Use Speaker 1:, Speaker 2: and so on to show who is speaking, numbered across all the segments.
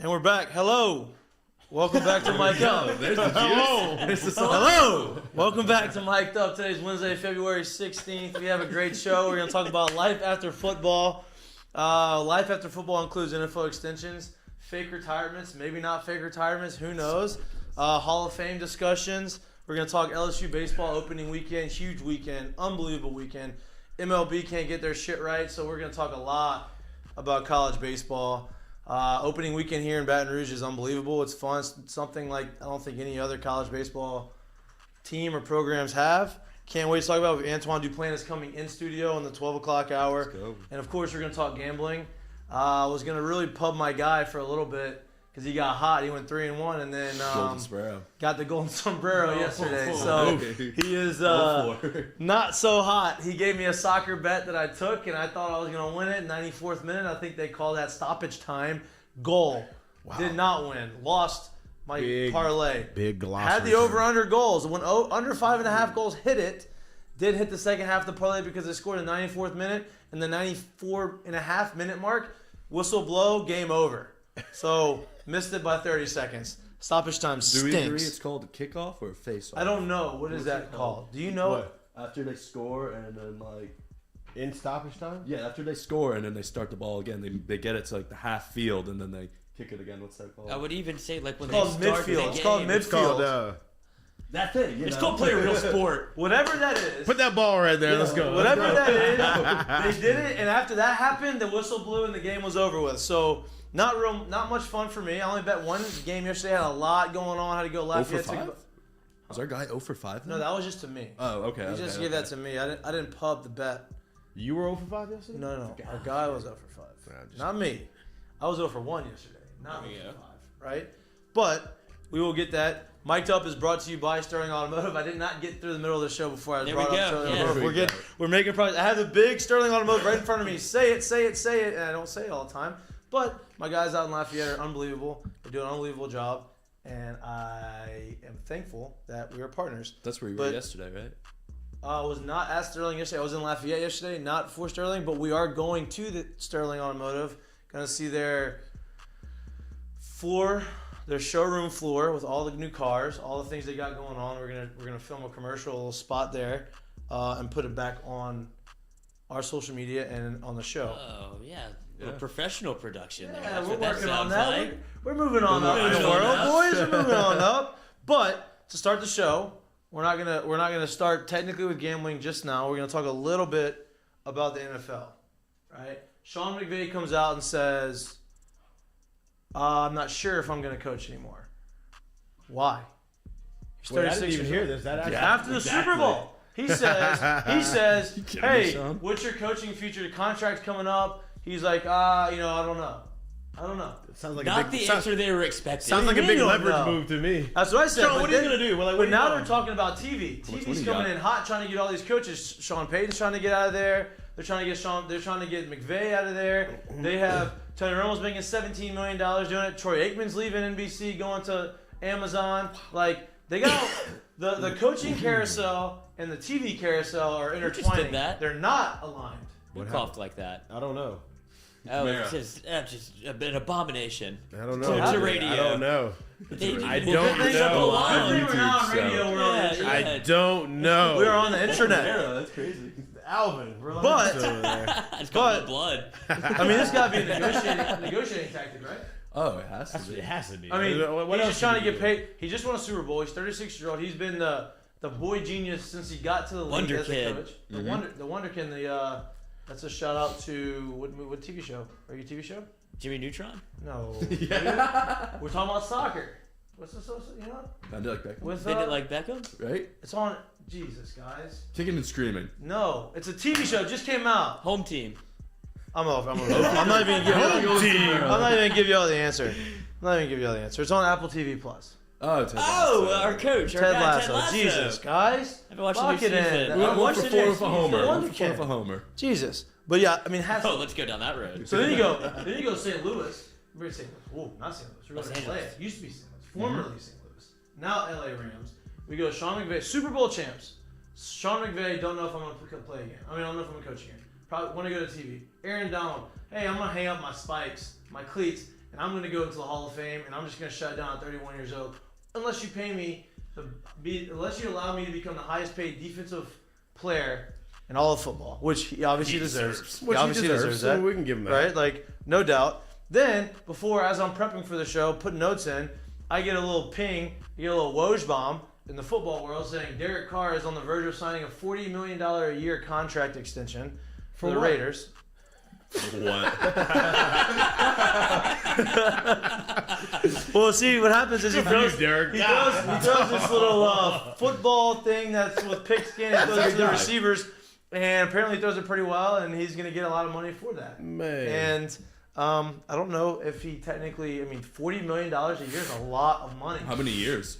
Speaker 1: And we're back. Hello. Welcome back to Mik'd Up.
Speaker 2: There's the juice.
Speaker 1: Hello.
Speaker 2: There's the
Speaker 1: Hello. Welcome back to Mik'd Up. Today's Wednesday, February 16th. We have a great show. We're going to talk about life after football. Life after football includes NFL extensions, fake retirements, maybe not fake retirements, who knows. Hall of Fame discussions. We're going to talk LSU Baseball opening weekend, huge weekend, unbelievable weekend. MLB can't get their shit right, so we're going to talk a lot about college baseball. Opening weekend here in Baton Rouge is unbelievable. It's fun. It's something like I don't think any other college baseball team or programs have. Can't wait to talk about it with Antoine Duplantis coming in studio in the 12 o'clock hour.
Speaker 2: Let's go.
Speaker 1: And, of course, we're going to talk gambling. I was going to really pub my guy for a little bit because he got hot. He went 3-1 and then got the golden sombrero yesterday. So he is not so hot. He gave me a soccer bet that I took, and I thought I was going to win it. 94th minute, I think they call that stoppage time. Goal. Wow. Did not win. Lost my parlay.
Speaker 3: Big gloss.
Speaker 1: Had the over-under goals. When under 5.5 goals hit it, did hit the second half of the parlay because they scored in the 94th minute. And the 94.5 minute mark, whistle blow, game over. So, missed it by 30 seconds. Stoppage time stinks.
Speaker 2: Do we agree it's called a kickoff or a face-off?
Speaker 1: I don't know. What is that called? Do you know it?
Speaker 2: After they score and then
Speaker 3: in stoppage time?
Speaker 2: Yeah, after they score and then they start the ball again, they get it to the half field and then they kick it again. What's that called?
Speaker 4: I would even say when
Speaker 1: It's
Speaker 4: they
Speaker 1: called
Speaker 4: start the
Speaker 1: midfield.
Speaker 4: game.
Speaker 1: It's called midfield.
Speaker 3: It's called,
Speaker 2: that thing.
Speaker 4: It's called play a real sport.
Speaker 1: Whatever that is.
Speaker 3: put that ball right there. Let's go.
Speaker 1: Whatever that is, they did it, and after that happened, the whistle blew and the game was over with. So not much fun for me. I only bet one game yesterday. Had a lot going on. Had to go left.
Speaker 2: 0 for 5? Was our guy 0 for 5?
Speaker 1: No, that was just to me.
Speaker 2: Oh, okay.
Speaker 1: He just gave that to me. I didn't pub the bet.
Speaker 3: You were 0 for 5 yesterday?
Speaker 1: No. Our guy was 0 for 5. Not me. I was 0 for 1 yesterday. Not 0 for 5. Right? But we will get that. Mik'd Up is brought to you by Sterling Automotive. I did not get through the middle of the show before I was brought up Sterling Automotive. We're making progress. I have the big Sterling Automotive right in front of me. Say it. And I don't say it all the time. But my guys out in Lafayette are unbelievable. They're doing an unbelievable job. And I am thankful that we are partners.
Speaker 2: That's where you were yesterday, right?
Speaker 1: I was not at Sterling yesterday. I was in Lafayette yesterday, not for Sterling. But we are going to the Sterling Automotive. Going to see their floor. Their showroom floor with all the new cars, all the things they got going on. We're gonna film a commercial, a little spot there, and put it back on our social media and on the show.
Speaker 4: Oh yeah. Professional production.
Speaker 1: Yeah,
Speaker 4: there.
Speaker 1: we're working on
Speaker 4: that.
Speaker 1: that. We're moving on up in the world, boys. We're moving on up. But to start the show, we're not gonna start technically with gambling just now. We're gonna talk a little bit about the NFL, right? Sean McVay comes out and says, I'm not sure if I'm going to coach anymore. Why? He's 36
Speaker 3: I didn't even hear this.
Speaker 1: After the Super Bowl, he says, hey, what's your coaching future? The contract's coming up. He's like, I don't know.
Speaker 3: It sounds like
Speaker 4: Not the answer they were expecting.
Speaker 3: Sounds like a big leverage move to me.
Speaker 1: That's what I said.
Speaker 3: Sean, what are you going to do?
Speaker 1: But now they're talking about TV. TV's coming in hot, trying to get all these coaches. Sean Payton's trying to get out of there. They're trying to get McVay out of there. They have Tony Romo's making $17 million doing it. Troy Aikman's leaving NBC, going to Amazon. They got the coaching carousel and the TV carousel are intertwining.
Speaker 4: Did that?
Speaker 1: They're not aligned.
Speaker 4: Who coughed like that?
Speaker 3: I don't know.
Speaker 4: Oh, it's just an abomination.
Speaker 3: I don't know.
Speaker 4: To radio.
Speaker 3: I don't know.
Speaker 4: I
Speaker 3: don't know.
Speaker 2: I
Speaker 3: don't know.
Speaker 1: We're on the internet.
Speaker 2: That's crazy.
Speaker 3: Alvin.
Speaker 1: But
Speaker 4: It's called blood.
Speaker 1: I mean, this got to be a negotiating tactic, right?
Speaker 2: Oh, it has to be.
Speaker 3: It has to be.
Speaker 1: I mean,
Speaker 3: what
Speaker 1: he's
Speaker 3: else
Speaker 1: just trying to get paid. He just won a Super Bowl. He's 36-year-old. He's been the boy genius since he got to the league
Speaker 4: Wonder
Speaker 1: as a
Speaker 4: Kid.
Speaker 1: coach. The Wonder Kid. That's a shout out to what TV show? Are you a TV show?
Speaker 4: Jimmy Neutron?
Speaker 1: No. We're talking about soccer. What's this?
Speaker 2: I do like Beckham.
Speaker 1: What's
Speaker 4: Did it like Beckham?
Speaker 2: Right?
Speaker 1: It's on. Jesus, guys.
Speaker 2: Kicking and screaming.
Speaker 1: No, it's a TV show. It just came out.
Speaker 4: Home team.
Speaker 1: I'm off. I'm not even gonna give you all the answer. It's on Apple TV Plus.
Speaker 2: Oh, Ted
Speaker 4: our coach.
Speaker 1: Ted Lasso. Jesus, guys.
Speaker 4: I've been watching
Speaker 1: Lock it in.
Speaker 2: One for four with a homer.
Speaker 1: Wonder Kid.
Speaker 2: With a homer.
Speaker 1: Jesus. But yeah, I mean,
Speaker 4: let's go down that road.
Speaker 1: So then you go St. Louis. We're in St. Louis. Whoa, not St. Louis. We're
Speaker 4: Los
Speaker 1: going to
Speaker 4: Angeles.
Speaker 1: LA. Used to be St. Louis. Formerly St. Louis. Now LA Rams. We go Sean McVay, Super Bowl champs. Sean McVay, don't know if I'm going to play again. I don't know if I'm going to coach again. Probably want to go to TV. Aaron Donald, hey, I'm going to hang up my spikes, my cleats, and I'm going to go into the Hall of Fame, and I'm just going to shut down at 31 years old, unless you pay me unless you allow me to become the highest paid defensive player in all of football, which he obviously deserves.
Speaker 3: Which he deserves
Speaker 1: that.
Speaker 3: so we can give him that.
Speaker 1: Right? Like, no doubt. Then, as I'm prepping for the show, putting notes in, I get a little ping, I get a little Woj bomb in the football world saying Derek Carr is on the verge of signing a $40 million a year contract extension for the
Speaker 3: what?
Speaker 1: Raiders.
Speaker 2: What?
Speaker 1: Well, see, what happens is he throws
Speaker 3: Derek.
Speaker 1: this little football thing that's with pigskin. He throws it to the receivers, and apparently he throws it pretty well, and he's going to get a lot of money for that.
Speaker 3: Man.
Speaker 1: And I don't know if he technically, $40 million a year is a lot of money.
Speaker 2: How many years?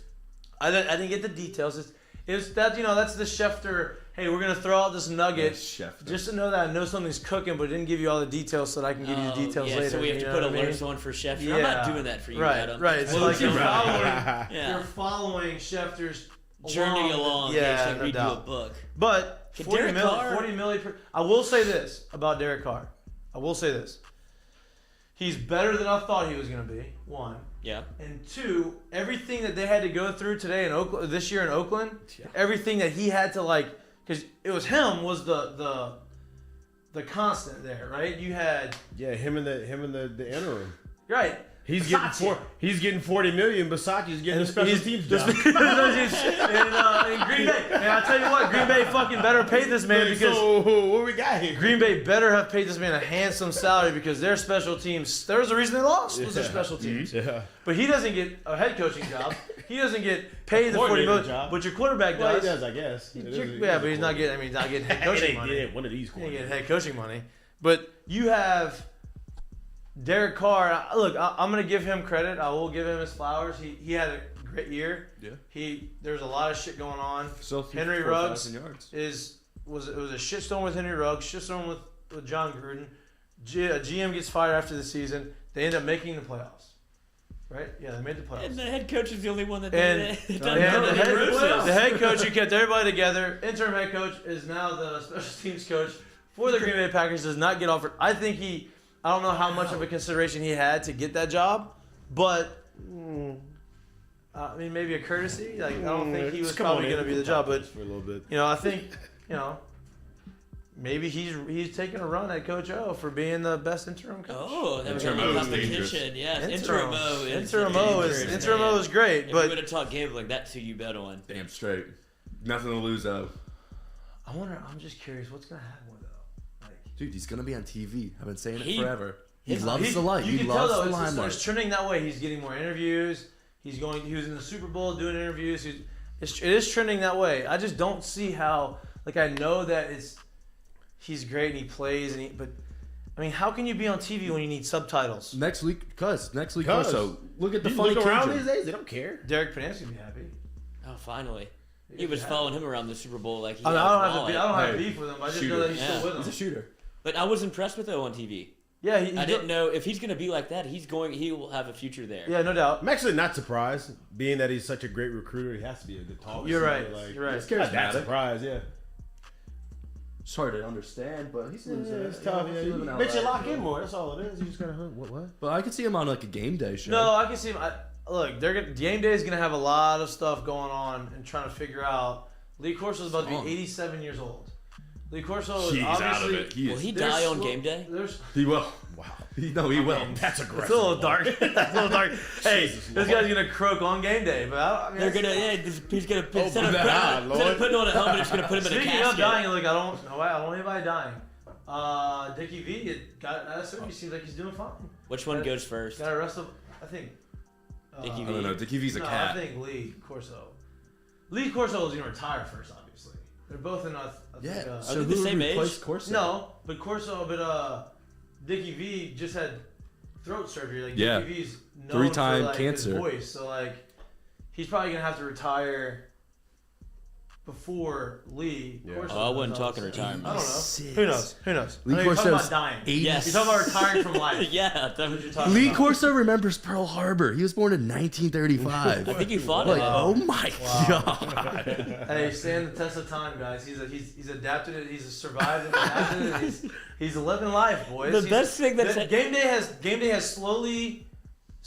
Speaker 1: I didn't get the details. It's that, that's the Schefter, hey, we're going to throw out this nugget just to know that I know something's cooking, but it didn't give you all the details so that I can give you the details later.
Speaker 4: So we have to put alerts on for Schefter. Yeah. I'm not doing that for you, Adam.
Speaker 1: Right. It's like
Speaker 4: you're
Speaker 1: following Schefter's
Speaker 4: journey along.
Speaker 1: Yeah,
Speaker 4: read you a book.
Speaker 1: But $40 million per. I will say this about Derek Carr. He's better than I thought he was going to be. One.
Speaker 4: Yeah.
Speaker 1: And two, everything that they had to go through today in Oakland, this year in Oakland, everything that he had to because it was him was the constant there, right? You had
Speaker 3: him and the interim.
Speaker 1: right.
Speaker 3: He's getting $40 million. Basacci's getting a special teams job.
Speaker 1: in Green Bay. And I tell you what, Green Bay fucking better pay this man because
Speaker 3: what we got here?
Speaker 1: Green Bay better have paid this man a handsome salary because their special teams. There's a reason they lost. Was their special teams.
Speaker 3: Yeah.
Speaker 1: But he doesn't get a head coaching job. He doesn't get paid the $40 million.
Speaker 3: Job.
Speaker 1: But your quarterback does.
Speaker 3: Well, he does, I guess.
Speaker 1: But he's not getting. He's not getting head coaching money.
Speaker 3: One of these.
Speaker 1: He ain't getting head coaching money. But you have Derek Carr. Look, I'm going to give him credit. I will give him his flowers. He had a great year.
Speaker 2: Yeah.
Speaker 1: There's a lot of shit going on.
Speaker 2: Still
Speaker 1: Henry Ruggs was a shitstorm with Henry Ruggs, shitstorm with John Gruden. GM gets fired after the season. They end up making the playoffs. Right? Yeah, they made the playoffs.
Speaker 4: And the head coach is the only one that
Speaker 1: the head coach who kept everybody together, interim head coach, is now the special teams coach for the Green Bay Packers. Does not get offered. I don't know how much of a consideration he had to get that job, but maybe a courtesy. I don't think he was probably going to be the job, but
Speaker 3: for a little bit.
Speaker 1: I think maybe he's taking a run at Coach O for being the best interim coach.
Speaker 4: Oh, that was a
Speaker 2: Interim O is
Speaker 4: competition. Yeah, Interim O
Speaker 1: is great.
Speaker 4: If
Speaker 1: but
Speaker 4: you would have taught gambling, that's who you bet on.
Speaker 2: Damn straight. Nothing to lose though.
Speaker 1: I'm just curious what's going to happen with it.
Speaker 2: Dude, he's gonna be on TV. I've been saying it forever. He
Speaker 1: He
Speaker 2: loves the light.
Speaker 1: You
Speaker 2: He
Speaker 1: can
Speaker 2: loves
Speaker 1: tell
Speaker 2: the
Speaker 1: though,
Speaker 2: limelight.
Speaker 1: it's trending that way. He's getting more interviews. He was in the Super Bowl doing interviews. It is trending that way. I just don't see how. I know that he's great and he plays but how can you be on TV when you need subtitles?
Speaker 2: Next week also. Look at the funny
Speaker 3: look around
Speaker 2: Cajun.
Speaker 3: these days. They don't care.
Speaker 1: Derek Panace's gonna be happy.
Speaker 4: Oh, finally. He was following him around the Super Bowl like he
Speaker 1: I don't have
Speaker 2: Hey,
Speaker 1: beef with him. I just
Speaker 2: shooter.
Speaker 1: know that he's still with him.
Speaker 2: He's a shooter.
Speaker 4: But I was impressed with O on TV.
Speaker 1: Yeah,
Speaker 4: I didn't know if he's going to be like that. He will have a future there.
Speaker 1: Yeah, no doubt.
Speaker 3: I'm actually not surprised, being that he's such a great recruiter. He has to be a good talker.
Speaker 1: You're right. You're right.
Speaker 2: He's
Speaker 3: Not that
Speaker 2: charismatic.
Speaker 3: surprised, yeah.
Speaker 2: It's hard to understand, but he's losing it.
Speaker 3: It's tough. Yeah. Makes you lock in more. That's all it is. You just gotta what?
Speaker 2: But I could see him on a game day show.
Speaker 1: No, I can see him. Look, game day is going to have a lot of stuff going on and trying to figure out. Lee Corso is about to be 87 years old. Lee Corso is
Speaker 2: He's
Speaker 1: obviously.
Speaker 2: out of it.
Speaker 4: Will he die on game day?
Speaker 2: He will. Wow. He will.
Speaker 3: That's aggressive.
Speaker 1: It's a little dark. That's a little dark. Hey, this guy's gonna croak on game day, but
Speaker 4: They're gonna. He's gonna instead of
Speaker 3: Lord.
Speaker 4: putting on a helmet, it's gonna put him in a
Speaker 1: Speaking
Speaker 4: casket.
Speaker 1: of dying, I don't want anybody dying. Dickie V certainly seems like he's doing fine.
Speaker 4: Which one goes first?
Speaker 1: Got arrested. I think.
Speaker 4: Dickie
Speaker 2: I
Speaker 4: V.
Speaker 2: don't know. Dickie V's a cat.
Speaker 1: I think Lee Corso. Lee Corso is gonna retire first, obviously. They're both in
Speaker 2: Yeah.
Speaker 4: Are they the same age?
Speaker 2: Corso?
Speaker 1: No, but Dickie V just had throat surgery.
Speaker 2: Yeah.
Speaker 1: Dickie V's known
Speaker 2: 3-time
Speaker 1: for
Speaker 2: cancer.
Speaker 1: his voice, so he's probably gonna have to retire before Lee.
Speaker 3: Yeah.
Speaker 1: Corso
Speaker 4: I wasn't
Speaker 1: does,
Speaker 4: talking
Speaker 1: obviously.
Speaker 4: retirement.
Speaker 1: I don't know. Who knows?
Speaker 2: Lee
Speaker 1: I know you're talking
Speaker 2: Corso's
Speaker 1: about dying.
Speaker 2: 80.
Speaker 4: Yes.
Speaker 1: You're talking about retiring from life.
Speaker 4: Yeah,
Speaker 1: That's what you're talking
Speaker 2: Lee
Speaker 1: about.
Speaker 2: Corso remembers Pearl Harbor. He was born in 1935.
Speaker 4: I think he fought
Speaker 2: Like,
Speaker 4: it.
Speaker 2: oh my god.
Speaker 1: Hey, stand the test of time, guys. He's adapted it. He's survived and adapted it. He's living life, boys.
Speaker 4: The best thing that's
Speaker 1: game day has slowly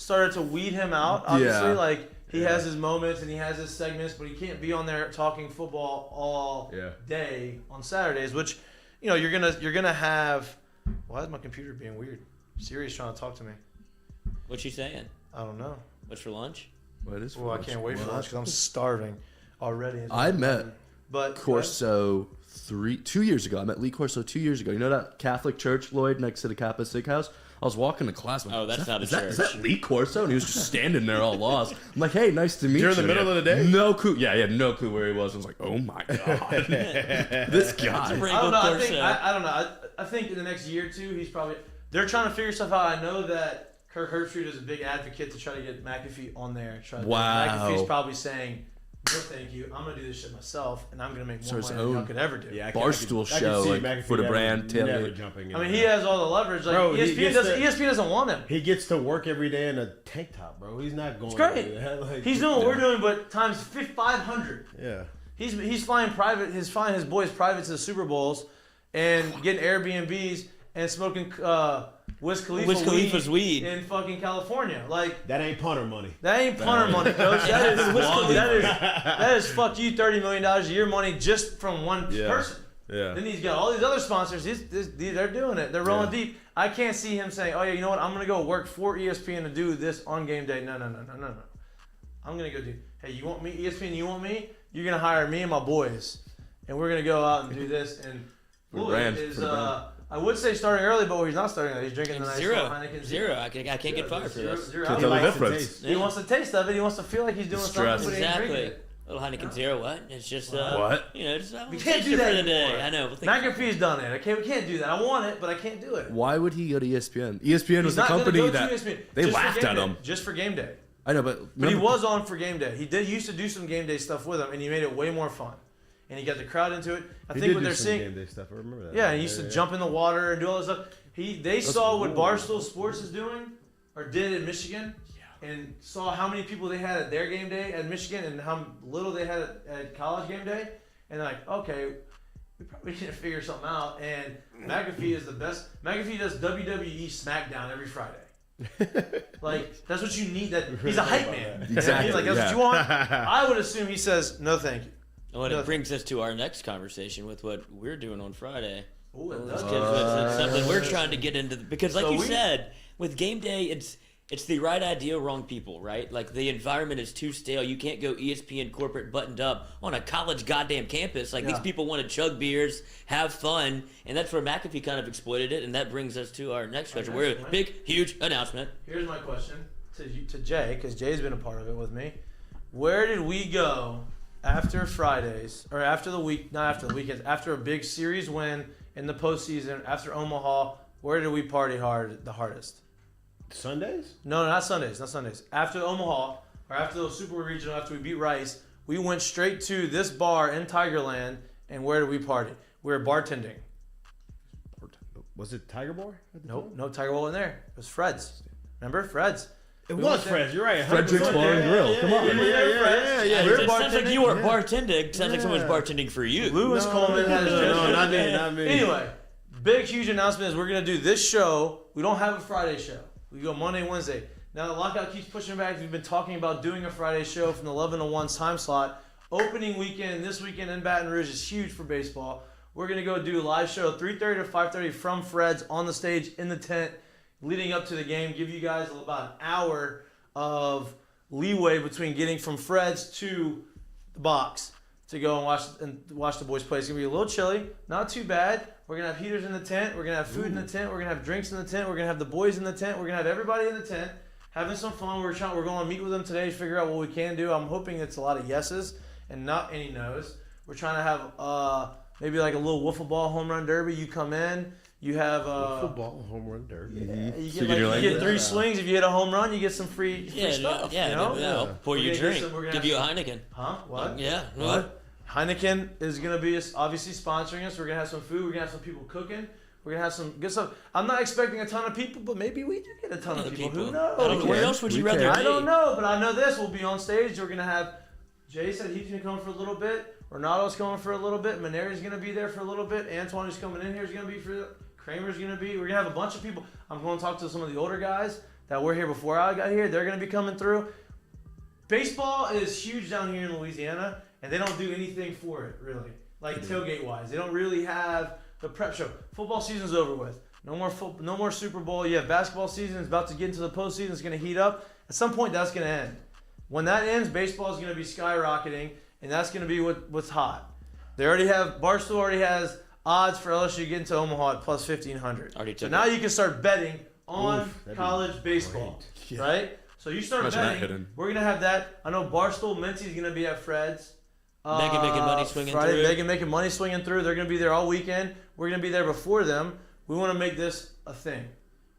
Speaker 1: started to weed him out. Obviously,
Speaker 2: Yeah.
Speaker 1: like he has his moments and he has his segments, but he can't be on there talking football all day on Saturdays. Which, you're gonna have. Why is my computer being weird? Siri's trying to talk to me.
Speaker 4: What you saying?
Speaker 1: I don't know.
Speaker 4: What's for lunch?
Speaker 2: What is?
Speaker 1: Well, I can't wait for lunch because I'm starving already.
Speaker 2: I met
Speaker 1: but
Speaker 2: Corso 2 years ago. I met Lee Corso 2 years ago. You know that Catholic church, Lloyd, next to the Kappa Steakhouse? I was walking to class. I'm like,
Speaker 4: Oh, that's not a
Speaker 2: is
Speaker 4: church.
Speaker 2: that Lee Corso? And he was just standing there all lost. I'm like, hey, nice to meet you.
Speaker 3: During the middle of the day?
Speaker 2: No clue. Yeah, he had no clue where he was. I was like, oh my God. This guy.
Speaker 1: I don't know. I don't know. I think in the next year or two, he's probably. They're trying to figure stuff out. I know that Kirk Herbstreit is a big advocate to try to get McAfee on there.
Speaker 2: Wow.
Speaker 1: McAfee's probably saying, no, thank you. I'm going to do this shit myself, and I'm going to make more money than
Speaker 2: own
Speaker 1: y'all could ever do.
Speaker 3: Yeah,
Speaker 2: Barstool
Speaker 3: I can
Speaker 2: show
Speaker 3: see
Speaker 2: like,
Speaker 3: McAfee
Speaker 2: for the brand.
Speaker 3: never
Speaker 2: Tailgate.
Speaker 3: jumping in.
Speaker 1: I mean, he has all the leverage. Like
Speaker 3: Bro,
Speaker 1: ESPN doesn't want him.
Speaker 3: He gets to work every day in a tank top, bro. He's not going.
Speaker 1: It's great.
Speaker 3: Like,
Speaker 1: He's doing what we're doing, but times 500.
Speaker 3: Yeah.
Speaker 1: He's flying private. He's flying his boys private to the Super Bowls, and getting Airbnbs and smoking Wiz
Speaker 4: Khalifa's weed
Speaker 1: in fucking California. Like
Speaker 3: That ain't punter money.
Speaker 1: that ain't punter money, coach. That is fuck you $30 million a year money just from one person.
Speaker 3: Yeah.
Speaker 1: Then he's got all these other sponsors. They're doing it. They're rolling deep. I can't see him saying, "Oh yeah, you know what? I'm gonna go work for ESPN to do this on game day." No. I'm gonna go do. Hey, you want me, ESPN? You want me? You're gonna hire me and my boys, and we're gonna go out and do this. And Lloyd is I would say starting early, but he's not starting. He's drinking the nice Heineken
Speaker 4: Zero. I can't get fired for this.
Speaker 2: Can't tell the difference.
Speaker 1: He wants the taste of it. He wants to feel like he's doing
Speaker 2: Stress.
Speaker 1: something, but he ain't drinking
Speaker 4: Exactly.
Speaker 1: it.
Speaker 4: Little Heineken Zero. What? It's just
Speaker 2: What?
Speaker 4: Just
Speaker 1: We can't do that
Speaker 4: for the day.
Speaker 1: anymore.
Speaker 4: I know.
Speaker 1: McAfee's done it. Okay, we can't do that. I want it, but I can't do it.
Speaker 2: Why would he go to ESPN? ESPN
Speaker 1: He's
Speaker 2: was the
Speaker 1: not gonna
Speaker 2: company
Speaker 1: go to
Speaker 2: that
Speaker 1: ESPN.
Speaker 2: they
Speaker 1: Just for
Speaker 2: laughed
Speaker 1: game
Speaker 2: at
Speaker 1: day.
Speaker 2: him.
Speaker 1: Just for game day.
Speaker 2: I know, but
Speaker 1: But he
Speaker 2: remember-
Speaker 1: was on for game day. He used to do some game day stuff with him, and he made it way more fun. And he got the crowd into it. I think what they're seeing.
Speaker 3: Game day stuff. I remember that.
Speaker 1: Yeah, he used to jump in the water and do all this stuff. They saw what Barstool Sports is doing, or did in Michigan, and saw how many people they had at their game day at Michigan and how little they had at college game day. And they're like, okay, we probably need to figure something out. And McAfee is the best. McAfee does WWE SmackDown every Friday. Like, that's what you need. That he's a hype man.
Speaker 2: Exactly,
Speaker 1: Like, that's what you want. I would assume he says, no thank you.
Speaker 4: Well, it brings us to our next conversation with what we're doing on Friday.
Speaker 1: Ooh, it does.
Speaker 4: It's something we're trying to get into because, like
Speaker 1: So
Speaker 4: you said, with game day, it's the right idea, wrong people, right? Like the environment is too stale. You can't go ESPN corporate buttoned up on a college goddamn campus. Like these people want to chug beers, have fun, and that's where McAfee kind of exploited it. And that brings us to our next question. We're a big, huge announcement.
Speaker 1: Here's my question to Jay, because Jay's been a part of it with me. Where did we go after Fridays, or after the week? Not after the weekends. After a big series win in the postseason, after Omaha, where did we party the hardest?
Speaker 3: Sundays?
Speaker 1: No, not Sundays. Not Sundays. After Omaha, or after the Super Regional, after we beat Rice, we went straight to this bar in Tigerland, and where did we party? We were bartending.
Speaker 3: Was it Tiger Bar?
Speaker 1: Nope, no Tiger wasn't there. It was Fred's. Remember Fred's?
Speaker 3: It
Speaker 1: We
Speaker 3: was
Speaker 1: went there.
Speaker 3: Fred's. You're right.
Speaker 2: Frederick's Bar and Grill. Come on.
Speaker 1: Yeah.
Speaker 4: It
Speaker 1: We were
Speaker 4: sounds like
Speaker 1: bartending.
Speaker 4: you weren't bartending. Sounds like someone's bartending for you.
Speaker 1: Lewis Coleman had his
Speaker 3: No, not me. Not me.
Speaker 1: Anyway, big, huge announcement is we're going to do this show. We don't have a Friday show. We go Monday, Wednesday. Now, the lockout keeps pushing back. We've been talking about doing a Friday show from the 11 to 1 time slot. Opening weekend, this weekend in Baton Rouge is huge for baseball. We're going to go do a live show 3:30 to 5:30 from Fred's on the stage in the tent leading up to the game. Give you guys about an hour of leeway between getting from Fred's to the box to go and watch the boys play. It's going to be a little chilly, not too bad. We're going to have heaters in the tent. We're going to have food in the tent. We're going to have drinks in the tent. We're going to have the boys in the tent. We're going to have everybody in the tent having some fun. We're going to meet with them today to figure out what we can do. I'm hoping it's a lot of yeses and not any no's. We're trying to have maybe like a little wiffle ball home run derby. You come in. You have
Speaker 3: Football home run derby.
Speaker 1: you get 3 swings. If you hit a home run, you get some free stuff.
Speaker 4: Yeah,
Speaker 1: you know?
Speaker 4: I'll pour you a drink.
Speaker 1: We're gonna
Speaker 4: Give you a Heineken.
Speaker 1: Huh? What?
Speaker 4: Yeah.
Speaker 1: What? Heineken is going to be obviously sponsoring us. We're going to have some food. We're going to have some people cooking. We're going to have some good stuff. I'm not expecting a ton of people, but maybe we do get a ton of people. Who knows?
Speaker 4: I don't know. Where else would you rather be?
Speaker 1: I don't know, but I know this. We'll be on stage. We're going to have Jay said he's going to come for a little bit. Ronaldo's coming for a little bit. Maneri's going to be there for a little bit. Antoine, who's coming in here, is going to be for. Kramer's going to be. We're going to have a bunch of people. I'm going to talk to some of the older guys that were here before I got here, they're going to be coming through. Baseball is huge down here in Louisiana, and they don't do anything for it, really. Like tailgate-wise. They don't really have the prep show. Football season's over with. No more Super Bowl. You have basketball season. It's about to get into the postseason. It's going to heat up. At some point, that's going to end. When that ends, baseball is going to be skyrocketing, and that's going to be what's hot. Barstool already has odds for LSU getting to Omaha at plus 1,500. So now you can start betting on college baseball, right? So you start betting. We're going to have that. I know Barstool Mincy's going to be at Fred's.
Speaker 4: Megan making money swinging through.
Speaker 1: Megan making money swinging through. They're going to be there all weekend. We're going to be there before them. We want to make this a thing.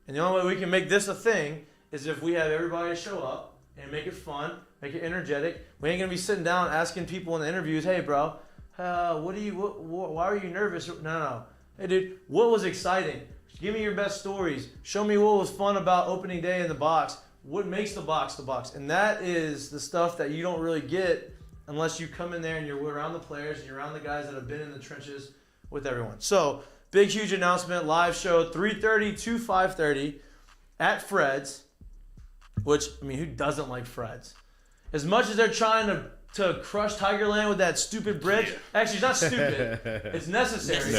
Speaker 1: And the only way we can make this a thing is if we have everybody show up and make it fun, make it energetic. We ain't going to be sitting down asking people in the interviews, hey, bro, why are you nervous? No. Hey, dude, what was exciting? Give me your best stories. Show me what was fun about opening day in the box. What makes the box the box? And that is the stuff that you don't really get unless you come in there and you're around the players and you're around the guys that have been in the trenches with everyone. So, big, huge announcement, live show, 3:30 to 5:30 at Fred's, which, I mean, who doesn't like Fred's? As much as they're trying to crush Tigerland with that stupid bridge, actually, it's not stupid. It's necessary.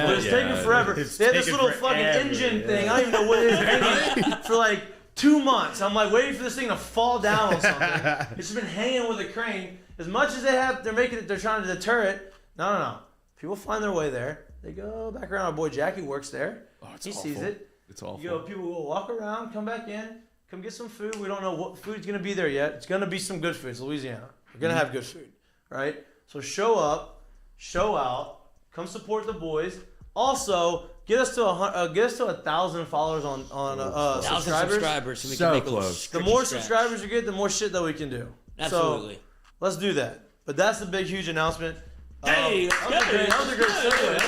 Speaker 1: But it's taking forever. They had this little fucking engine thing. I don't even know what it is hanging for like 2 months. I'm like waiting for this thing to fall down on something. It's just been hanging with a crane. As much as they're trying to deter it. No. People find their way there. They go back around. Our boy Jackie works there.
Speaker 2: Oh, it's
Speaker 1: he
Speaker 2: awful.
Speaker 1: sees it.
Speaker 2: It's awful.
Speaker 1: People will walk around, come back in, come get some food. We don't know what food's going to be there yet. It's going to be some good food. It's Louisiana. We're going to have good food, right? So show up, show out, come support the boys. Also, get us to 1,000 followers on
Speaker 4: 1,000 subscribers so we
Speaker 2: So
Speaker 4: can make
Speaker 2: close.
Speaker 1: The more subscribers you get, the more shit that we can do.
Speaker 4: Absolutely.
Speaker 1: So, let's do that. But that's the big, huge announcement.
Speaker 4: Hey,
Speaker 1: that was a great segue.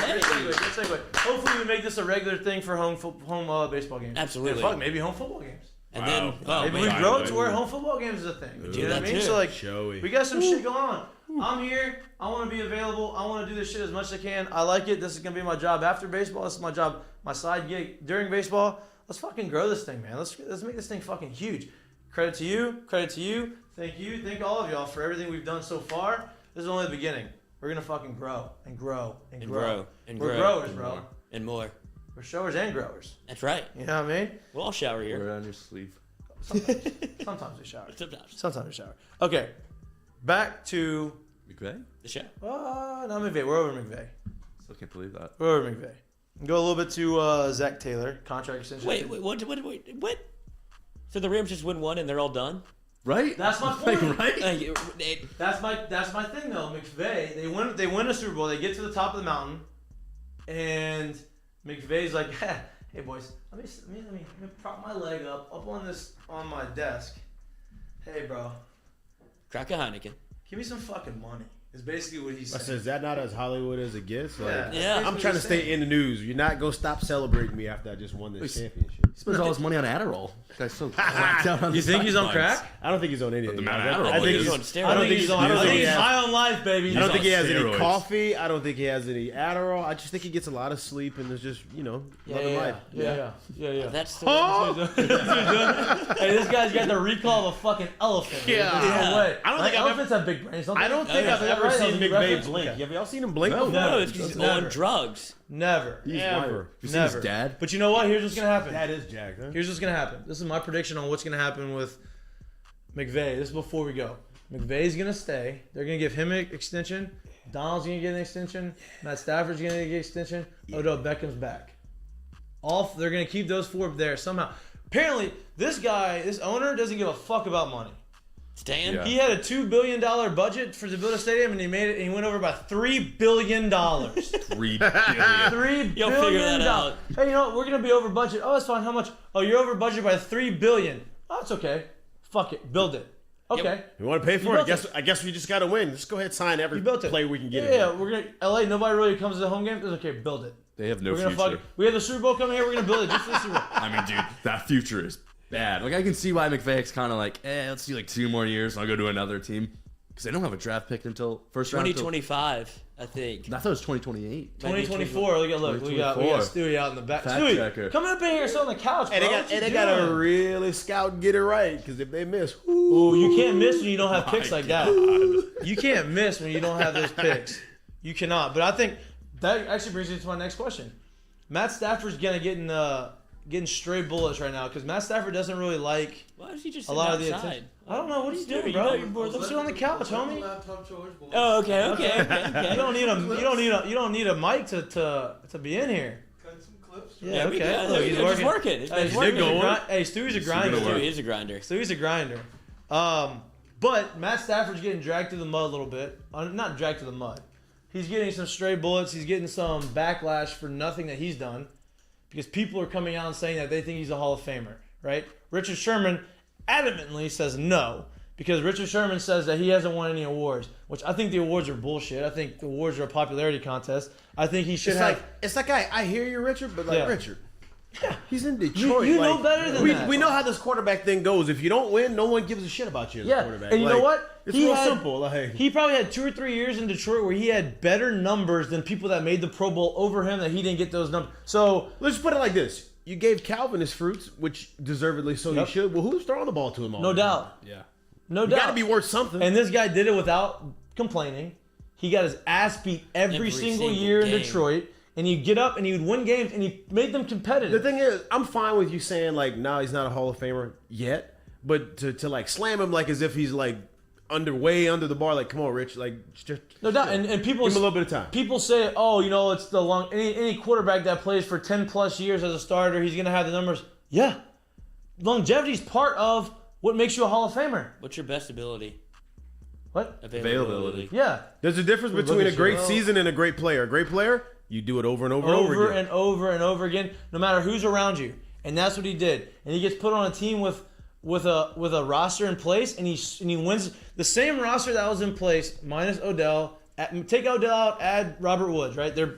Speaker 1: Great segue. Hopefully we make this a regular thing for home baseball games.
Speaker 4: Absolutely.
Speaker 1: And maybe home football games.
Speaker 4: And then
Speaker 1: Maybe we grow it to where home football games is a thing. You know what I mean?
Speaker 4: too.
Speaker 1: So like,
Speaker 3: Showy.
Speaker 1: we got some shit going on. I'm here. I want to be available. I want to do this shit as much as I can. I like it. This is gonna be my job after baseball. This is my job, my side gig during baseball. Let's fucking grow this thing, man. Let's make this thing fucking huge. Credit to you. Thank you. Thank all of y'all for everything we've done so far. This is only the beginning. We're gonna fucking grow and grow and grow. We're growers, bro.
Speaker 4: And more.
Speaker 1: We're showers and growers.
Speaker 4: That's right.
Speaker 1: You know what I mean?
Speaker 4: We'll all shower here.
Speaker 2: Wear it on your sleeve.
Speaker 1: Sometimes we shower.
Speaker 4: Sometimes.
Speaker 1: we shower. Okay, back to
Speaker 2: McVay?
Speaker 4: The show.
Speaker 1: not McVay. We're over McVay.
Speaker 2: Still can't believe that.
Speaker 1: We're over McVay. Go a little bit to Zach Taylor, contract extension.
Speaker 4: Wait, what? So the Rams just win one and they're all done?
Speaker 2: Right?
Speaker 1: That's my point.
Speaker 2: Right?
Speaker 1: That's my thing though. McVay, they win a Super Bowl. They get to the top of the mountain, and McVay's like, hey boys, let me prop my leg up on my desk. Hey bro,
Speaker 4: Crack a Heineken.
Speaker 1: give me some fucking money. Is basically what he
Speaker 3: I
Speaker 1: said.
Speaker 3: said, is that not as Hollywood as it gets? Like,
Speaker 4: Yeah.
Speaker 3: I'm trying to stay in the news. You're not going to stop celebrating me after I just won this championship.
Speaker 2: He spends all his money on Adderall. Guy's so cracked out on
Speaker 1: You
Speaker 2: the
Speaker 1: think he's on
Speaker 2: sidelines.
Speaker 1: crack?
Speaker 3: I don't think he's on anything.
Speaker 2: The amount of
Speaker 3: I
Speaker 2: Adderall
Speaker 3: think
Speaker 2: is.
Speaker 3: he's
Speaker 4: on steroids.
Speaker 3: I don't think he's on. I don't think he
Speaker 1: he's
Speaker 3: has.
Speaker 1: high on life, baby.
Speaker 3: I don't think he has any
Speaker 2: steroids.
Speaker 3: coffee. I don't think he has any Adderall. I just think he gets a lot of sleep and is just, loving life.
Speaker 1: Yeah.
Speaker 4: That's the
Speaker 1: Hey, this guy's got the recall of a fucking elephant.
Speaker 3: Yeah.
Speaker 1: There's no way.
Speaker 3: I don't think I've
Speaker 1: elephants have big brains.
Speaker 3: I don't think I've ever seen McVay blink. Have y'all seen him blink?
Speaker 1: No.
Speaker 4: No, it's because he's
Speaker 1: Never.
Speaker 4: on drugs.
Speaker 1: Never.
Speaker 3: Never.
Speaker 2: You seen his
Speaker 1: Never.
Speaker 2: dad?
Speaker 1: But you know what? Here's what's gonna happen.
Speaker 3: That is Jack, huh?
Speaker 1: Here's what's gonna happen. This is my prediction on what's gonna happen with McVay. This is before we go. McVay's gonna stay. They're gonna give him an extension. Donald's gonna get an extension. Matt Stafford's gonna get an extension. Odell Beckham's back. They're gonna keep those four there somehow. Apparently, this owner doesn't give a fuck about money.
Speaker 4: Stan?
Speaker 2: Yeah.
Speaker 1: He had a $2 billion budget to build a stadium, and he made it. And he went over by $3 billion. $3
Speaker 2: $3 billion.
Speaker 4: You'll figure that out.
Speaker 1: Hey, you know what? We're gonna be over budget. Oh, that's fine. How much? Oh, you're over budget by $3 billion. Oh, it's okay. Fuck it. Build it. Okay.
Speaker 3: You want to pay for
Speaker 1: You
Speaker 3: it?
Speaker 1: built
Speaker 3: I guess we just got to win. Just go ahead and sign every
Speaker 1: You built it.
Speaker 3: player we can get.
Speaker 1: Yeah, we're gonna LA. Nobody really comes to the home game. It's okay. Build it.
Speaker 2: They have no
Speaker 1: We're gonna
Speaker 2: future.
Speaker 1: we have the Super Bowl coming here. We're gonna build it just for the Super Bowl.
Speaker 2: I mean, dude, that future is bad. Like, I can see why McVay's kind of like, let's do like 2 more years and I'll go to another team. because they don't have a draft pick until first round.
Speaker 4: 2025, I think.
Speaker 2: I thought it was 2028.
Speaker 1: 2024. We got
Speaker 2: 2024.
Speaker 1: Stewie out in the back.
Speaker 2: Fact
Speaker 1: Stewie,
Speaker 2: checker.
Speaker 1: come up in here, sit on the couch, bro.
Speaker 3: And they got to really scout and get it right, because if they miss,
Speaker 1: Ooh, you can't miss when you don't have picks like that. You can't miss when you don't have those picks. You cannot. But I think that actually brings me to my next question. Matt Stafford's getting stray bullets right now because Matt Stafford doesn't really like
Speaker 4: Why is he just
Speaker 1: a lot of the
Speaker 4: outside?
Speaker 1: attention. I don't know. What are you doing,
Speaker 4: You
Speaker 1: bro?
Speaker 4: know you're bored.
Speaker 1: Let's sit on the couch, homie.
Speaker 4: Oh, okay.
Speaker 1: You don't need a mic to be in here.
Speaker 5: Cut some clips.
Speaker 1: Yeah,
Speaker 4: we
Speaker 1: okay.
Speaker 4: got-
Speaker 1: Look,
Speaker 4: he's working. He's
Speaker 1: Hey,
Speaker 4: working.
Speaker 1: Stewie's a grinder.
Speaker 4: Dude, he's a grinder.
Speaker 1: Stewie's a grinder. But Matt Stafford's getting dragged through the mud a little bit. Not dragged through the mud. He's getting some stray bullets. He's getting some backlash for nothing that he's done because people are coming out and saying that they think he's a Hall of Famer, right? Richard Sherman adamantly says no because Richard Sherman says that he hasn't won any awards, which I think the awards are bullshit. I think the awards are a popularity contest. I think he should
Speaker 3: it's like I hear you, Richard, but like
Speaker 1: Yeah.
Speaker 3: Richard. He's in Detroit.
Speaker 1: You know better than that.
Speaker 3: We know how this quarterback thing goes. If you don't win, no one gives a shit about you as a quarterback.
Speaker 1: And you know what?
Speaker 3: It's real simple.
Speaker 1: He probably had 2 or 3 years in Detroit where he had better numbers than people that made the Pro Bowl over him that he didn't get those numbers. So
Speaker 3: let's just put it like this. You gave Calvin his fruits, which deservedly so
Speaker 1: Yep.
Speaker 3: you should. Well, who's throwing the ball to him all
Speaker 1: no
Speaker 3: the time?
Speaker 1: doubt.
Speaker 2: Yeah.
Speaker 1: No
Speaker 3: You
Speaker 1: doubt.
Speaker 3: got to be worth something.
Speaker 1: And this guy did it without complaining. He got his ass beat every single year in
Speaker 4: game.
Speaker 1: Detroit. And he'd get up and he would win games and he made them competitive.
Speaker 3: The thing is, I'm fine with you saying like, no, he's not a Hall of Famer yet, but to like slam him like as if he's like way under the bar, like come on, Rich, like just
Speaker 1: No doubt. And people
Speaker 3: give him a little bit of time.
Speaker 1: People say, oh, it's the long any quarterback that plays for 10 plus years as a starter, he's gonna have the numbers. Yeah. Longevity is part of what makes you a Hall of Famer.
Speaker 4: What's your best ability?
Speaker 1: What?
Speaker 2: Availability.
Speaker 1: Yeah.
Speaker 3: There's a difference
Speaker 1: Look
Speaker 3: between
Speaker 1: at
Speaker 3: a great
Speaker 1: you.
Speaker 3: season and a great player. A great player, you do it over and over and over
Speaker 1: Over
Speaker 3: again.
Speaker 1: and over and over again, no matter who's around you. And that's what he did. And he gets put on a team with a roster in place, and he wins the same roster that was in place minus Odell. Take Odell out, add Robert Woods. Right? They're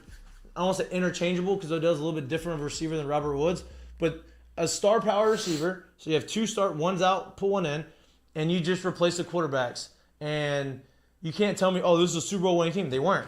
Speaker 1: I don't want to say interchangeable because Odell's a little bit different of a receiver than Robert Woods, but a star power receiver. So you have two one's out, put one in, and you just replace the quarterbacks. And you can't tell me, oh, this is a Super Bowl winning team. They weren't.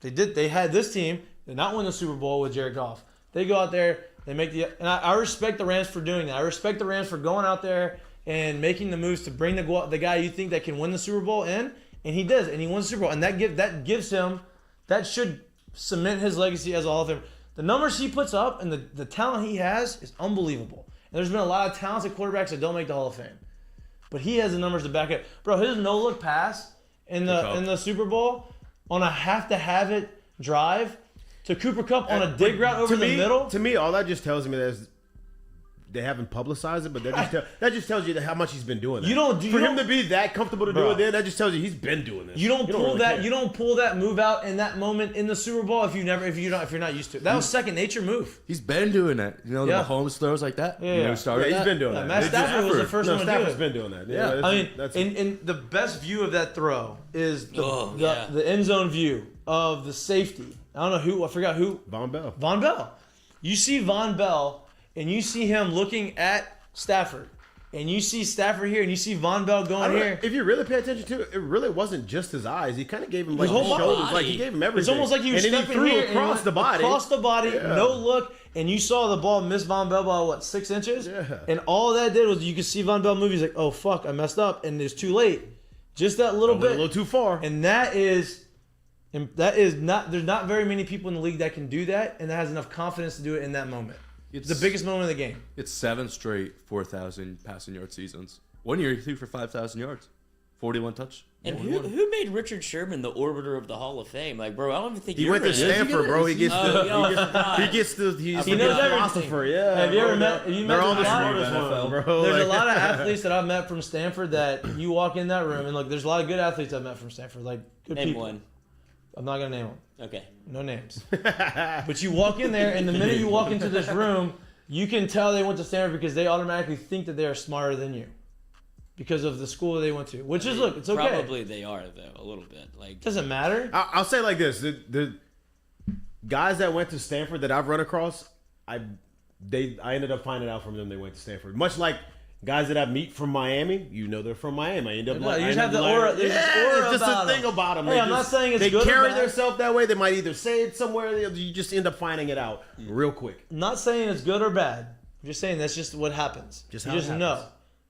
Speaker 1: They had this team. Did not win the Super Bowl with Jared Goff. They go out there. They make and I respect the Rams for doing that. I respect the Rams for going out there and making the moves to bring the guy you think that can win the Super Bowl in, and he does, and he wins the Super Bowl, and that should cement his legacy as a Hall of Famer. The numbers he puts up and the talent he has is unbelievable. And there's been a lot of talented quarterbacks that don't make the Hall of Fame, but he has the numbers to back it. Bro, his no look pass in the Super Bowl on a have to have it drive to Cooper Kupp on a dig route over the middle.
Speaker 3: To me, all that just tells me is they haven't publicized it, but that just tells you how much he's been doing that. For him to be that comfortable to do it, then that just tells you he's been doing this.
Speaker 1: You don't pull
Speaker 3: really
Speaker 1: that.
Speaker 3: care.
Speaker 1: You don't pull that move out in that moment in the Super Bowl if you're not used to it. That was second nature move.
Speaker 2: He's been doing that. The
Speaker 1: Yeah.
Speaker 2: Mahomes throws like that.
Speaker 1: Yeah,
Speaker 2: You know
Speaker 1: yeah.
Speaker 2: who started
Speaker 3: Yeah, he's
Speaker 2: that?
Speaker 3: been doing that.
Speaker 1: Matt Stafford was the first one to do
Speaker 3: Stafford's
Speaker 1: it.
Speaker 3: been doing that.
Speaker 2: Yeah.
Speaker 1: I mean,
Speaker 3: that's
Speaker 1: and the best view of that throw is
Speaker 4: yeah.
Speaker 1: the end zone view of the safety. I don't know who. I forgot who.
Speaker 3: Von Bell.
Speaker 1: Von Bell. You see Von Bell, and you see him looking at Stafford, and you see Stafford here, and you see Von Bell going here.
Speaker 3: If you really pay attention to it, it really wasn't just his eyes. He kind of gave him like
Speaker 1: His
Speaker 3: his
Speaker 1: whole
Speaker 3: shoulders,
Speaker 4: body.
Speaker 3: like he gave him everything.
Speaker 1: It's almost like he was
Speaker 3: and then
Speaker 1: stepping
Speaker 3: he threw
Speaker 1: here
Speaker 3: across the body.
Speaker 1: Across the body,
Speaker 3: Yeah.
Speaker 1: no look, and you saw the ball miss Von Bell by 6 inches?
Speaker 3: Yeah.
Speaker 1: And all that did was you could see Von Bell move. He's like, oh, fuck, I messed up, and it's too late. Just that little
Speaker 3: A
Speaker 1: bit.
Speaker 3: little too far.
Speaker 1: And that is not, there's not very many people in the league that can do that and that has enough confidence to do it in that moment. It's the biggest moment of the game.
Speaker 2: It's 7 straight 4,000 passing yard seasons. 1 year he threw for 5,000 yards, 41 touch.
Speaker 4: And who made Richard Sherman the orbiter of the Hall of Fame? Like, bro, I don't even think
Speaker 3: He went to Stanford, bro. He gets
Speaker 4: he's
Speaker 1: He knows everything.
Speaker 3: philosopher. Yeah.
Speaker 1: Have you ever met? Have you met
Speaker 3: They're all
Speaker 1: a
Speaker 3: the
Speaker 1: lot-
Speaker 3: smartest one, bro.
Speaker 1: There's a
Speaker 3: Like-
Speaker 1: lot of athletes that I've met from Stanford that you walk in that room and look. There's a lot of good athletes I've met from Stanford, like good
Speaker 4: Name
Speaker 1: people.
Speaker 4: one.
Speaker 1: I'm not gonna name them.
Speaker 4: Okay.
Speaker 1: No names. But you walk in there, and the minute you walk into this room, you can tell they went to Stanford because they automatically think that they are smarter than you because of the school they went to. Which is, look, it's okay.
Speaker 4: Probably they are though, a little bit. Like,
Speaker 1: Doesn't matter.
Speaker 3: I'll say it like this: the guys that went to Stanford that I've run across, I ended up finding out from them they went to Stanford. Much like Guys that I meet from Miami, they're from Miami. I end up
Speaker 1: you just have the aura. There's aura
Speaker 3: it's just
Speaker 1: about
Speaker 3: a thing about them.
Speaker 1: Hey, I'm not saying it's
Speaker 3: they
Speaker 1: good.
Speaker 3: They carry
Speaker 1: or bad.
Speaker 3: themselves that way. They might either say it somewhere. You just end up finding it out real quick.
Speaker 1: I'm not saying it's good or bad. I'm just saying that's just what happens. You just know.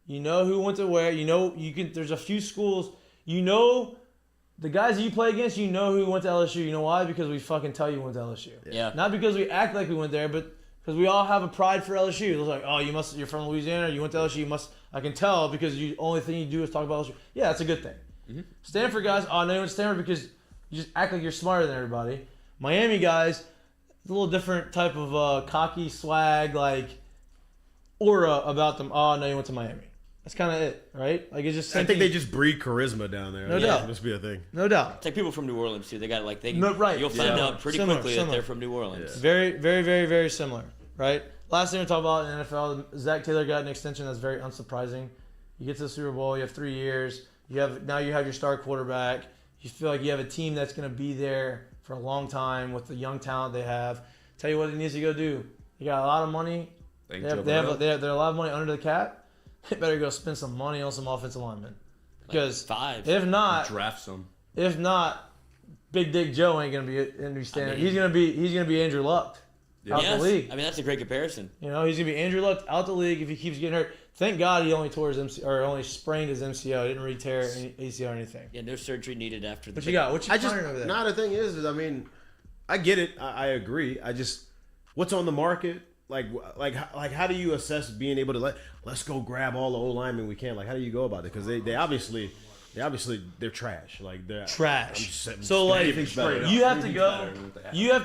Speaker 1: You know who went to where. You know you can. There's a few schools. You know the guys that you play against. You know who went to LSU. You know why? Because we fucking tell you went to LSU.
Speaker 4: Yeah.
Speaker 1: Not because we act like we went there, but because we all have a pride for LSU. It's like, oh, you're from Louisiana. You went to LSU. You must. I can tell because the only thing you do is talk about LSU. Yeah, that's a good thing. Mm-hmm. Stanford guys, no, you went to Stanford because you just act like you're smarter than everybody. Miami guys, it's a little different type of cocky swag, like aura about them. Oh, no, you went to Miami. That's kind of it, right? Like it's just.
Speaker 3: I think they just breed charisma down there.
Speaker 1: No doubt.
Speaker 3: Must be a thing.
Speaker 1: No doubt.
Speaker 4: It's like people from New Orleans too. They got like
Speaker 1: right.
Speaker 4: You'll find out pretty quickly that they're from New Orleans.
Speaker 1: Yeah. Very, very, very, very similar, right? Last thing we talk about in the NFL, Zach Taylor got an extension that's very unsurprising. You get to the Super Bowl, you have 3 years. Now you have your star quarterback. You feel like you have a team that's going to be there for a long time with the young talent they have. Tell you what he needs to go do. You got a lot of money. They have a lot of money under the cap. They better go spend some money on some offensive linemen. Because
Speaker 4: like
Speaker 1: if not,
Speaker 2: draft some.
Speaker 1: If not, Big Dick Joe ain't gonna be standing. He's gonna be Andrew Luck out the league.
Speaker 4: I mean, that's a great comparison.
Speaker 1: He's gonna be Andrew Luck out the league if he keeps getting hurt. Thank God he only tore his only sprained his MCL. He didn't re-tear any ACL or anything.
Speaker 4: Yeah, no surgery needed after.
Speaker 1: What you got? What you
Speaker 3: firing over there? The thing is, I mean, I get it. I agree. What's on the market? Like, how do you assess being able to let's go grab all the old linemen we can? Like, how do you go about it? Because they obviously they're trash. Like they're
Speaker 1: trash. So like you have to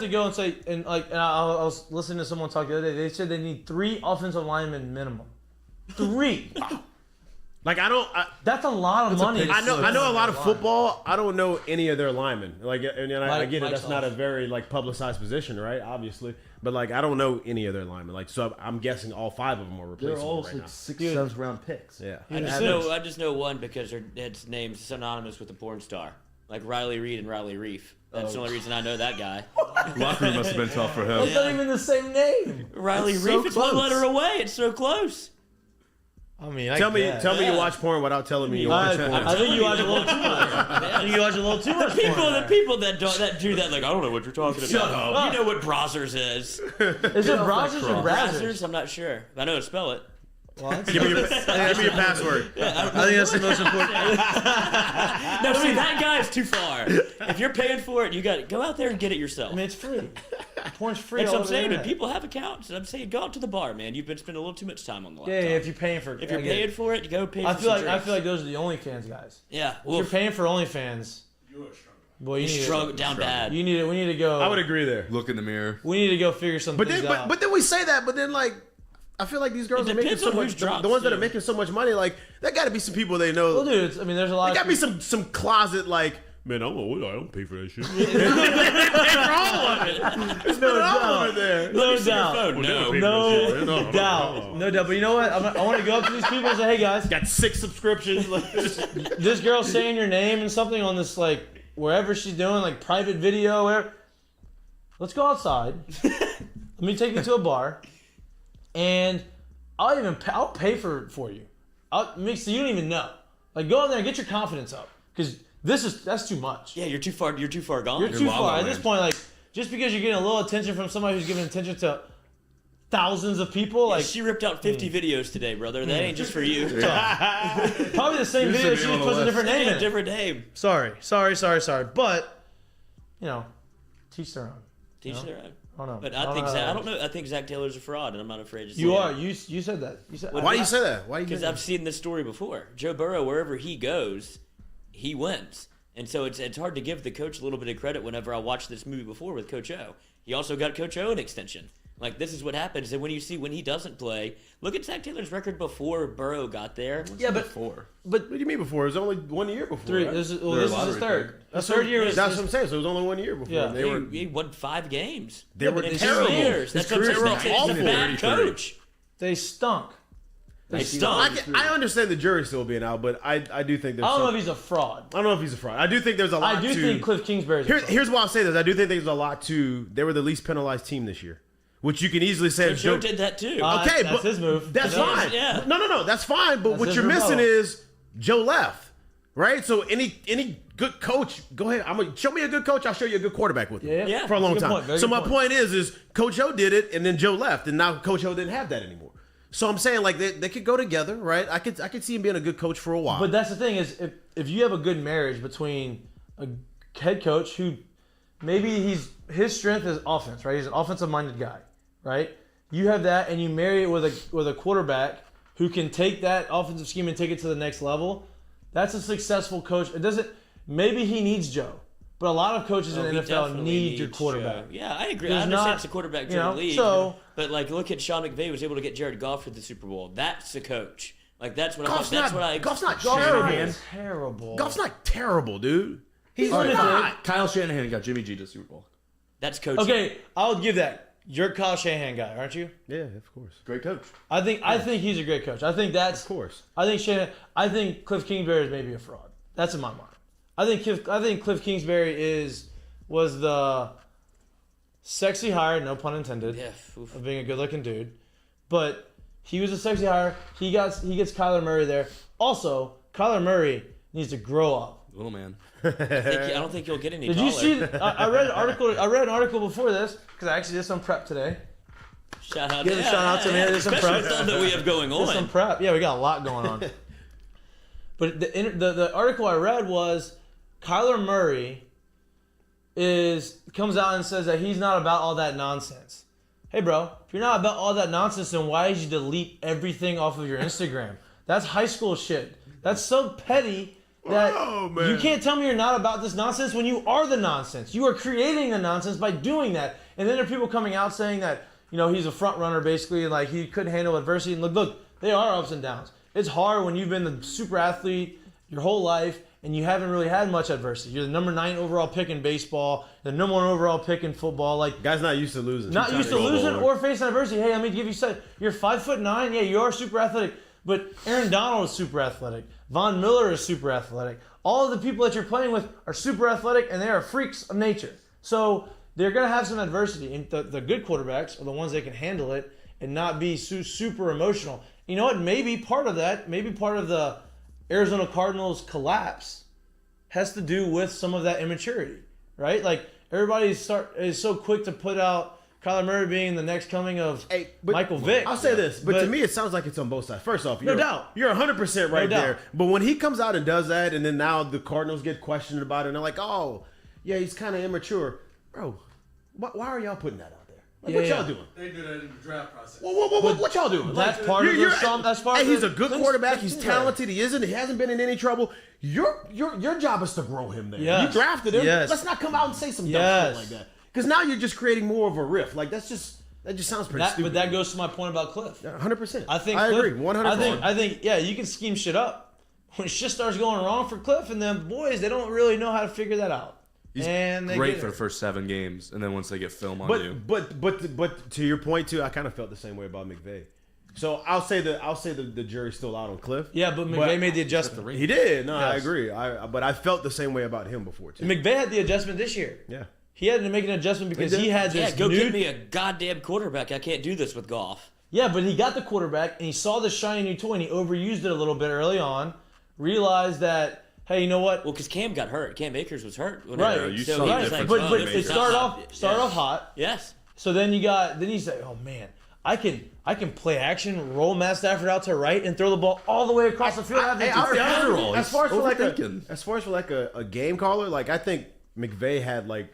Speaker 1: go and say and I was listening to someone talk the other day. They said they need 3 offensive linemen minimum. 3. Wow.
Speaker 3: Like
Speaker 1: that's a lot of money.
Speaker 3: I know a lot of football. I don't know any of their linemen. Like, and I get it. That's not a very publicized position, right? Obviously, but I don't know any of their linemen. Like, so I'm guessing all 5 of them are replaceable.
Speaker 2: They're all
Speaker 3: right now.
Speaker 2: 6th, 7th round picks.
Speaker 3: Yeah,
Speaker 4: I just know one because its name's synonymous with a porn star, like Riley Reid and Riley Reef. That's the only reason I know that guy.
Speaker 2: Locker room must have been tough for him.
Speaker 1: It's not even the same name.
Speaker 4: Riley Reef. It's one letter away. It's so close.
Speaker 1: I mean,
Speaker 3: tell me you watch porn without telling me you watch porn.
Speaker 1: I think you watch a little too much. I think you watch a little too much.
Speaker 4: The people that do that, like, I don't know what you're talking about.
Speaker 2: Shut up.
Speaker 4: You know what Brazzers is?
Speaker 1: Is it Brazzers or Brazzers?
Speaker 4: I'm not sure. I know how to spell it.
Speaker 1: Well,
Speaker 3: give me your password.
Speaker 1: I think that's the most important.
Speaker 4: No, see, that guy's too far. If you're paying for it, you got to go out there and get it yourself.
Speaker 1: I mean, it's free. Porn's free.
Speaker 4: That's what I'm saying. But people have accounts, and I'm saying go out to the bar, man. You've been spending a little too much time on the laptop.
Speaker 1: Yeah, if you're paying for it.
Speaker 4: If you're paying for it, you go pay.
Speaker 1: I feel like those are the OnlyFans guys.
Speaker 4: Yeah.
Speaker 1: If you're paying for OnlyFans, boy, you need
Speaker 4: to down bad.
Speaker 1: We need to go.
Speaker 3: I would agree there.
Speaker 2: Look in the mirror.
Speaker 1: We need to go figure something out.
Speaker 3: But then we say that, but then I feel like these girls are making so much. The ones that are making so much money, there got to be some people they know.
Speaker 1: Well, dude, there's a lot.
Speaker 3: There got to be some closet man. I don't pay for that shit. They pay for all of it. There's no doubt over there.
Speaker 1: No doubt. No doubt. But you know what? I want to go up to these people and say, hey guys,
Speaker 3: got 6 subscriptions.
Speaker 1: This girl saying your name and something on this wherever she's doing private video. Where let's go outside. Let me take you to a bar. And I'll pay for you. So you don't even know. Go in there and get your confidence up, because that's too much.
Speaker 4: Yeah, you're too far gone.
Speaker 1: You're too far at this point. Just because you're getting a little attention from somebody who's giving attention to thousands of people,
Speaker 4: she ripped out 50 videos today, brother. That ain't just for you.
Speaker 1: Probably the same video. She just puts a different name in it.
Speaker 4: Different name.
Speaker 1: Sorry. But teach their own.
Speaker 4: Teach their own.
Speaker 1: I don't know.
Speaker 4: But I don't know. I think Zach Taylor's a fraud, and I'm not afraid to say
Speaker 1: you are. You said that.
Speaker 3: Why do you say that?
Speaker 4: Because I've seen this story before. Joe Burrow, wherever he goes, he wins, and so it's hard to give the coach a little bit of credit. Whenever I watched this movie before with Coach O, he also got Coach O an extension. This is what happens, and when he doesn't play, look at Zach Taylor's record before Burrow got there.
Speaker 2: Before.
Speaker 3: But what do you mean before? It was only 1 year before.
Speaker 1: 3.
Speaker 3: Right?
Speaker 1: This is his third.
Speaker 3: That's third year. That's what I'm saying. So it was only 1 year before.
Speaker 1: Yeah.
Speaker 4: He won 5 games.
Speaker 3: They were terrible.
Speaker 4: Years. That's what I'm saying. He's a bad coach.
Speaker 1: They stunk.
Speaker 3: I understand the jury still being out, but I do think there's.
Speaker 1: I don't know if he's a fraud.
Speaker 3: I don't know if he's a fraud. I do think there's a lot.
Speaker 1: I do think Cliff Kingsbury's.
Speaker 3: Here's why I'll say this. I do think there's a lot to. They were the least penalized team this year, which you can easily say
Speaker 4: Coach Joe did that too.
Speaker 3: Okay,
Speaker 1: that's
Speaker 3: but
Speaker 1: his move.
Speaker 3: That's
Speaker 4: Yeah.
Speaker 3: fine.
Speaker 4: Yeah.
Speaker 3: No, that's fine. But
Speaker 1: That's
Speaker 3: what
Speaker 1: his
Speaker 3: you're missing
Speaker 1: rebuttal.
Speaker 3: is Joe left, right? So any good coach, go ahead. Show me a good coach. I'll show you a good quarterback with him.
Speaker 1: Yeah.
Speaker 3: For a long
Speaker 1: That's a good
Speaker 3: time.
Speaker 1: point. Very
Speaker 3: So
Speaker 1: good
Speaker 3: my
Speaker 1: point.
Speaker 3: point is Coach Joe did it, and then Joe left, and now Coach Joe didn't have that anymore. So I'm saying like they could go together, right? I could see him being a good coach for a while.
Speaker 1: But that's the thing is if you have a good marriage between a head coach who maybe his strength is offense, right? He's an offensive minded guy, right? You have that, and you marry it with a quarterback who can take that offensive scheme and take it to the next level. That's a successful coach. It doesn't. Maybe he needs Joe, but a lot of coaches in
Speaker 4: He
Speaker 1: the NFL
Speaker 4: definitely
Speaker 1: need
Speaker 4: needs
Speaker 1: your quarterback.
Speaker 4: Joe. Yeah, I agree.
Speaker 1: There's
Speaker 4: I understand
Speaker 1: not-
Speaker 4: it's a quarterback
Speaker 1: you know,
Speaker 4: driven league.
Speaker 1: so-
Speaker 4: but like, look at Sean McVay was able to get Jared Goff for the Super Bowl. That's the coach. Like that's what
Speaker 3: Goff's
Speaker 4: that's
Speaker 3: not
Speaker 4: what I.
Speaker 3: Goff's not
Speaker 1: Goff's
Speaker 3: Shanahan.
Speaker 1: terrible.
Speaker 3: Goff's not terrible, dude. He's
Speaker 1: All right,
Speaker 3: not.
Speaker 2: Kyle Shanahan got Jimmy G to Super Bowl.
Speaker 4: That's coaching.
Speaker 1: Okay, I'll give that. You're a Kyle Shanahan guy, aren't you?
Speaker 3: Yeah, of course.
Speaker 2: Great coach.
Speaker 1: I think he's a great coach. I think that's
Speaker 3: Of course.
Speaker 1: I think Cliff Kingsbury is maybe a fraud. That's in my mind. I think Cliff Kingsbury was the sexy hire, no pun intended,
Speaker 4: Yeah. Oof.
Speaker 1: of being a good-looking dude. But he was a sexy hire. He gets Kyler Murray there. Also, Kyler Murray needs to grow up.
Speaker 2: Little man.
Speaker 4: I don't think you'll get any.
Speaker 1: Did
Speaker 4: taller.
Speaker 1: you see? I read an article. I read an article before this because I actually did some prep today.
Speaker 4: Shout out!
Speaker 1: Give a shout out to me. There's some
Speaker 4: Especially
Speaker 1: prep.
Speaker 4: with all that we have going
Speaker 1: Did some
Speaker 4: on.
Speaker 1: prep. Yeah, we got a lot going on. But the article I read was Kyler Murray comes out and says that he's not about all that nonsense. Hey, bro, if you're not about all that nonsense, then why did you delete everything off of your Instagram? That's high school shit. That's so petty that
Speaker 3: Oh, man.
Speaker 1: you can't tell me you're not about this nonsense when you are the nonsense. You are creating the nonsense by doing that. And then there are people coming out saying that, he's a front runner basically, and like he couldn't handle adversity. And look, they are ups and downs. It's hard when you've been the super athlete your whole life and you haven't really had much adversity. You're the number 9 overall pick in baseball, the number 1 overall pick in football. Like,
Speaker 3: Guy's not used to losing.
Speaker 1: not used to
Speaker 3: Pro
Speaker 1: losing
Speaker 3: Bowler.
Speaker 1: or facing adversity. Hey, let me give you something. You're 5'9". Yeah, you are super athletic. But Aaron Donald is super athletic. Von Miller is super athletic. All of the people that you're playing with are super athletic, and they are freaks of nature. So they're going to have some adversity. And the good quarterbacks are the ones that can handle it and not be super emotional. You know what? Maybe part of that, maybe part of the Arizona Cardinals collapse has to do with some of that immaturity, right? Like everybody is so quick to put out Kyler Murray being the next coming of
Speaker 3: But
Speaker 1: Michael Vick.
Speaker 3: I'll say this, but to
Speaker 1: But-
Speaker 3: me, it sounds like it's on both sides. First off,
Speaker 1: No doubt.
Speaker 3: you're 100% right
Speaker 1: No doubt.
Speaker 3: there. But when he comes out and does that, and then now the Cardinals get questioned about it, and they're like, "Oh, yeah, he's kind of immature, bro." Why are y'all putting that out there? Like, what
Speaker 1: Yeah,
Speaker 3: y'all
Speaker 1: yeah.
Speaker 3: doing?
Speaker 5: They do that in the draft process.
Speaker 3: What y'all doing?
Speaker 1: That's
Speaker 3: Like,
Speaker 1: part of
Speaker 3: you're-
Speaker 1: the sum. That's part
Speaker 3: Hey,
Speaker 1: of
Speaker 3: he's
Speaker 1: the
Speaker 3: a good
Speaker 1: things-
Speaker 3: quarterback. He's
Speaker 1: things
Speaker 3: talented. He hasn't been in any trouble. Your job is to grow him there.
Speaker 1: Yes.
Speaker 3: You drafted him.
Speaker 1: Yes.
Speaker 3: Let's not come out and say some dumb
Speaker 1: Yes.
Speaker 3: shit like that. Because now you're just creating more of a rift. Like that just sounds pretty
Speaker 1: That,
Speaker 3: stupid.
Speaker 1: but that goes to my point about Cliff.
Speaker 3: 100%.
Speaker 1: I think
Speaker 3: I
Speaker 1: Cliff,
Speaker 3: agree. 100%.
Speaker 1: I think yeah, you can scheme shit up. When shit starts going wrong for Cliff and them boys, they don't really know how to figure that out.
Speaker 2: He's
Speaker 1: and they
Speaker 2: great
Speaker 1: get
Speaker 2: for
Speaker 1: it.
Speaker 2: the first 7 games, and then once they get film on you.
Speaker 3: But to your point too, I kind of felt the same way about McVay. So I'll say the jury's still out on Cliff.
Speaker 1: Yeah, but McVay made the adjustment.
Speaker 3: He did. No, I
Speaker 1: Yes.
Speaker 3: agree. But I felt the same way about him before too.
Speaker 1: McVay had the adjustment this year.
Speaker 3: Yeah.
Speaker 1: He had to make an adjustment because he had
Speaker 4: Yeah,
Speaker 1: this
Speaker 4: go
Speaker 1: new.
Speaker 4: get me a goddamn quarterback. I can't do this with golf.
Speaker 1: Yeah, but he got the quarterback and he saw the shiny new toy and he overused it a little bit early on. Realized that, hey, you know what?
Speaker 4: Well, because Cam got hurt. Cam Akers was hurt.
Speaker 1: Right.
Speaker 2: you
Speaker 4: so
Speaker 2: saw
Speaker 4: he
Speaker 2: the
Speaker 4: was
Speaker 2: difference
Speaker 1: But
Speaker 4: oh,
Speaker 1: but
Speaker 2: in
Speaker 4: this
Speaker 1: it
Speaker 4: is
Speaker 2: Akers.
Speaker 1: started
Speaker 4: not-
Speaker 1: off hot.
Speaker 4: Yes.
Speaker 1: So then then he said, oh man, I can play action, roll Matt Stafford out to right and throw the ball all the way across the field.
Speaker 3: I'll be honest with you, as far as for like a game caller, like I think McVay had like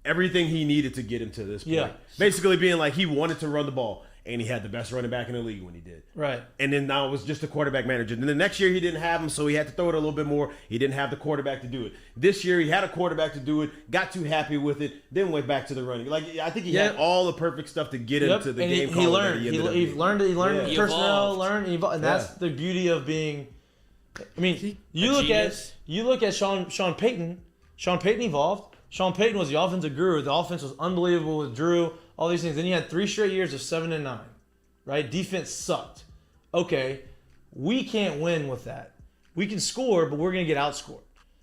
Speaker 3: everything he needed to get him to this point.
Speaker 1: Yeah.
Speaker 3: Basically being like he wanted to run the ball and he had the best running back in the league when he did.
Speaker 1: Right.
Speaker 3: And then now it was just a quarterback manager. And then the next year he didn't have him, so he had to throw it a little bit more. He didn't have the quarterback to do it. This year he had a quarterback to do it, got too happy with it, then went back to the running. Like I think he had
Speaker 1: Yep.
Speaker 3: all the perfect stuff to get him to the
Speaker 1: and
Speaker 3: game
Speaker 1: he
Speaker 3: caller that
Speaker 1: learned.
Speaker 3: he
Speaker 1: He
Speaker 3: ended up being.
Speaker 1: learned
Speaker 3: Yeah.
Speaker 4: He
Speaker 1: personnel,
Speaker 4: evolved.
Speaker 1: and that's the beauty of being. I mean, you
Speaker 4: a
Speaker 1: look
Speaker 4: genius.
Speaker 1: at Sean Payton. Sean Payton evolved. Sean Payton was the offensive guru. The offense was unbelievable with Drew. All these things. Then you had 3 straight years of 7-9. Right? Defense sucked. Okay, we can't win with that. We can score, but we're going to get outscored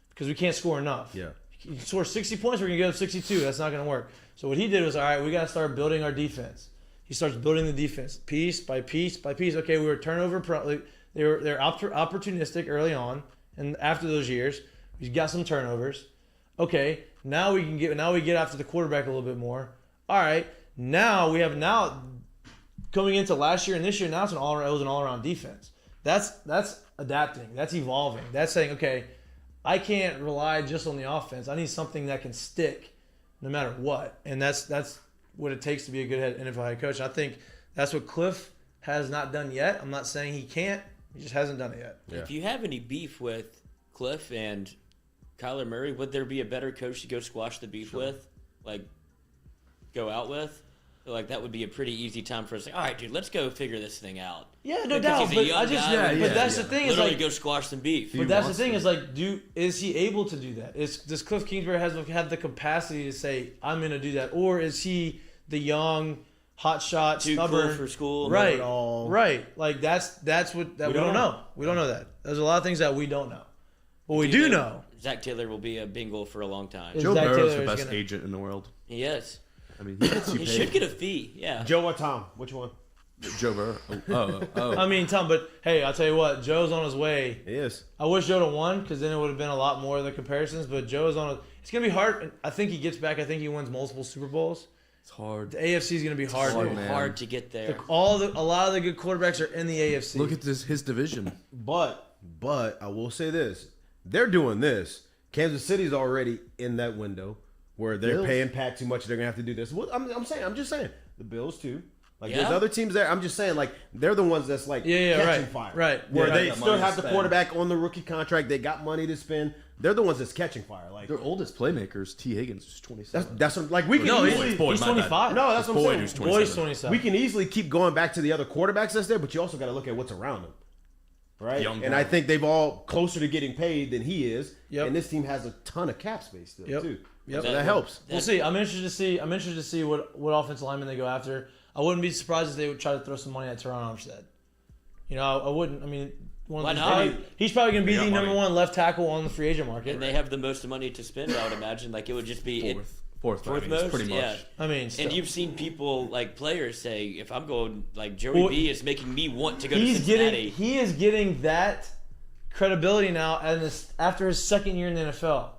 Speaker 1: because we can't score enough.
Speaker 3: Yeah.
Speaker 1: You score 60 points, we're going to get up 62. That's not going to work. So what he did was, all right, we got to start building our defense. He starts building the defense piece by piece by piece. Okay, we were turnover they're opportunistic early on, and after those years, we got some turnovers. Okay, now we get after the quarterback a little bit more. All right, now coming into last year and this year, now it was an all-around defense. That's adapting. That's evolving. That's saying, okay, I can't rely just on the offense. I need something that can stick no matter what. And that's what it takes to be a good NFL head coach. And I think that's what Cliff has not done yet. I'm not saying he can't. He just hasn't done it yet.
Speaker 4: Yeah. If you have any beef with Cliff and Kyler Murray, would there be a better coach to go squash the beef with? Like, go out with? Like, that would be a pretty easy time for us to say, all right, dude, let's go figure this thing out.
Speaker 1: Yeah, no doubt. But that's the thing.
Speaker 4: Literally
Speaker 1: is
Speaker 4: go squash some beef.
Speaker 1: But that's the thing is like, is he able to do that? Does Cliff Kingsbury have the capacity to say, I'm going to do that? Or is he the young, hotshot,
Speaker 4: too
Speaker 1: stubborn
Speaker 4: cool for school?
Speaker 1: Right, right. Like that's what we don't know. We don't know that. There's a lot of things that we don't know. What we do know.
Speaker 4: Zach Taylor will be a Bengal for a long time.
Speaker 2: Joe Burrow's the best agent in the world.
Speaker 4: He is.
Speaker 2: I mean, he
Speaker 4: should get a fee. Yeah.
Speaker 3: Joe or Tom? Which one?
Speaker 2: Joe Burrow. Oh.
Speaker 1: I mean, Tom, but hey, I'll tell you what, Joe's on his way.
Speaker 3: He is.
Speaker 1: I wish Joe would have won because then it would have been a lot more of the comparisons. But Joe's it's going to be hard. I think he gets back. I think he wins multiple Super Bowls.
Speaker 2: It's hard.
Speaker 1: The AFC is going to be hard.
Speaker 4: Hard to get there.
Speaker 1: A lot of the good quarterbacks are in the AFC.
Speaker 2: Look at his division.
Speaker 3: But I will say this: they're doing this. Kansas City's already in that window where they're paying Pat too much. They're gonna have to do this. Well, I'm just saying the Bills too. Like there's other teams there. I'm just saying like they're the ones that's like catching fire.
Speaker 1: Right.
Speaker 3: Where they still have the quarterback on the rookie contract. They got money to spend. They're the ones that's catching fire. Like
Speaker 2: their oldest playmakers, T. Higgins, is 27.
Speaker 3: That's what, like we can easily.
Speaker 1: He's 25.
Speaker 3: No, that's what I'm saying.
Speaker 1: Boyd's 27.
Speaker 3: We can easily keep going back to the other quarterbacks that's there, but you also got to look at what's around them. Right, and I think they've all closer to getting paid than he is.
Speaker 1: Yep.
Speaker 3: And this team has a ton of cap space still too.
Speaker 1: Yep.
Speaker 3: So that helps.
Speaker 1: We'll see. I'm interested to see what offensive lineman they go after. I wouldn't be surprised if they would try to throw some money at Teron Armstead. You know, I wouldn't. I mean,
Speaker 4: why not?
Speaker 1: He's probably going to be the number one left tackle on the free agent market.
Speaker 4: And they have the most money to spend. I would imagine. Like it would just be
Speaker 2: fourth
Speaker 4: most,
Speaker 2: pretty much.
Speaker 4: Yeah.
Speaker 1: I mean, still.
Speaker 4: And you've seen people like players say, if I'm going like Joey B is making me want to go to Cincinnati.
Speaker 1: He is getting that credibility now, and after his second year in the NFL,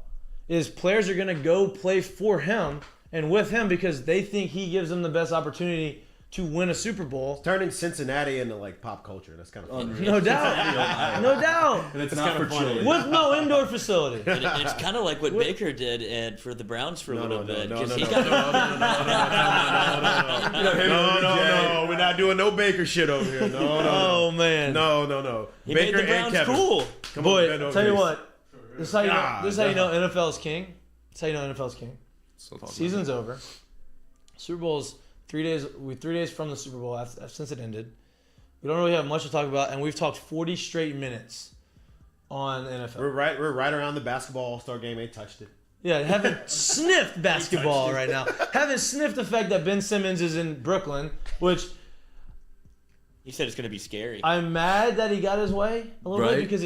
Speaker 1: is players are going to go play for him and with him because they think he gives them the best opportunity to win a Super Bowl.
Speaker 3: Turning Cincinnati into like pop culture. That's kind of fun.
Speaker 1: No doubt. No doubt.
Speaker 2: And it's not for children.
Speaker 1: With no indoor facility.
Speaker 4: And it's kind of like what Baker did and for the Browns for a little bit.
Speaker 3: No. We're not doing no Baker shit over here. No.
Speaker 1: Oh, man.
Speaker 3: No.
Speaker 4: He
Speaker 3: Baker
Speaker 4: made the Browns
Speaker 3: and Kevin.
Speaker 4: Cool.
Speaker 3: Come
Speaker 1: Boy,
Speaker 3: on,
Speaker 1: tell you what. This is how you know NFL's king. This is how you know NFL's king. Season's over. Super Bowl's 3 days. We're 3 days from the Super Bowl since it ended. We don't really have much to talk about, and we've talked 40 straight minutes on NFL.
Speaker 3: We're right around the basketball All-Star game. Ain't touched it.
Speaker 1: Yeah, haven't sniffed basketball right now. Haven't sniffed the fact that Ben Simmons is in Brooklyn, which
Speaker 4: he said it's going to be scary.
Speaker 1: I'm mad that he got his way a little bit because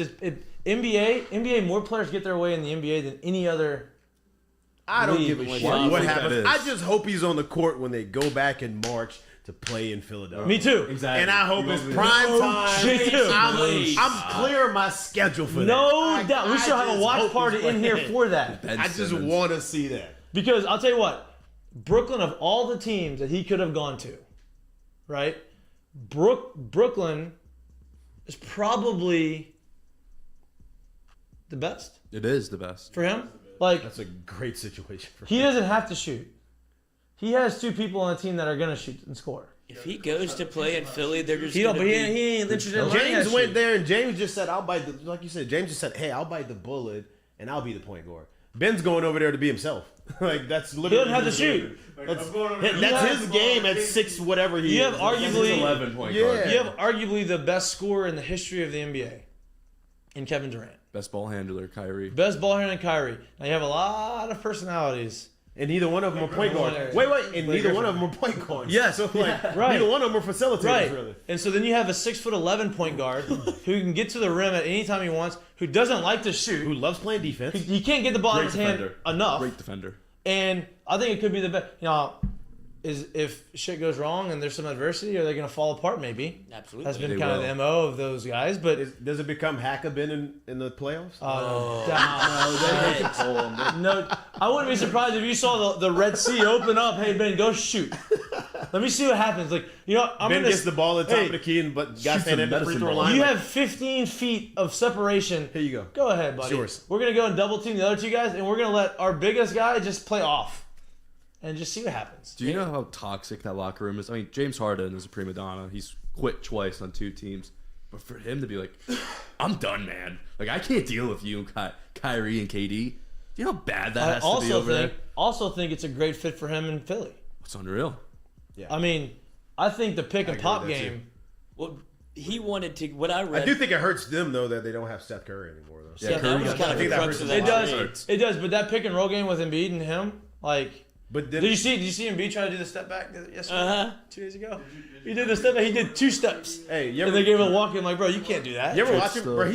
Speaker 1: NBA more players get their way in the NBA than any other.
Speaker 3: I don't give a shit what happens. I just hope he's on the court when they go back in March to play in Philadelphia.
Speaker 1: Me too.
Speaker 2: Exactly.
Speaker 3: And I hope it's prime time.
Speaker 1: Me too.
Speaker 3: I'm clearing my schedule for that.
Speaker 1: No doubt. We should have a watch party in here for that.
Speaker 3: I just want to see that.
Speaker 1: Because I'll tell you what, Brooklyn, of all the teams that he could have gone to, right? Brooklyn is probably the best.
Speaker 2: It is the best.
Speaker 1: For him. Like,
Speaker 3: that's a great situation for him.
Speaker 1: He doesn't have to shoot. He has two people on the team that are going to shoot and score.
Speaker 4: If he goes to play in Philly, they're just
Speaker 1: he ain't interested in
Speaker 3: James went there, and James just said, I'll bite the, like you said, James just said, hey, I'll bite the bullet, and I'll be the point guard. Ben's going over there to be himself. Like, that's literally.
Speaker 1: He doesn't have to shoot.
Speaker 3: That's his game at 6 whatever he is.
Speaker 1: You have arguably
Speaker 2: 11 point guard.
Speaker 1: You have arguably the best scorer in the history of the NBA in Kevin Durant.
Speaker 2: Best ball handler, Kyrie.
Speaker 1: Best ball handler, Kyrie. Now you have a lot of personalities.
Speaker 3: And neither one of them are point guards. Wait. And neither one of them are point guards.
Speaker 1: Yes.
Speaker 3: So, neither one of them are facilitators, really.
Speaker 1: And so then you have a 6'11" point guard who can get to the rim at any time he wants, who doesn't like to shoot.
Speaker 3: Who loves playing defense.
Speaker 1: He can't get the ball in his hand enough.
Speaker 2: Great defender.
Speaker 1: And I think it could be the best. You know, is if shit goes wrong and there's some adversity, are they going to fall apart? Maybe.
Speaker 4: Absolutely.
Speaker 1: That's been
Speaker 2: They
Speaker 1: kind of
Speaker 2: will.
Speaker 1: the MO of those guys. But
Speaker 3: Does it become Hackabin in the playoffs?
Speaker 1: no, I wouldn't be surprised if you saw the Red Sea open up. Hey Ben, go shoot. Let me see what happens. Like I'm
Speaker 3: Ben
Speaker 1: gonna
Speaker 3: gets the ball at the top of the key, and but got
Speaker 2: Shoots
Speaker 3: standing
Speaker 2: a
Speaker 3: at the free
Speaker 2: medicine
Speaker 3: throw
Speaker 2: ball.
Speaker 3: line.
Speaker 1: You
Speaker 3: like,
Speaker 1: have 15 feet of separation.
Speaker 3: Here you go.
Speaker 1: Go ahead, buddy.
Speaker 3: Yours.
Speaker 1: We're gonna go and double team the other two guys, and we're gonna let our biggest guy just play off, and just see what happens.
Speaker 2: Do you know how toxic that locker room is? I mean, James Harden is a prima donna. He's quit twice on 2 teams. But for him to be like, I'm done, man. Like, I can't deal with you, Kyrie and KD. Do you know how bad that has to be over there?
Speaker 1: Also think it's a great fit for him in Philly.
Speaker 2: It's unreal.
Speaker 1: I mean, I think the pick and
Speaker 3: agree
Speaker 1: pop
Speaker 3: with that,
Speaker 1: game.
Speaker 4: Well, he wanted to. What I read.
Speaker 3: I do think it hurts them though that they don't have Steph Curry anymore though.
Speaker 2: Yeah,
Speaker 4: that
Speaker 2: Curry
Speaker 4: was
Speaker 2: got-
Speaker 4: kind
Speaker 3: I
Speaker 4: of
Speaker 3: think
Speaker 4: the
Speaker 3: that
Speaker 4: crux
Speaker 3: hurts
Speaker 4: of
Speaker 3: them.
Speaker 4: that.
Speaker 1: It does.
Speaker 2: hurts.
Speaker 1: It does. But that pick and roll game with Embiid and him, like.
Speaker 3: But then
Speaker 1: Did you see Embiid try to do the step back yesterday?
Speaker 4: Uh-huh.
Speaker 1: 2 days ago. He did the step back. He did 2 steps.
Speaker 3: hey, you
Speaker 1: And
Speaker 3: ever,
Speaker 1: they gave him a walk in. Like, bro, you can't do that.
Speaker 3: you ever
Speaker 2: Good
Speaker 3: watch him,
Speaker 2: stuff.
Speaker 3: bro?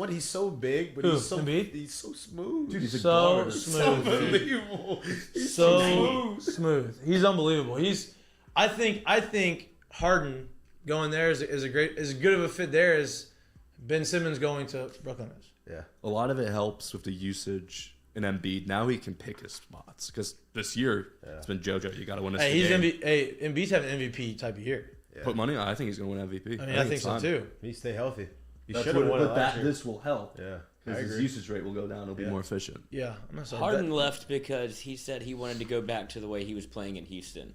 Speaker 3: He's so big, but
Speaker 1: Who,
Speaker 3: he's so
Speaker 1: Embiid?
Speaker 3: he's so smooth.
Speaker 2: Dude, he's a
Speaker 1: So
Speaker 2: guard.
Speaker 1: smooth. dude.
Speaker 3: Unbelievable. He's
Speaker 1: So smooth. He's unbelievable. I think Harden going there is a great, as good of a fit there as Ben Simmons going to Brooklyn is.
Speaker 3: Yeah.
Speaker 2: A lot of it helps with the usage in Embiid. Now he can pick his spots. Because this year, it's been JoJo. You got to win this game.
Speaker 1: Embiid's having an MVP type of year.
Speaker 3: Yeah.
Speaker 2: Put money on it. I think he's going to win MVP.
Speaker 1: I mean, I think
Speaker 2: it's
Speaker 1: so
Speaker 2: time.
Speaker 1: too.
Speaker 3: He stay healthy. He
Speaker 2: That's
Speaker 3: should have
Speaker 2: what-
Speaker 3: won it
Speaker 2: but
Speaker 3: last year.
Speaker 2: this will help.
Speaker 3: Yeah. I
Speaker 2: Because his
Speaker 3: agree.
Speaker 2: usage rate will go down. It'll be
Speaker 3: Yeah.
Speaker 2: more efficient.
Speaker 1: Yeah, I'm not sorry.
Speaker 4: Harden left because he said he wanted to go back to the way he was playing in Houston.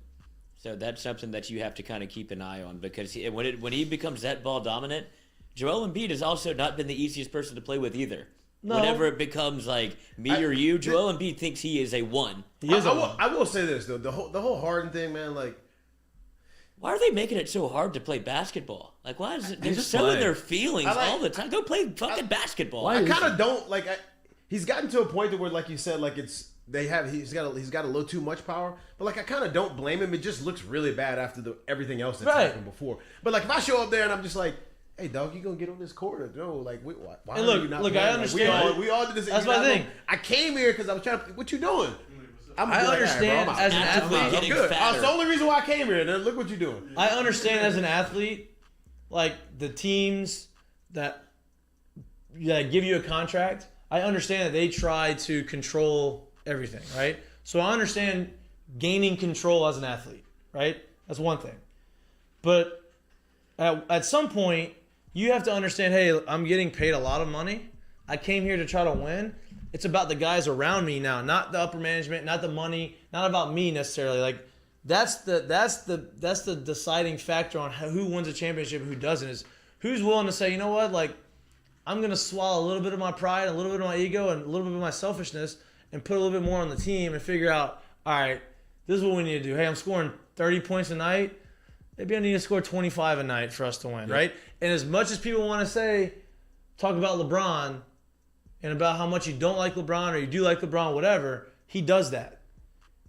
Speaker 4: So that's something that you have to kind of keep an eye on because when he becomes that ball dominant, Joel Embiid has also not been the easiest person to play with either.
Speaker 1: No.
Speaker 4: Whenever it becomes like me or you, Joel Embiid thinks he is a 1.
Speaker 1: He is
Speaker 3: I will say this though, the whole Harden thing, man, like
Speaker 4: Why are they making it so hard to play basketball? Like, why is it? They're
Speaker 2: just
Speaker 4: showing
Speaker 2: play.
Speaker 4: their feelings
Speaker 3: I like-
Speaker 4: all the time. Go play fucking basketball.
Speaker 2: Why
Speaker 3: I
Speaker 2: is
Speaker 3: kind
Speaker 2: it?
Speaker 3: of don't like. He's gotten to a point to where, like you said, like he's got a little too much power. But like I kind of don't blame him. It just looks really bad after everything else that's
Speaker 1: Right.
Speaker 3: happened before. But like if I show up there and I'm just like, hey dog, you gonna get on this court? Or no, like why
Speaker 1: And
Speaker 3: are
Speaker 1: look,
Speaker 3: you not
Speaker 1: look,
Speaker 3: playing?
Speaker 1: I
Speaker 3: Like,
Speaker 1: understand.
Speaker 3: we all did this.
Speaker 1: That's
Speaker 3: you're
Speaker 1: my
Speaker 3: not
Speaker 1: thing.
Speaker 3: gonna- I came here because I was trying to. What you doing?
Speaker 1: I
Speaker 3: like, all right,
Speaker 1: understand
Speaker 3: bro, I'm out.
Speaker 1: as an
Speaker 4: Actively
Speaker 1: athlete.
Speaker 4: getting
Speaker 3: Good.
Speaker 4: fatter.
Speaker 3: That's the only reason why I came here. And then look what you're doing.
Speaker 1: I understand as an athlete, like the teams that give you a contract. I understand that they try to control everything, right? So I understand gaining control as an athlete, right? That's one thing. But at some point, you have to understand, hey, I'm getting paid a lot of money. I came here to try to win. It's about the guys around me now, not the upper management, not the money, not about me necessarily. Like that's the deciding factor on who wins a championship and who doesn't, is who's willing to say, you know what, like I'm gonna swallow a little bit of my pride, a little bit of my ego, and a little bit of my selfishness, and put a little bit more on the team and figure out, all right, this is what we need to do. Hey, I'm scoring 30 points a night. Maybe I need to score 25 a night for us to win, right? And as much as people want to talk about LeBron and about how much you don't like LeBron or you do like LeBron, whatever, he does that.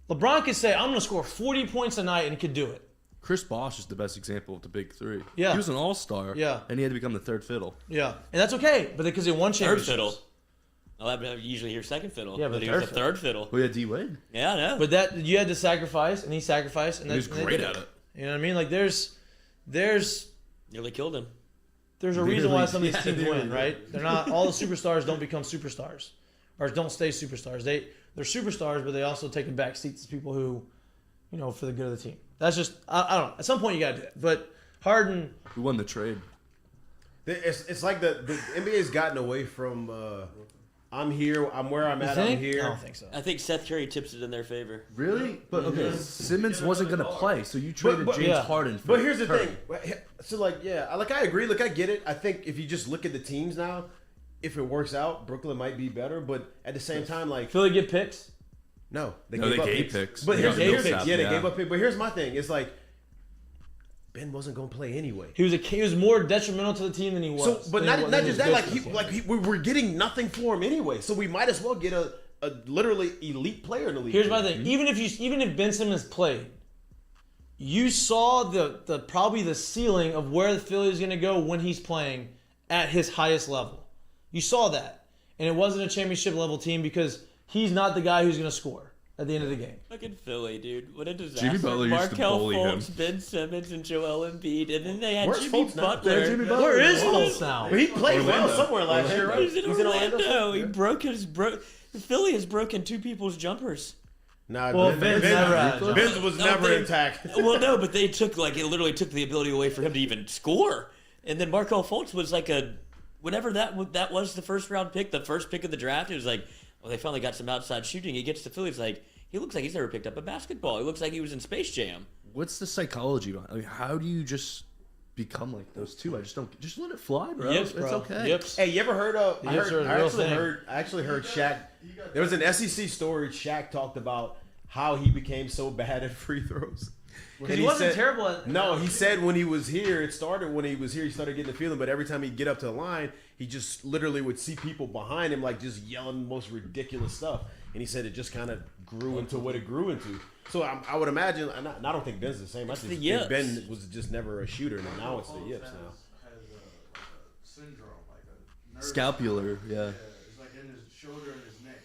Speaker 1: LeBron could say, I'm going to score 40 points a night, and he could do it.
Speaker 2: Chris Bosh is the best example of the big 3.
Speaker 1: Yeah.
Speaker 2: He was an all-star.
Speaker 1: Yeah.
Speaker 2: And he had to become the third fiddle.
Speaker 1: Yeah. And that's okay, but because he won
Speaker 4: Third
Speaker 1: championships.
Speaker 4: fiddle. Oh, I usually hear second fiddle.
Speaker 1: Yeah, but
Speaker 4: he was
Speaker 1: third
Speaker 4: a third fiddle.
Speaker 2: Oh, yeah, D-Wade.
Speaker 4: Yeah, I know.
Speaker 1: But that you had to sacrifice, and he sacrificed. And
Speaker 2: He was
Speaker 1: and they
Speaker 2: great
Speaker 1: did
Speaker 2: at it.
Speaker 1: You know what I mean? Like there's
Speaker 4: Nearly killed him.
Speaker 1: a reason why some of these
Speaker 2: Yeah,
Speaker 1: teams
Speaker 2: they
Speaker 1: win,
Speaker 2: really
Speaker 1: right? They're not all the superstars don't become superstars, or don't stay superstars. They're superstars, but they also take a back seat to people who, for the good of the team. That's just I don't know. At some point you got to do that. But Harden,
Speaker 2: Who won the trade?
Speaker 3: It's like the NBA's gotten away from. I'm here. I'm where I'm
Speaker 1: you
Speaker 3: at.
Speaker 1: think?
Speaker 3: I'm here.
Speaker 1: I don't think so.
Speaker 4: I think Seth Curry tips it in their favor.
Speaker 2: Really? But, okay, Simmons wasn't going to play, so you traded
Speaker 3: but-
Speaker 2: James
Speaker 1: yeah.
Speaker 2: Harden for
Speaker 3: But here's the
Speaker 2: Curry.
Speaker 3: thing. So like, yeah, like I agree. Like I get it. I think if you just look at the teams now, if it works out, Brooklyn might be better. But at the same time, like
Speaker 1: Philly get picks.
Speaker 3: no,
Speaker 2: they
Speaker 3: up
Speaker 2: gave picks.
Speaker 3: But
Speaker 2: They
Speaker 3: here's
Speaker 2: got
Speaker 3: here's
Speaker 2: Millsap,
Speaker 3: yeah, they
Speaker 2: yeah.
Speaker 3: gave up picks. But here's my thing. It's like Ben wasn't gonna play anyway.
Speaker 1: He was more detrimental to the team than he was.
Speaker 3: So, but
Speaker 1: than he
Speaker 3: not
Speaker 1: was
Speaker 3: just that.
Speaker 1: good
Speaker 3: Like
Speaker 1: for the team.
Speaker 3: we're getting nothing for him anyway. So we might as well get a literally elite player in the league.
Speaker 1: Here's my thing. Even if Ben Simmons played, you saw the probably the ceiling of where the Philly is going to go when he's playing at his highest level. You saw that, and it wasn't a championship level team because he's not the guy who's going to score. at the end of the game.
Speaker 4: Fucking Philly, dude. What a disaster.
Speaker 2: Jimmy Butler used to
Speaker 4: Markelle
Speaker 2: bully him.
Speaker 4: Fultz, Ben Simmons, and Joel Embiid. And then they had
Speaker 3: Where's
Speaker 4: Jimmy
Speaker 3: Fultz now?
Speaker 4: Butler.
Speaker 2: Jimmy Butler.
Speaker 1: Where is Fultz now?
Speaker 3: But he played well
Speaker 2: Orlando.
Speaker 3: somewhere last year, right?
Speaker 4: He's in
Speaker 3: He's
Speaker 4: Orlando. He
Speaker 3: Yeah.
Speaker 4: broke Philly has broken two people's jumpers.
Speaker 3: Nah,
Speaker 1: Well, Vince never had a
Speaker 3: Vince was
Speaker 4: No,
Speaker 3: never
Speaker 4: they-
Speaker 3: intact.
Speaker 4: Well, no, but they took it literally took the ability away for him to even score. And then Markelle Fultz was like whenever that was the first round pick, the first pick of the draft. It was like, well, they finally got some outside shooting. He gets to Philly. It's like he looks like he's never picked up a basketball. He looks like he was in Space Jam.
Speaker 2: What's the psychology behind? I mean, how do you just become like those two? I just don't. Just let it fly, bro.
Speaker 1: Yips,
Speaker 2: It's
Speaker 1: bro.
Speaker 2: okay.
Speaker 1: Yips.
Speaker 3: Hey, you ever heard of? I
Speaker 1: Yips are a real thing.
Speaker 3: actually heard Shaq. There was an SEC story. Shaq talked about how he became so bad at free throws.
Speaker 1: Because he wasn't terrible at...
Speaker 3: No, he said when he was here, it started when he was here, he started getting the feeling, but every time he'd get up to the line, he just literally would see people behind him, like just yelling the most ridiculous stuff. And he said it just kind of grew into what it grew into. So I would imagine, and I don't think Ben's the same. I
Speaker 4: It's
Speaker 3: just
Speaker 4: the
Speaker 3: think
Speaker 4: yips.
Speaker 3: Ben was just never a shooter, and now it's the yips now.
Speaker 5: Has a syndrome, like a nerve.
Speaker 2: Scapular, yeah.
Speaker 5: Yeah, it's like in his shoulder and his neck.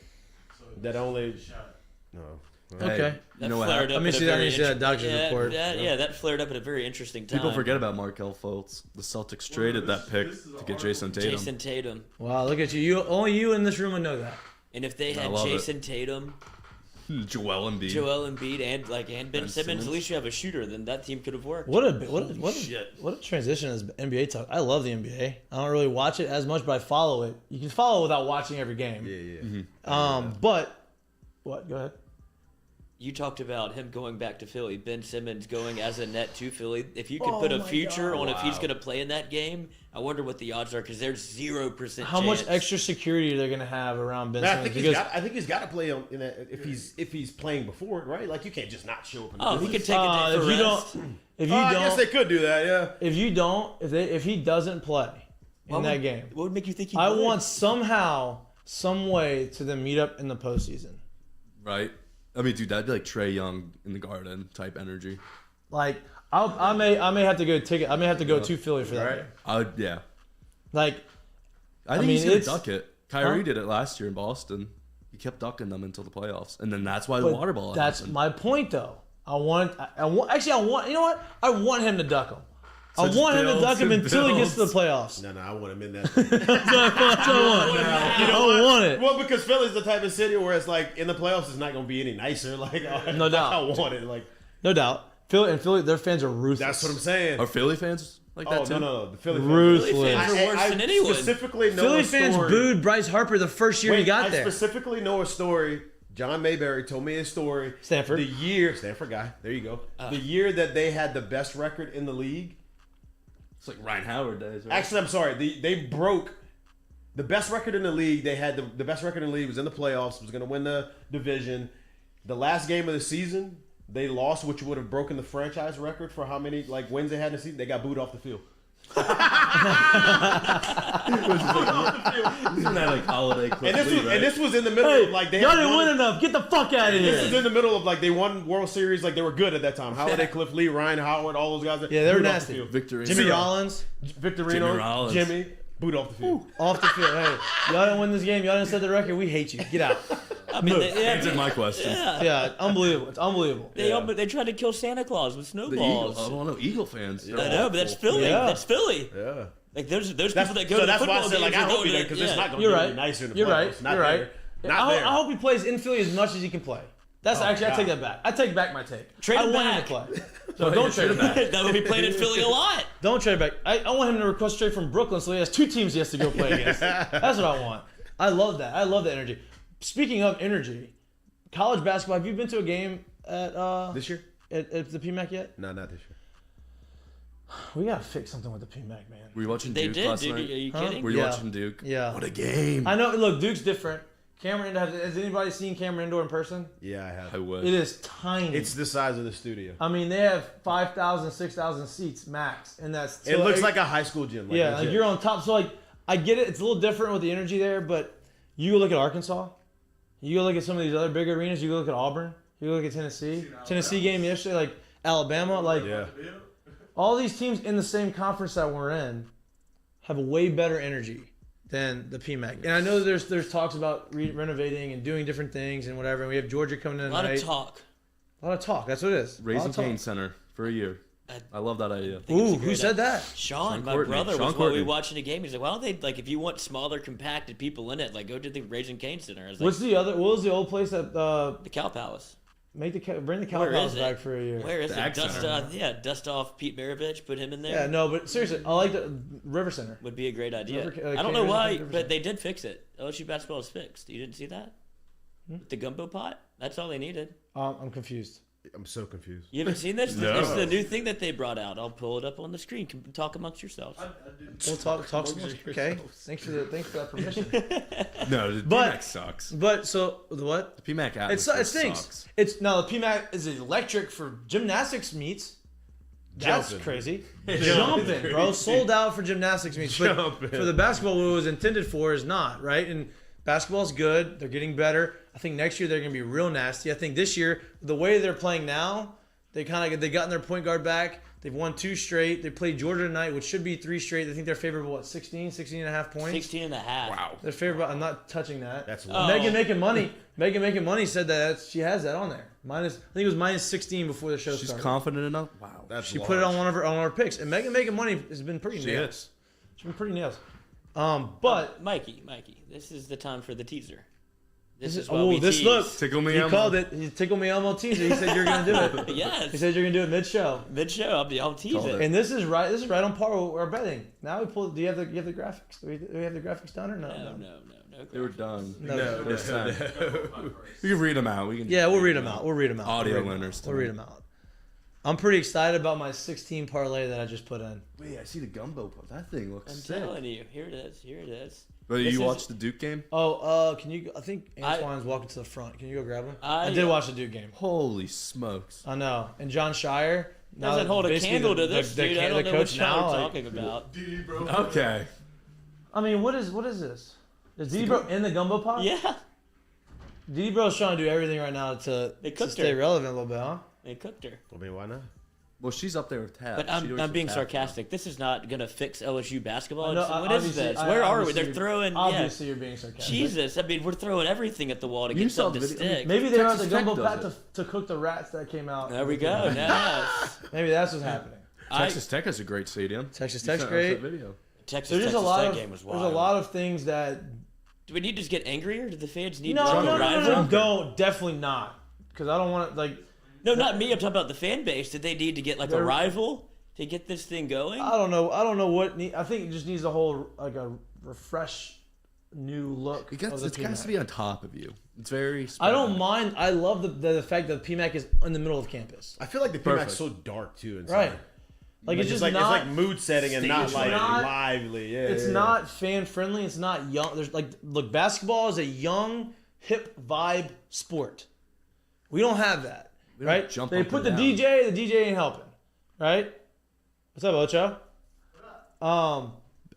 Speaker 5: So
Speaker 3: That only-
Speaker 5: shot.
Speaker 3: No.
Speaker 1: Okay.
Speaker 2: Hey, you know what
Speaker 4: flared
Speaker 2: happened?
Speaker 4: up
Speaker 1: Let me
Speaker 4: at a
Speaker 1: see that. Let
Speaker 4: very
Speaker 1: me see that doctor's
Speaker 4: yeah,
Speaker 1: report.
Speaker 4: that flared up at a very interesting time.
Speaker 2: People forget about Markelle Fultz. The Celtics traded that pick to get Jason Tatum.
Speaker 4: Jason Tatum.
Speaker 1: Wow, look at you. Only you in this room would know that.
Speaker 4: And if they
Speaker 2: I
Speaker 4: had
Speaker 2: love it.
Speaker 4: Jason Tatum,
Speaker 2: Joel Embiid.
Speaker 4: Joel Embiid, and Ben
Speaker 2: Ben
Speaker 4: Simmons,
Speaker 2: Simmons.
Speaker 4: at least you have a shooter. Then that team could have worked.
Speaker 1: What a transition as NBA talk. I love the NBA. I don't really watch it as much, but I follow it. You can follow it without watching every game.
Speaker 3: Yeah.
Speaker 1: But what? Go ahead.
Speaker 4: You talked about him going back to Philly. Ben Simmons going as a net to Philly. If you could
Speaker 1: Oh
Speaker 4: put a
Speaker 1: my
Speaker 4: future
Speaker 1: God.
Speaker 4: on if he's
Speaker 2: Wow.
Speaker 4: going to play in that game, I wonder what the odds are because there's 0%
Speaker 1: How much
Speaker 4: chance.
Speaker 1: extra security they're gonna have around Ben
Speaker 3: Man,
Speaker 1: Simmons?
Speaker 3: I think he's got to play in that if he's playing before it, right? Like you can't just not show up. In the
Speaker 4: Oh, he
Speaker 3: business.
Speaker 4: could take a day for
Speaker 1: if you
Speaker 4: rest.
Speaker 1: don't, if you
Speaker 3: I guess
Speaker 1: don't,
Speaker 3: they could do that. Yeah.
Speaker 1: if he doesn't play in that game,
Speaker 4: What would make you think he
Speaker 1: I
Speaker 4: would?
Speaker 1: want somehow, some way to them meet up in the postseason.
Speaker 2: Right? I mean, dude, that'd be like Trae Young in the Garden type energy.
Speaker 1: Like I may have to go ticket. I may have to go to Philly for that.
Speaker 3: Right.
Speaker 1: game.
Speaker 2: I would, yeah.
Speaker 1: Like
Speaker 2: I think
Speaker 1: mean,
Speaker 2: he's gonna
Speaker 1: it's-
Speaker 2: duck it. Kyrie
Speaker 1: Huh?
Speaker 2: did it last year in Boston. He kept ducking them until the playoffs, and then that's why the
Speaker 1: but
Speaker 2: water ball.
Speaker 1: that's
Speaker 2: happened.
Speaker 1: my point, though. I want. You know what? I want him to duck him. I
Speaker 2: Such
Speaker 1: want him to
Speaker 2: builds
Speaker 1: duck him
Speaker 2: and
Speaker 1: until he gets to the
Speaker 2: builds.
Speaker 1: playoffs.
Speaker 3: No, I want him in that.
Speaker 1: That's what I want. I want it.
Speaker 3: Well, because Philly's the type of city where it's like in the playoffs, it's not going to be any nicer. Like,
Speaker 1: No doubt.
Speaker 3: I want it. Like,
Speaker 1: No doubt. Philly, their fans are ruthless.
Speaker 3: that's what I'm saying.
Speaker 2: Are Philly fans like that
Speaker 3: Oh
Speaker 2: too?
Speaker 3: no, the Philly
Speaker 1: Ruthless.
Speaker 3: fans.
Speaker 4: Philly fans are worse than anyone.
Speaker 3: Specifically know
Speaker 1: Philly
Speaker 3: a
Speaker 1: fans
Speaker 3: story.
Speaker 1: booed Bryce Harper the first year he got
Speaker 3: I
Speaker 1: there.
Speaker 3: specifically know a story. John Mayberry told me a story.
Speaker 1: Stanford.
Speaker 3: Stanford guy. There you go. The year that they had the best record in the league.
Speaker 2: It's like Ryan Howard days. Right?
Speaker 3: Actually, I'm sorry. They broke the best record in the league. They had the best record in the league. Was in the playoffs. Was going to win the division. The last game of the season, they lost, which would have broken the franchise record for how many wins they had in the season. They got booed off the field.
Speaker 2: Isn't that like holiday clip?
Speaker 3: And this was in the middle
Speaker 1: Hey,
Speaker 3: of they
Speaker 1: y'all
Speaker 3: had
Speaker 1: didn't
Speaker 3: won-
Speaker 1: win enough. Get the fuck out of
Speaker 3: This is
Speaker 1: here.
Speaker 3: in the middle of they won World Series, they were good at that time. Holiday, Cliff Lee, Ryan Howard, all those guys.
Speaker 1: Yeah, they were
Speaker 3: booed off
Speaker 1: nasty.
Speaker 3: the field.
Speaker 2: Victor
Speaker 1: Jimmy
Speaker 2: Ingram.
Speaker 1: Rollins
Speaker 3: Victorino,
Speaker 2: Jimmy Rollins.
Speaker 3: Jimmy, booed off the field.
Speaker 1: off the field. Hey, y'all didn't win this game. Y'all didn't set the record. We hate you. Get out.
Speaker 4: I mean,
Speaker 2: Answered my question.
Speaker 1: Yeah, unbelievable. It's unbelievable.
Speaker 4: they tried to kill Santa Claus with
Speaker 2: The Eagles.
Speaker 4: snowballs.
Speaker 2: I don't know. Eagle fans.
Speaker 4: I know, but that's Philly.
Speaker 1: Yeah.
Speaker 4: That's Philly.
Speaker 3: Yeah.
Speaker 4: Like there's people
Speaker 3: That's,
Speaker 4: that go
Speaker 3: so
Speaker 4: to
Speaker 3: that's
Speaker 4: the
Speaker 3: why I
Speaker 4: football
Speaker 3: said,
Speaker 4: games
Speaker 3: I
Speaker 4: or
Speaker 3: hope
Speaker 4: go
Speaker 3: he
Speaker 4: to-
Speaker 3: does, because it's
Speaker 4: yeah.
Speaker 3: not going to
Speaker 1: You're
Speaker 3: be
Speaker 1: right.
Speaker 3: any nicer in the
Speaker 1: You're
Speaker 3: playoffs.
Speaker 1: right.
Speaker 3: Not
Speaker 1: You're right.
Speaker 3: there.
Speaker 1: I
Speaker 3: Not there.
Speaker 1: hope he plays in Philly as much as he can play. That's actually, I
Speaker 3: God.
Speaker 1: take that back. I take back my take.
Speaker 4: Trade
Speaker 1: I
Speaker 4: him
Speaker 1: want
Speaker 4: back.
Speaker 1: him to play. So don't trade him back.
Speaker 4: that would be playing in Philly a lot.
Speaker 1: Don't trade back. I want him to request trade from Brooklyn so he has two teams he has to go play against. That's what I want. I love that. I love that energy. Speaking of energy, college basketball, have you been to a game at
Speaker 3: This year?
Speaker 1: at the PMAC yet?
Speaker 3: No, not this year.
Speaker 1: We gotta fix something with the PMAC, man.
Speaker 2: Were you watching
Speaker 4: They
Speaker 2: Duke
Speaker 4: did,
Speaker 2: last
Speaker 4: dude. Are
Speaker 2: night?
Speaker 4: you
Speaker 1: Huh?
Speaker 4: kidding?
Speaker 2: Were you
Speaker 1: Yeah.
Speaker 2: watching Duke?
Speaker 1: Yeah.
Speaker 2: What a game.
Speaker 1: I know. Look, Duke's different. Cameron, has anybody seen Cameron Indoor in person?
Speaker 3: Yeah, I have.
Speaker 2: I wish.
Speaker 1: It is tiny.
Speaker 3: It's the size of the studio.
Speaker 1: I mean, they have 5,000, 6,000 seats max, and that's.
Speaker 3: It looks like a high school gym.
Speaker 1: Yeah, like
Speaker 3: legit.
Speaker 1: you're on top. So I get it. It's a little different with the energy there, but you go look at Arkansas. You go look at some of these other big arenas. You go look at Auburn. You go look at Tennessee. Tennessee game yesterday, like Alabama, like
Speaker 3: Yeah.
Speaker 1: all these teams in the same conference that we're in have a way better energy than the PMAC. And I know there's talks about renovating and doing different things and whatever. And we have Georgia coming in
Speaker 4: A lot
Speaker 1: tonight.
Speaker 4: of talk.
Speaker 1: A lot of talk. That's what it is.
Speaker 2: Raising
Speaker 1: talk.
Speaker 2: Cane Center for a year. I love that idea.
Speaker 1: Ooh, who said that?
Speaker 4: Sean, my
Speaker 2: Courtney.
Speaker 4: brother,
Speaker 2: Sean
Speaker 4: was while we
Speaker 2: Courtney.
Speaker 4: were watching a game. He's like, "Why don't they like if you want smaller, compacted people in it, like go to the Raising Cane Center?" I was like,
Speaker 1: What's the other? What was the old place that
Speaker 4: the Cow Palace?
Speaker 1: bring the Cow
Speaker 4: Where
Speaker 1: Palace
Speaker 4: is it?
Speaker 1: back for a year?
Speaker 4: Where is
Speaker 2: The
Speaker 4: it?
Speaker 2: Ag Center.
Speaker 4: Dust off Pete Maravich, put him in there.
Speaker 1: Yeah, no, but seriously, I like the River Center.
Speaker 4: Would be a great idea.
Speaker 1: River-
Speaker 4: I don't know why,
Speaker 1: River
Speaker 4: but
Speaker 1: Center.
Speaker 4: they did fix it. LSU basketball is fixed. You didn't see that? With the gumbo pot? That's all they needed.
Speaker 1: I'm confused.
Speaker 3: I'm so confused.
Speaker 4: You haven't seen this?
Speaker 2: No.
Speaker 4: It's the new thing that they brought out. I'll pull it up on the screen. Talk amongst yourselves.
Speaker 1: We'll talk some more. Okay, thanks for that permission.
Speaker 2: No, the
Speaker 1: But-
Speaker 2: PMAC sucks.
Speaker 1: But so the what?
Speaker 2: The PMAC
Speaker 1: It
Speaker 2: atmosphere
Speaker 1: stinks.
Speaker 2: sucks.
Speaker 1: It's no, the PMAC is electric for gymnastics meets. That's
Speaker 3: Jumping.
Speaker 1: crazy. Jumping, bro. Sold out for gymnastics meets. But
Speaker 3: Jumping.
Speaker 1: for the basketball, what it was intended for is not, right? And basketball's good. They're getting better. I think next year they're going to be real nasty. I think this year, the way they're playing now, they gotten their point guard back. They've won 2 straight. They played Georgia tonight, which should be 3 straight. I think they're favored by, what, 16 and a half points?
Speaker 4: 16 and a half.
Speaker 2: Wow.
Speaker 1: They're favored by, I'm not touching that.
Speaker 3: That's
Speaker 4: Oh.
Speaker 1: Megan Making Money said that she has that on there. I think it was minus 16 before the show
Speaker 2: She's
Speaker 1: started.
Speaker 2: confident enough. Wow.
Speaker 3: That's
Speaker 1: She put it on one of her picks, and Megan Making Money has been pretty
Speaker 2: She
Speaker 1: nails.
Speaker 2: is.
Speaker 1: She's been pretty nails. But
Speaker 4: Mikey, this is the time for the teaser. This is
Speaker 1: oh,
Speaker 4: what we
Speaker 1: this
Speaker 4: tease.
Speaker 1: look.
Speaker 2: Tickle me
Speaker 1: He
Speaker 2: Elmo.
Speaker 1: called it. He tickled me Elmo teaser. He said you're gonna do it. He
Speaker 4: Yes.
Speaker 1: said you're gonna do it mid show.
Speaker 4: Mid-show, I'll tease
Speaker 2: Called
Speaker 4: it.
Speaker 2: it.
Speaker 1: And this is right. This is right on par with our betting. Now we pull. Do you have the graphics? Do we have the graphics done or no?
Speaker 4: No.
Speaker 2: They were done.
Speaker 1: No.
Speaker 2: They're sent. We can read them out. We can.
Speaker 1: Yeah, we'll read them out.
Speaker 2: Audio
Speaker 1: We'll
Speaker 2: winners
Speaker 1: read them out. I'm pretty excited about my 16 parlay that I just put in.
Speaker 2: Wait, I see the gumbo. That thing looks
Speaker 4: I'm
Speaker 2: sick.
Speaker 4: telling you, here it is.
Speaker 2: But
Speaker 4: This
Speaker 2: you
Speaker 4: is-
Speaker 2: watched the Duke game?
Speaker 1: Oh, can you? I think Antoine's walking to the front. Can you go grab him?
Speaker 4: I
Speaker 1: did watch the Duke game.
Speaker 2: Holy smokes!
Speaker 1: I know. And John Shire
Speaker 4: Doesn't hold a
Speaker 1: basically
Speaker 4: candle to
Speaker 1: the-
Speaker 4: this,
Speaker 1: the
Speaker 4: dude. I don't know
Speaker 1: coach
Speaker 4: what
Speaker 1: now,
Speaker 4: y'all are
Speaker 1: like-
Speaker 4: talking about.
Speaker 2: Okay.
Speaker 1: I mean, what is this? Is D Bro in the gumbo pot?
Speaker 4: Yeah,
Speaker 1: D Bro's trying to do everything right now to
Speaker 4: cooked
Speaker 1: stay
Speaker 4: her.
Speaker 1: relevant a little bit, huh?
Speaker 4: they cooked her.
Speaker 3: I mean, why not?
Speaker 2: Well, she's up there with Tab.
Speaker 4: But I'm being sarcastic. This is not gonna fix LSU basketball.
Speaker 1: I know,
Speaker 4: What is
Speaker 1: obviously-
Speaker 4: this? Where are we?
Speaker 1: obviously
Speaker 4: They're
Speaker 1: you're-
Speaker 4: throwing.
Speaker 1: Obviously, you're being sarcastic.
Speaker 4: Jesus, I mean, we're throwing everything at the wall to
Speaker 2: You
Speaker 4: get
Speaker 2: saw
Speaker 4: something to
Speaker 2: the video-
Speaker 4: stick.
Speaker 1: Maybe they were at the
Speaker 2: Texas Tech
Speaker 1: gumbo
Speaker 2: does
Speaker 1: pot to cook the rats that came out.
Speaker 4: There we go. Nice.
Speaker 1: Maybe that's what's happening.
Speaker 2: Texas Tech has a great stadium.
Speaker 1: Texas
Speaker 2: You
Speaker 1: Tech's
Speaker 2: sent us
Speaker 1: great.
Speaker 2: that video.
Speaker 4: Texas
Speaker 1: There's just
Speaker 4: Texas
Speaker 1: a lot
Speaker 4: Tech
Speaker 1: of
Speaker 4: game was
Speaker 1: there's
Speaker 4: wild.
Speaker 1: a lot of things that
Speaker 4: Do we need to just get angrier? Do the fans need
Speaker 1: no,
Speaker 4: to
Speaker 1: no, no, no,
Speaker 4: rival?
Speaker 1: no, don't, definitely not, because I don't want to like.
Speaker 4: No, not me. I'm talking about the fan base. Did they need to get like a
Speaker 1: They're-
Speaker 4: rival to get this thing going?
Speaker 1: I don't know what. I think it just needs a whole like a refresh, new look.
Speaker 2: It has
Speaker 1: of the
Speaker 2: to
Speaker 1: PMAC.
Speaker 2: be on top of you. It's very.
Speaker 1: I don't mind. I love the fact that PMAC is in the middle of campus.
Speaker 3: I feel like the
Speaker 2: Perfect.
Speaker 3: PMAC's so dark too. Inside.
Speaker 1: Right. Like it's just
Speaker 3: like
Speaker 1: not.
Speaker 3: it's like mood setting and not
Speaker 1: It's
Speaker 3: like
Speaker 1: not-
Speaker 3: lively. Yeah,
Speaker 1: It's
Speaker 3: yeah, yeah.
Speaker 1: not fan friendly. It's not young. There's like look, basketball is a young, hip vibe sport. We don't have that,
Speaker 2: We don't
Speaker 1: right?
Speaker 2: jump
Speaker 1: They
Speaker 2: up
Speaker 1: put
Speaker 2: and
Speaker 1: the
Speaker 2: down.
Speaker 1: DJ. The DJ ain't helping, right? What's up, Ocho?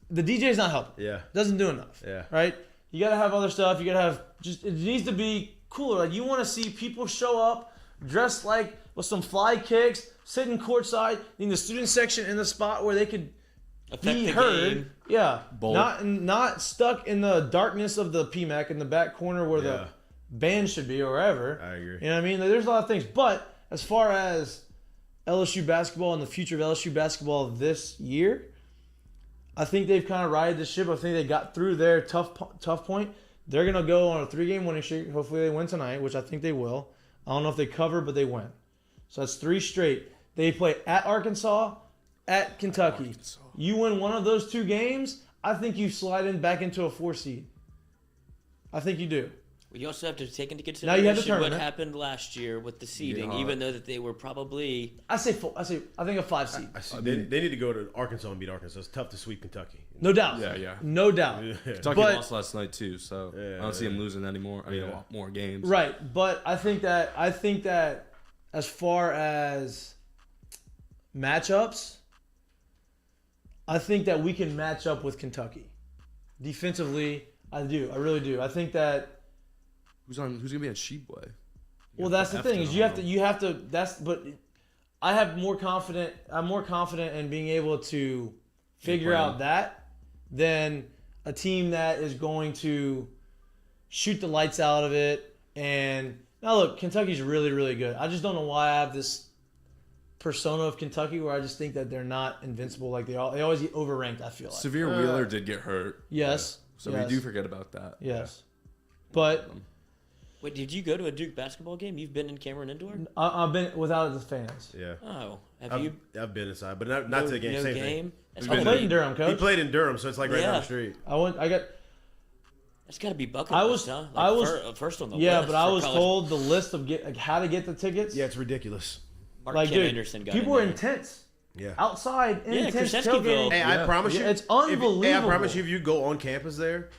Speaker 1: The DJ's not helping.
Speaker 3: Yeah.
Speaker 1: Doesn't do enough.
Speaker 3: Yeah.
Speaker 1: Right? You gotta have other stuff. You gotta have just. It needs to be cooler. Like you want to see people show up dressed like with some fly kicks, sitting courtside in the student section in the spot where they could
Speaker 4: Affect
Speaker 1: be
Speaker 4: the
Speaker 1: heard.
Speaker 4: game.
Speaker 1: Yeah.
Speaker 2: Bold.
Speaker 1: Not stuck in the darkness of the PMAC in the back corner where
Speaker 3: Yeah.
Speaker 1: the band should be or wherever.
Speaker 3: I agree.
Speaker 1: You know what I mean? There's a lot of things. But as far as LSU basketball and the future of LSU basketball this year, I think they've kind of righted the ship. I think they got through their tough point. They're going to go on a 3-game winning streak. Hopefully they win tonight, which I think they will. I don't know if they cover, but they win. So that's 3 straight. They play at Arkansas, at Kentucky. You win one of those 2 games, I think you slide in back into a 4 seed. I think you do.
Speaker 4: You also have to take into
Speaker 1: Now
Speaker 4: consideration
Speaker 1: you have the
Speaker 4: what
Speaker 1: tournament.
Speaker 4: happened last year with the seeding,
Speaker 2: Yeah.
Speaker 4: even though that they were probably
Speaker 1: I think a 5 seed.
Speaker 3: I see. They need to go to Arkansas and beat Arkansas. It's tough to sweep Kentucky.
Speaker 1: No doubt.
Speaker 2: Yeah.
Speaker 1: No doubt.
Speaker 2: Kentucky
Speaker 1: But-
Speaker 2: lost last night too, so
Speaker 3: Yeah,
Speaker 2: I don't see
Speaker 3: yeah.
Speaker 2: him losing anymore. I mean,
Speaker 3: Yeah.
Speaker 2: a lot more games.
Speaker 1: Right, but I think that as far as matchups, I think that we can match up with Kentucky. Defensively, I do. I really do. I think that.
Speaker 2: Who's gonna be on Sheboy?
Speaker 1: Well, that's the thing is you have to. But I have more confident. I'm more confident in being able to figure
Speaker 2: plan.
Speaker 1: out that than a team that is going to shoot the lights out of it. And now look, Kentucky's really, really good. I just don't know why I have this persona of Kentucky where I just think that they're not invincible. Like they always get overranked, I feel like.
Speaker 2: Severe Wheeler did get hurt.
Speaker 1: Yes.
Speaker 2: So
Speaker 1: yes.
Speaker 2: we do forget about that.
Speaker 1: Yes. But
Speaker 4: Wait, did you go to a Duke basketball game? You've been in Cameron Indoor?
Speaker 1: I've been without the fans.
Speaker 3: Yeah.
Speaker 4: Oh, have you?
Speaker 3: I've been inside, but not to the game.
Speaker 4: No
Speaker 3: Same
Speaker 4: game. That's
Speaker 1: I played in Durham,
Speaker 3: thing.
Speaker 1: coach.
Speaker 3: He played in Durham, so it's like right down
Speaker 4: Yeah.
Speaker 3: the street.
Speaker 4: That's got to be bucket
Speaker 1: I
Speaker 4: list,
Speaker 1: was-
Speaker 4: huh?
Speaker 1: I was-
Speaker 4: first on the
Speaker 1: Yeah,
Speaker 4: list.
Speaker 1: but I
Speaker 4: for
Speaker 1: was
Speaker 4: college.
Speaker 1: told the list of how to get the tickets.
Speaker 3: Yeah, it's ridiculous.
Speaker 4: Mark
Speaker 1: like
Speaker 4: Ken
Speaker 1: dude,
Speaker 4: Anderson got
Speaker 1: people
Speaker 4: in
Speaker 1: were
Speaker 4: there.
Speaker 1: intense.
Speaker 3: Yeah.
Speaker 1: Outside,
Speaker 4: Yeah,
Speaker 1: intense
Speaker 4: Krzyzewskiville.
Speaker 1: tailgating.
Speaker 3: Hey, I promise you,
Speaker 1: Yeah, it's
Speaker 3: Hey, I
Speaker 1: unbelievable.
Speaker 3: promise you, if you go on campus there,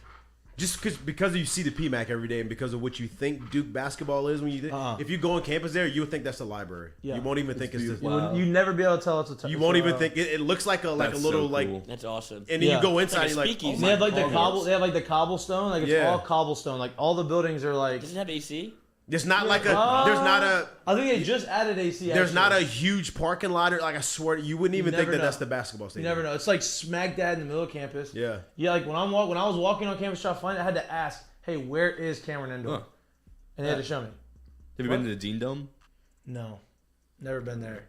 Speaker 3: just because you see the PMAC every day and because of what you think Duke basketball is, if you go on campus there, you would think that's the library.
Speaker 1: Yeah.
Speaker 3: You won't even think it's
Speaker 1: You
Speaker 3: the.
Speaker 1: would you never be able to tell it's a.
Speaker 3: You won't even think it looks like a
Speaker 2: That's
Speaker 3: little
Speaker 2: so
Speaker 3: like,
Speaker 2: cool.
Speaker 4: That's awesome.
Speaker 3: and then
Speaker 1: Yeah.
Speaker 3: you go
Speaker 4: It's
Speaker 3: inside,
Speaker 4: like a
Speaker 3: you're like,
Speaker 4: speakeasy.
Speaker 3: oh
Speaker 1: They
Speaker 3: my
Speaker 1: have like the
Speaker 3: God.
Speaker 1: They have like the cobblestone. Like it's
Speaker 3: Yeah.
Speaker 1: all cobblestone. Like all the buildings are like.
Speaker 4: Does it have AC?
Speaker 3: There's not like a. There's not a.
Speaker 1: I think they just added AC.
Speaker 3: There's not a
Speaker 1: actually.
Speaker 3: huge parking lot. Or, like I swear, you wouldn't even think
Speaker 1: never
Speaker 3: that
Speaker 1: know.
Speaker 3: that's the basketball
Speaker 1: You
Speaker 3: stadium.
Speaker 1: never know. It's like smack dab in the middle of campus.
Speaker 3: Yeah.
Speaker 1: Yeah, like when I was walking on campus trying to find it, I had to ask, "Hey, where is Cameron Indoor?"
Speaker 2: Huh.
Speaker 1: And they had to show me.
Speaker 2: Have you been to the Dean Dome?
Speaker 1: No, never been there.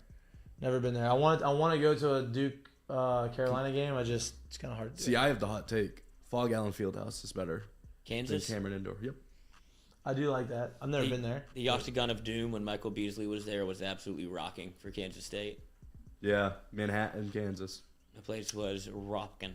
Speaker 1: Never been there. I want to go to a Duke Carolina game. It's kind of hard to do.
Speaker 2: See, I have the hot take. Fog Allen Fieldhouse is better than
Speaker 4: Kansas?
Speaker 2: Cameron Indoor. Yep.
Speaker 1: I do like that. I've never been there.
Speaker 4: The Octagon of Doom when Michael Beasley was there was absolutely rocking for Kansas State.
Speaker 2: Yeah, Manhattan, Kansas.
Speaker 4: The place was rocking.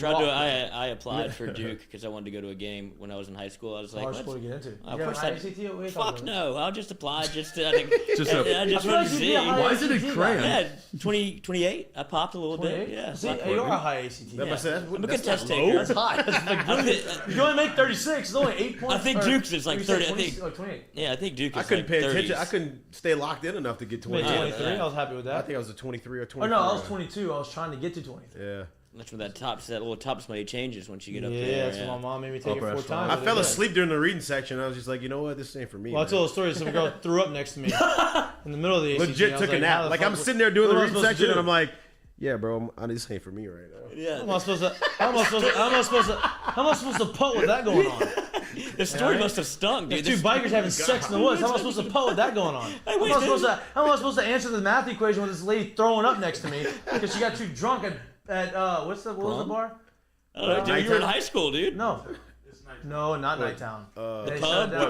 Speaker 4: I applied for Duke because I wanted to go to a game when I was in high school. I was like,
Speaker 1: Hard
Speaker 4: what?
Speaker 1: sport to get into.
Speaker 4: Of
Speaker 1: You
Speaker 4: course
Speaker 1: have
Speaker 4: I-
Speaker 1: an IACT? What are you talking
Speaker 4: Fuck
Speaker 1: about?
Speaker 4: no! I'll just apply just to. I think,
Speaker 2: Just
Speaker 4: I just
Speaker 1: feel
Speaker 4: wanted
Speaker 1: like
Speaker 4: to
Speaker 1: you'd
Speaker 4: see.
Speaker 1: be a high
Speaker 2: Why is it in
Speaker 1: ACT
Speaker 2: crayon?
Speaker 1: guy.
Speaker 4: Yeah, 28. I popped a little
Speaker 1: 28?
Speaker 4: bit. Yeah.
Speaker 1: See,
Speaker 4: Fuck.
Speaker 1: you are a high ACT.
Speaker 3: That's,
Speaker 4: Yeah.
Speaker 3: that's,
Speaker 4: I'm a good
Speaker 3: that's
Speaker 4: test
Speaker 3: not
Speaker 4: taker.
Speaker 3: low.
Speaker 1: That's high. That's like
Speaker 4: I think-
Speaker 1: you only make 36. It's only 8 points.
Speaker 4: I think
Speaker 1: or-
Speaker 4: Duke's is like
Speaker 1: you said
Speaker 4: 30. I
Speaker 1: 20
Speaker 4: think.
Speaker 1: like 28.
Speaker 4: Yeah, I think Duke is
Speaker 3: I couldn't
Speaker 4: like
Speaker 3: pay
Speaker 4: 30s.
Speaker 3: attention. I couldn't stay locked in enough to get
Speaker 1: You made
Speaker 3: 20.
Speaker 1: 23. I was happy with
Speaker 3: I
Speaker 1: that.
Speaker 3: think I was a 23 or
Speaker 1: Oh
Speaker 3: 24.
Speaker 1: no, I was 22. I was trying to get to 23.
Speaker 3: Yeah.
Speaker 4: That's when that little tops money changes once you get up
Speaker 1: Yeah,
Speaker 4: there.
Speaker 1: that's what my mom made me take it
Speaker 2: Upper
Speaker 1: 4
Speaker 2: echelon.
Speaker 1: times.
Speaker 3: I fell
Speaker 1: Yeah.
Speaker 3: asleep during the reading section. I was just like, you know what? This ain't for me.
Speaker 1: Well, I
Speaker 3: man.
Speaker 1: told a story. Some girl threw up next to me in the middle of the ACT.
Speaker 3: Legit
Speaker 1: I was
Speaker 3: took a
Speaker 1: like, how
Speaker 3: nap.
Speaker 1: the
Speaker 3: Like
Speaker 1: fuck
Speaker 3: I'm
Speaker 1: was-
Speaker 3: sitting there doing
Speaker 1: what
Speaker 3: the
Speaker 1: am I
Speaker 3: reading
Speaker 1: supposed to
Speaker 3: section,
Speaker 1: do?
Speaker 3: and I'm like, yeah, bro, this ain't for me right now.
Speaker 4: Yeah.
Speaker 1: How am I supposed to putt with that going on?
Speaker 4: The story must have stunk, dude.
Speaker 1: There's two bikers having sex in the woods. How am I supposed to putt with that going on? How am I supposed to answer the math equation with this lady throwing up next to me because she got too drunk at what was the bar?
Speaker 4: Dude, you were in high school, dude.
Speaker 1: No. No, not Nighttown. They
Speaker 4: pub,
Speaker 1: shut down.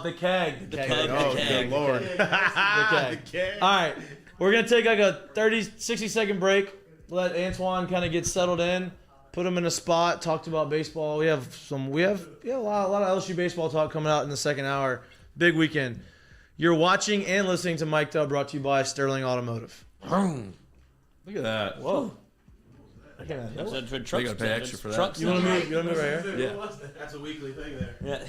Speaker 4: the keg?
Speaker 1: The keg. The keg.
Speaker 4: pub,
Speaker 3: Oh,
Speaker 4: the keg.
Speaker 3: good lord.
Speaker 1: The keg. All right. We're going to take like a 60-second break. Let Antoine kind of get settled in. Put him in a spot. Talked about baseball. We have a lot of LSU baseball talk coming out in the second hour. Big weekend. You're watching and listening to Mik'd, brought to you by Sterling Automotive.
Speaker 2: Look at that.
Speaker 1: Whoa.
Speaker 4: That's for
Speaker 2: They
Speaker 4: truck
Speaker 2: gotta pay extra for that.
Speaker 4: truck
Speaker 1: You want to move right here?
Speaker 2: Yeah.
Speaker 3: That's a weekly thing there.
Speaker 4: Yeah.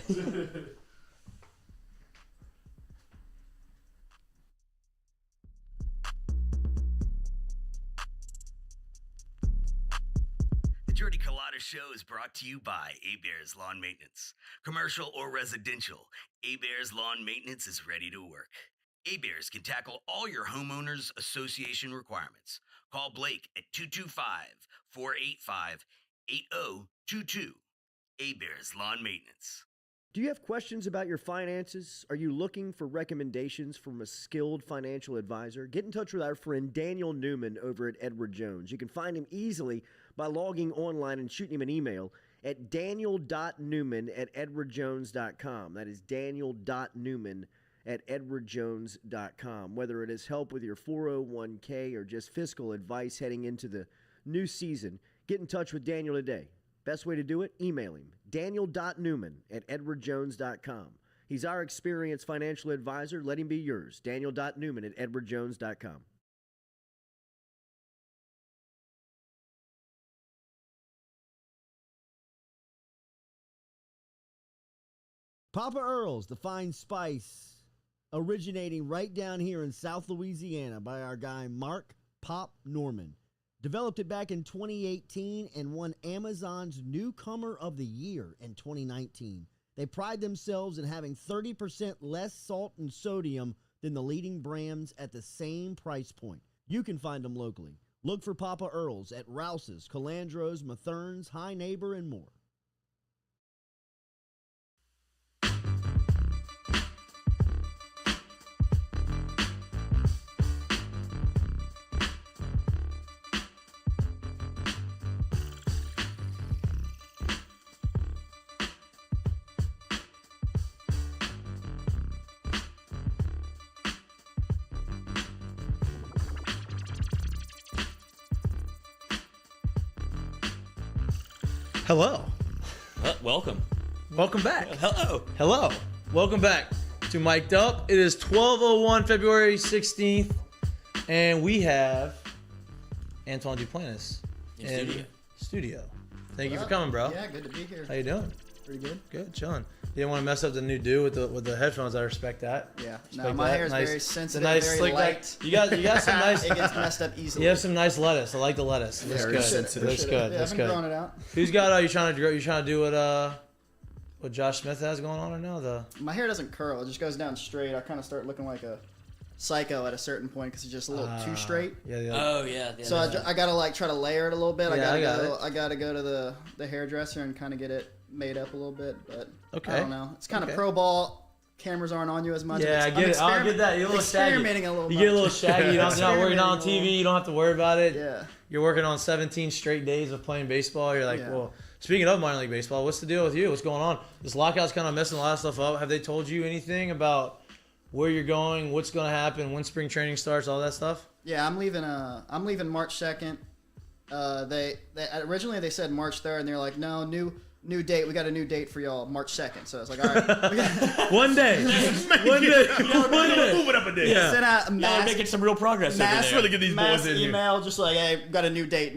Speaker 6: The Jordy Colada Show is brought to you by A-Bears Lawn Maintenance. Commercial or residential, A-Bears Lawn Maintenance is ready to work. A-Bears can tackle all your homeowners association requirements. Call Blake at 225-485-8022. A-Bears Lawn Maintenance.
Speaker 7: Do you have questions about your finances? Are you looking for recommendations from a skilled financial advisor? Get in touch with our friend Daniel Newman over at Edward Jones. You can find him easily by logging online and shooting him an email at daniel.newman@edwardjones.com. That is daniel.newman@edwardjones.com. Whether it is help with your 401k or just fiscal advice heading into the new season, get in touch with Daniel today. Best way to do it? Email him, daniel.newman@edwardjones.com. He's our experienced financial advisor. Let him be yours, daniel.newman@edwardjones.com.
Speaker 8: Papa Earl's, the fine spice, originating right down here in South Louisiana by our guy Mark Pop Norman. Developed it back in 2018 and won Amazon's Newcomer of the Year in 2019. They pride themselves in having 30% less salt and sodium than the leading brands at the same price point. You can find them locally. Look for Papa Earl's at Rouse's, Calandro's, Mathern's, High Neighbor, and more.
Speaker 1: Hello.
Speaker 4: Welcome.
Speaker 1: Welcome back.
Speaker 4: Hello.
Speaker 1: Hello. Welcome back to Mik'd Up. It is 12:01, February 16th, and we have Antoine Duplantis in studio. Thank you for coming, bro.
Speaker 9: Yeah, good to be here.
Speaker 1: How you doing?
Speaker 9: Pretty good.
Speaker 1: Good, chilling. You didn't want to mess up the new do with the headphones. I respect that.
Speaker 9: Yeah.
Speaker 1: Respect
Speaker 9: No, my
Speaker 1: that.
Speaker 9: hair is
Speaker 1: Nice-
Speaker 9: very
Speaker 1: it's a
Speaker 9: sensitive,
Speaker 1: nice
Speaker 9: very
Speaker 1: slick back.
Speaker 9: light.
Speaker 1: You got some nice.
Speaker 9: It gets messed up easily.
Speaker 1: You have some nice lettuce. I like the lettuce. Looks
Speaker 3: Very
Speaker 1: good.
Speaker 3: sensitive.
Speaker 1: Looks good.
Speaker 9: Yeah,
Speaker 1: Looks
Speaker 9: I've been
Speaker 1: good.
Speaker 9: growing it out.
Speaker 1: Who's got? You trying to grow? You trying to do what Josh Smith has going on right now?
Speaker 9: My hair doesn't curl. It just goes down straight. I kind of start looking like a psycho at a certain point because it's just a little too straight.
Speaker 1: Yeah.
Speaker 4: Oh yeah.
Speaker 9: So I gotta like try to layer it a little bit.
Speaker 1: Yeah,
Speaker 9: I gotta go to the hairdresser and kind of get it made up a little bit. But
Speaker 1: Okay.
Speaker 9: I don't know. It's kind of
Speaker 1: Okay.
Speaker 9: pro ball. Cameras aren't on you as much.
Speaker 1: Yeah, I
Speaker 9: I'm
Speaker 1: get it. I'll get that. You're a little shaggy.
Speaker 9: experimenting a little.
Speaker 1: You get a little
Speaker 9: much.
Speaker 1: shaggy. You're not working on
Speaker 9: Experimenting a
Speaker 1: TV. You don't have to worry about it.
Speaker 9: Yeah.
Speaker 1: You're working on 17 straight days of playing baseball. You're like,
Speaker 9: Yeah.
Speaker 1: well, speaking of minor league baseball, what's the deal with you? What's going on? This lockout's kind of messing a lot of stuff up. Have they told you anything about where you're going, what's going to happen, when spring training starts, all that stuff?
Speaker 9: Yeah, I'm leaving March 2nd. They originally they said March 3rd, and they're like, no, new date. We got a new date for y'all, March 2nd. So it's like, all right.
Speaker 1: One day. One day. One day.
Speaker 3: Move it up a day.
Speaker 1: Yeah.
Speaker 9: Sent out a
Speaker 4: Y'all are
Speaker 9: mass,
Speaker 4: making some real progress
Speaker 9: mass,
Speaker 4: over there.
Speaker 3: really get these
Speaker 9: mass
Speaker 3: boys in here.
Speaker 9: email, just like, hey, we got a new date,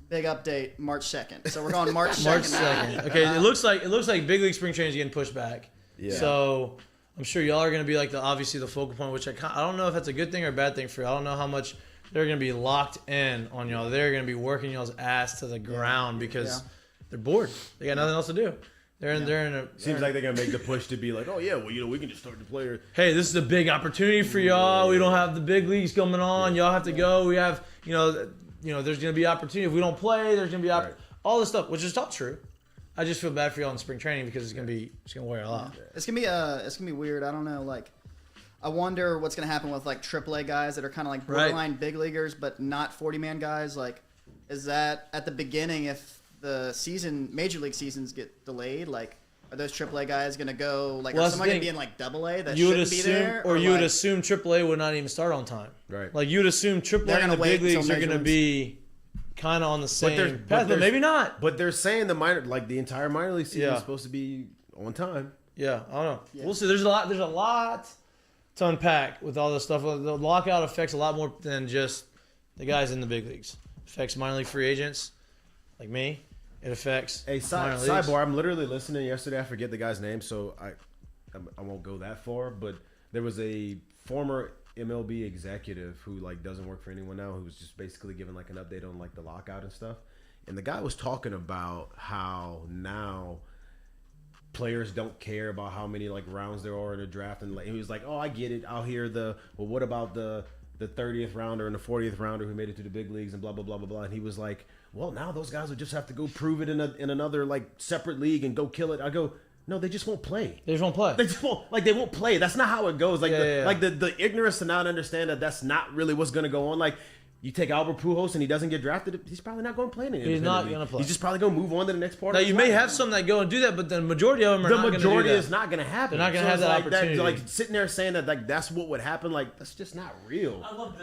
Speaker 9: big update, March 2nd. So we're going March 2nd.
Speaker 1: March 2nd. Okay, it looks like big league spring training is getting pushed back.
Speaker 3: Yeah.
Speaker 1: So I'm sure y'all are going to be like obviously the focal point, which I don't know if that's a good thing or a bad thing for you. I don't know how much they're going to be locked in on y'all. They're going to be working y'all's ass to the ground because they're bored. They got nothing else to do. They're in a.
Speaker 3: Seems like they're gonna make the push to be like, oh yeah, well we can just start the player.
Speaker 1: Hey, this is a big opportunity for y'all. We don't have the big leagues coming on. Y'all have to go. We have there's going to be opportunity. If we don't play, there's going to be all this stuff, which is all true. I just feel bad for y'all in spring training because it's going to wear y'all out.
Speaker 9: It's gonna be weird. I don't know. Like, I wonder what's gonna happen with like AAA guys that are kind of like borderline big leaguers, but not 40-man guys. Like, is that at the beginning if the major league seasons get delayed? Like, are those AAA guys gonna go? Like,
Speaker 1: Well,
Speaker 9: are
Speaker 1: that's
Speaker 9: somebody
Speaker 1: the
Speaker 9: gonna be
Speaker 1: thing.
Speaker 9: in like AA that
Speaker 1: You would
Speaker 9: shouldn't be
Speaker 1: assume,
Speaker 9: there?
Speaker 1: or you would
Speaker 9: like,
Speaker 1: assume AAA would not even start on time.
Speaker 3: Right.
Speaker 1: Like you would assume AAA
Speaker 9: They're
Speaker 1: and
Speaker 9: gonna
Speaker 1: the
Speaker 9: wait
Speaker 1: big leagues
Speaker 9: until
Speaker 1: are going to
Speaker 9: major
Speaker 1: be kind of on the same path, but
Speaker 3: there's-
Speaker 1: maybe not.
Speaker 3: But they're saying the entire minor league season
Speaker 1: Yeah.
Speaker 3: is supposed to be on time.
Speaker 1: Yeah, I don't know.
Speaker 9: Yeah.
Speaker 1: We'll see. There's a lot to unpack with all this stuff. The lockout affects a lot more than just the guys in the big leagues. It affects minor league free agents like me. It affects
Speaker 3: Hey,
Speaker 1: minor leagues.
Speaker 3: sidebar. I'm literally listening yesterday. I forget the guy's name, so I won't go that far. But there was a former MLB executive who like doesn't work for anyone now, who was just basically giving like an update on like the lockout and stuff. And the guy was talking about how now players don't care about how many like rounds there are in a draft, and like, he was like, "Oh, I get it. I'll hear what about the 30th rounder and the 40th rounder who made it to the big leagues and blah blah blah blah blah." And he was like, "Well, now those guys will just have to go prove it in another like separate league and go kill it." I go, "No, they just won't play.
Speaker 1: They just won't play.
Speaker 3: They just won't they won't play. That's not how it goes. Like
Speaker 1: Yeah.
Speaker 3: like the ignorance to not understand that that's not really what's gonna go on. Like." You take Albert Pujols and he doesn't get drafted, he's probably not going to play in the
Speaker 1: He's not
Speaker 3: independent league.
Speaker 1: gonna play.
Speaker 3: He's just probably going to move on to the next part
Speaker 1: Now
Speaker 3: of
Speaker 1: you
Speaker 3: his
Speaker 1: may
Speaker 3: life.
Speaker 1: have some that go and do that, but the majority of them are
Speaker 3: The
Speaker 1: not going to do
Speaker 3: majority
Speaker 1: that.
Speaker 3: is not going to happen.
Speaker 1: They're not gonna
Speaker 3: So
Speaker 1: have
Speaker 3: it's
Speaker 1: that
Speaker 3: like
Speaker 1: opportunity.
Speaker 3: Like sitting there saying that like that's what would happen, like that's just not real.
Speaker 4: I love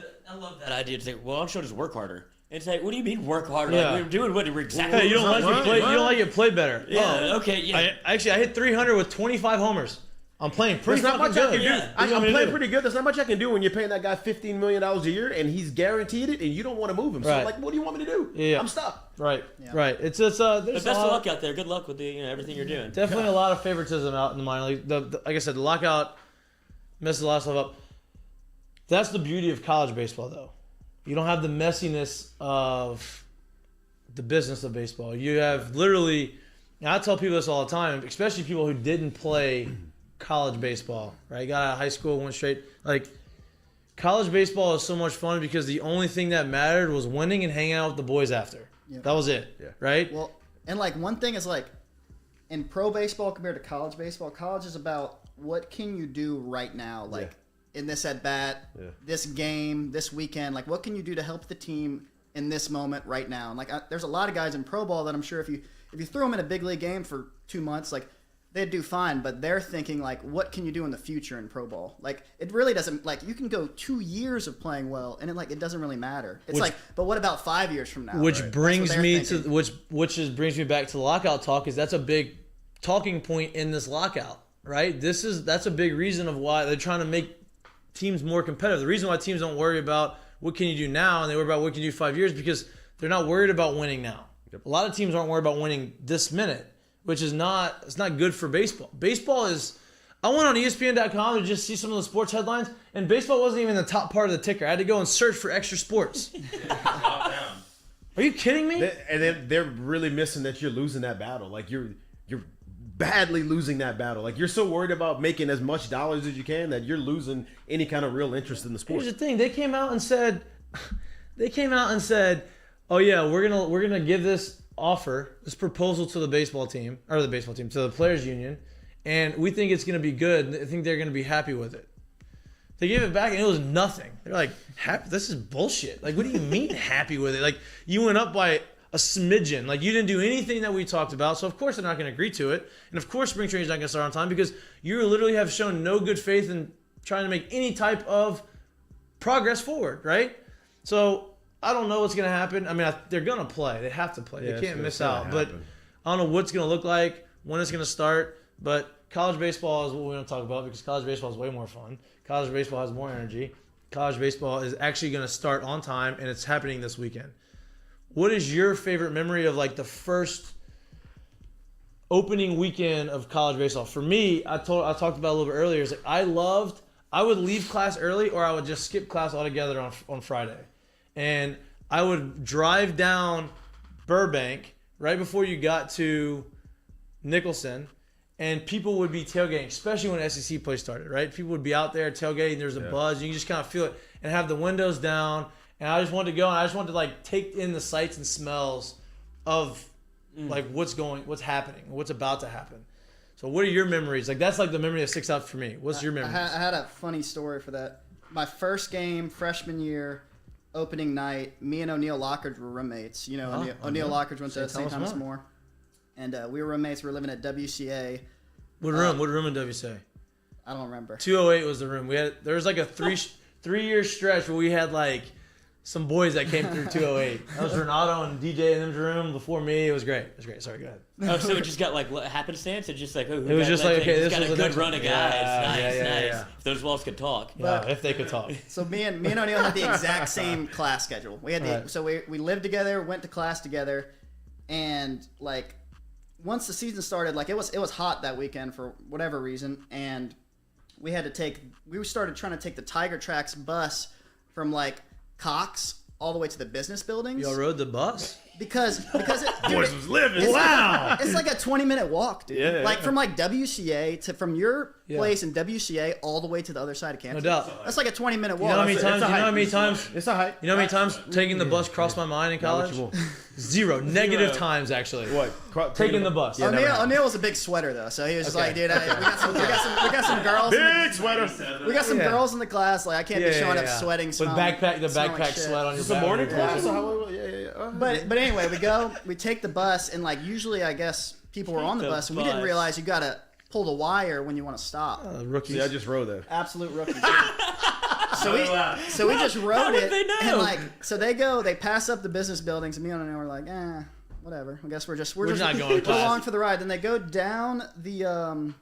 Speaker 4: that idea to say, well, I'm sure just work harder. It's like, what do you mean work harder?
Speaker 1: Yeah.
Speaker 4: Like, we're doing what exactly.
Speaker 1: Hey, you don't like
Speaker 3: What?
Speaker 1: it play. You
Speaker 3: What?
Speaker 1: don't like it play better.
Speaker 4: Yeah. Okay. Yeah.
Speaker 1: I hit 300 with 25 homers. I'm playing pretty
Speaker 3: There's not
Speaker 1: fucking
Speaker 3: much I
Speaker 1: good.
Speaker 3: can do.
Speaker 4: Yeah.
Speaker 1: What do you
Speaker 3: I'm
Speaker 1: want me to
Speaker 3: playing
Speaker 1: do?
Speaker 3: pretty good. There's not much I can do when you're paying that guy $15 million a year and he's guaranteed it, and you don't want to move him. So
Speaker 1: Right.
Speaker 3: like, what do you want me to do?
Speaker 1: Yeah.
Speaker 3: I'm stuck.
Speaker 1: Right,
Speaker 9: Yeah.
Speaker 1: right. It's there's
Speaker 4: But
Speaker 1: a
Speaker 4: best of
Speaker 1: lot,
Speaker 4: luck out there. Good luck with everything you're doing.
Speaker 1: definitely a lot of favoritism out in the minor league. Like I said, the lockout messes a lot of stuff up. That's the beauty of college baseball, though. You don't have the messiness of the business of baseball. You have literally. Now I tell people this all the time, especially people who didn't play college baseball, right? Got out of high school, went straight. Like, college baseball is so much fun because the only thing that mattered was winning and hanging out with the boys after.
Speaker 9: Yep.
Speaker 1: That was it, right?
Speaker 9: Well, and like one thing is like in pro baseball compared to college baseball, college is about what can you do right now, like in this at bat, this game, this weekend. Like, what can you do to help the team in this moment right now? And like, there's a lot of guys in pro ball that I'm sure if you threw them in a big league game for 2 months, like they'd do fine, but they're thinking like, what can you do in the future in pro ball? Like, it really doesn't, like, you can go 2 years of playing well, and it doesn't really matter. It's but what about 5 years from now?
Speaker 1: Which brings me
Speaker 9: thinking.
Speaker 1: to brings me back to the lockout talk. Is that's a big talking point in this lockout, right? That's a big reason of why they're trying to make teams more competitive. The reason why teams don't worry about what can you do now and they worry about what can you do 5 years, because they're not worried about winning now. Yep. A lot of teams aren't worried about winning this minute, which is not good for baseball. Baseball is, I went on ESPN.com to just see some of the sports headlines, and baseball wasn't even the top part of the ticker. I had to go and search for extra sports. Are you kidding me?
Speaker 3: And they're really missing that you're losing that battle. Like you're badly losing that battle. Like you're so worried about making as much dollars as you can that you're losing any kind of real interest in the sport.
Speaker 1: Here's the thing: they came out and said, "Oh yeah, we're gonna give this offer, this proposal to the baseball team to the players union, and we think it's gonna be good. I think they're gonna be happy with it." They gave it back and it was nothing. They're like, "This is bullshit. Like, what do you mean happy with it? Like, you went up by a smidgen. Like, you didn't do anything that we talked about. So of course they're not going to agree to it. And of course spring training's not going to start on time because you literally have shown no good faith in trying to make any type of progress forward, right? So I don't know what's going to happen. I mean, they're going to play. They have to play.
Speaker 3: Yeah,
Speaker 1: they can't miss out. But I don't know what's going to look like, when it's going to start. But college baseball is what we want to talk about because college baseball is way more fun. College baseball has more energy. College baseball is actually going to start on time, and it's happening this weekend. What is your favorite memory of like the first opening weekend of college baseball? For me, I talked about it a little bit earlier. Is like I would leave class early or I would just skip class altogether on Friday. And I would drive down Burbank right before you got to Nicholson, and people would be tailgating, especially when SEC play started, right? People would be out there tailgating. There's a buzz. You can just kind of feel it and have the windows down. And I just wanted to go and I just wanted to like take in the sights and smells of like what's happening, what's about to happen. So what are your memories? Like that's like the memory that sticks out for me. What's your memory?
Speaker 9: I had a funny story for that. My first game, freshman year, opening night, me and O'Neal Lockridge were roommates. You know, O'Neal Lockridge went to St. Thomas More. And we were roommates. We were living at WCA.
Speaker 1: What room? What room in WCA?
Speaker 9: I don't remember.
Speaker 1: 208 was the room. There was like a 3-year stretch where we had like some boys that came through 208. That was Renato and DJ in the room before me. It was great. Sorry, go ahead.
Speaker 4: Oh, so it just got like happenstance? It's just like,
Speaker 1: it was just like, okay, this
Speaker 4: got
Speaker 1: was
Speaker 4: a good run of guys. Nice.
Speaker 1: If
Speaker 4: those walls could talk.
Speaker 1: Yeah, if they could talk.
Speaker 9: So me and O'Neal had the exact same class schedule. We had so we lived together, went to class together, and like once the season started, like it was hot that weekend for whatever reason, and we started trying to take the Tiger Tracks bus from like Cox all the way to the business buildings.
Speaker 1: Y'all rode the bus?
Speaker 9: Because
Speaker 3: Boys was living.
Speaker 9: Wow. It's like a 20-minute walk, dude.
Speaker 3: Yeah,
Speaker 9: like from like WCA from your place in WCA all the way to the other side of campus.
Speaker 1: No doubt.
Speaker 9: That's like a 20-minute walk.
Speaker 1: You know how many times?
Speaker 3: It's a hike.
Speaker 1: You know how many times taking the bus crossed my mind in college? Zero. Negative times, actually.
Speaker 3: What?
Speaker 1: Taking the bus.
Speaker 9: O'Neal was a big sweater, though, so he was just like, dude, we got some girls.
Speaker 3: Big sweater.
Speaker 9: We got some girls in the class. Like, I can't be showing up sweating,
Speaker 1: with
Speaker 9: smelling
Speaker 1: backpack
Speaker 9: like
Speaker 1: sweat on your
Speaker 3: It's a
Speaker 1: back.
Speaker 3: morning class.
Speaker 9: But anyway, we take the bus, and like usually, I guess people were on the bus, and we didn't realize you gotta pull the wire when you want to stop.
Speaker 1: Rookies.
Speaker 3: See, I just rode there.
Speaker 9: Absolute rookies. So we just rode it, and like so they pass up the business buildings, and me and O'Neal were like, whatever. I guess we're just
Speaker 1: not going to
Speaker 9: along for the ride. Then they go down the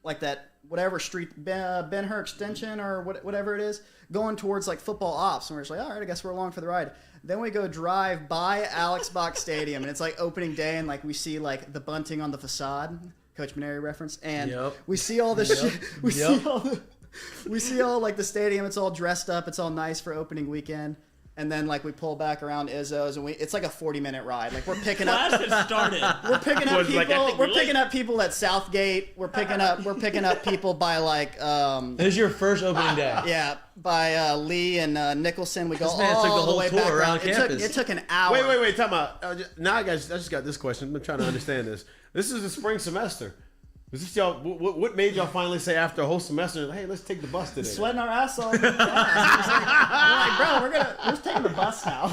Speaker 9: like that whatever street, Ben Hur Extension or whatever it is, going towards like football ops, and we're just like, all right, I guess we're along for the ride. Then we go drive by Alex Box Stadium, and it's like opening day, and like we see like the bunting on the facade, Coach Maneri reference, and we see all this shit. We see all like the stadium. It's all dressed up. It's all nice for opening weekend. And then like we pull back around Izzo's, and it's like a 40-minute ride. Like we're picking up. We're picking up people. We're picking up people at Southgate. We're picking up people by like.
Speaker 1: This is your first opening day.
Speaker 9: Yeah, by Lee and Nicholson. We go
Speaker 1: This man took the
Speaker 9: all the
Speaker 1: whole
Speaker 9: way
Speaker 1: tour
Speaker 9: back
Speaker 1: around campus.
Speaker 9: It took an hour.
Speaker 3: Wait, time out. Now I just got this question. I'm trying to understand this. This is the spring semester. Was this y'all? What made y'all finally say after a whole semester, hey, let's take the bus today?
Speaker 9: Sweating our ass off. We're like, bro, we're just taking the bus now.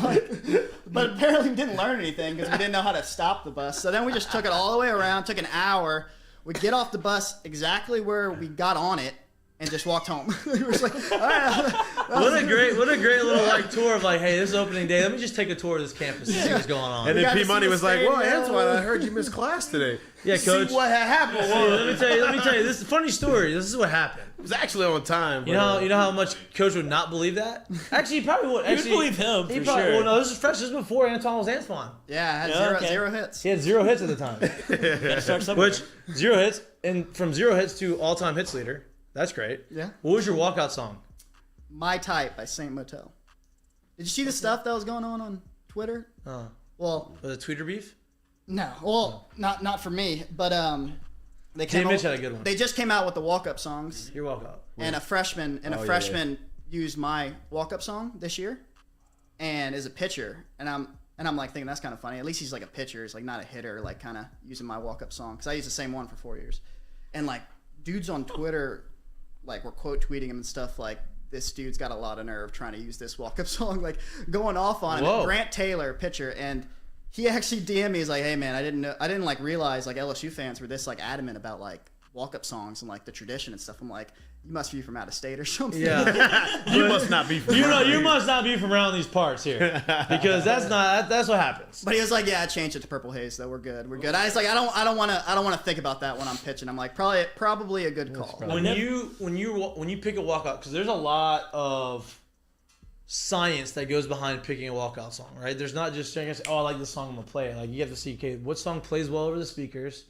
Speaker 9: But apparently we didn't learn anything because we didn't know how to stop the bus. So then we just took it all the way around. Took an hour. We get off the bus exactly where we got on it and just walked home. We were just like, all right.
Speaker 1: What a great little like tour of like, hey, this is opening day. Let me just take a tour of this campus and see what's going on.
Speaker 3: And
Speaker 9: We got
Speaker 3: then
Speaker 9: to
Speaker 3: P Money
Speaker 9: see the
Speaker 3: was like, "Well,
Speaker 9: stadium.
Speaker 3: Antoine, I heard you missed class today."
Speaker 1: Yeah, coach.
Speaker 3: See what had happened?
Speaker 1: Hey, let me tell you. This is a funny story. This is what happened.
Speaker 3: It was actually on time.
Speaker 1: You know how much coach would not believe that? Actually, he probably would.
Speaker 4: You would
Speaker 1: Actually,
Speaker 4: believe him,
Speaker 1: he
Speaker 4: for
Speaker 1: probably,
Speaker 4: sure.
Speaker 1: Well, no, this is fresh. This is before Antoine was Antoine.
Speaker 9: Yeah, I had
Speaker 4: Yeah, okay.
Speaker 9: zero hits.
Speaker 1: He had 0 hits at the time.
Speaker 4: Gotta start somewhere.
Speaker 1: Which 0 hits, and from 0 hits to all-time hits leader. That's great.
Speaker 9: Yeah.
Speaker 1: What was your walkout song?
Speaker 9: My Type by Saint Motel. Did you see the stuff that was going on Twitter?
Speaker 1: Oh,
Speaker 9: Well,
Speaker 1: was it Tweeter beef?
Speaker 9: no. Well, not for me, but they
Speaker 1: Jay
Speaker 9: came
Speaker 1: Mitch
Speaker 9: out,
Speaker 1: had a good one.
Speaker 9: They just came out with the walk-up songs,
Speaker 1: Your walkout.
Speaker 9: and a freshman used my walk-up song this year, and is a pitcher, and I'm like thinking that's kind of funny. At least he's like a pitcher, he's like not a hitter, like kind of using my walk-up song because I used the same one for 4 years, and like dudes on Twitter like were quote tweeting him and stuff like, this dude's got a lot of nerve trying to use this walk-up song, like going off on him.
Speaker 1: Whoa.
Speaker 9: Grant Taylor, pitcher, and he actually DM'd me. He's like, "Hey man, I didn't like realize like LSU fans were this like adamant about like walk-up songs and like the tradition and stuff." I'm like, "You must be from out of state or something."
Speaker 1: Yeah.
Speaker 3: You must not be from
Speaker 1: You must not be from around these parts here, because that's what happens.
Speaker 9: But he was like, "Yeah, I changed it to Purple Haze, though. We're good. I was like, I don't want to think about that when I'm pitching." I'm like, probably a good call.
Speaker 1: When you pick a walkout, because there's a lot of science that goes behind picking a walkout song, right? There's not just saying, "Oh, I like this song, I'm gonna play it." Like you have to see, okay, what song plays well over the speakers,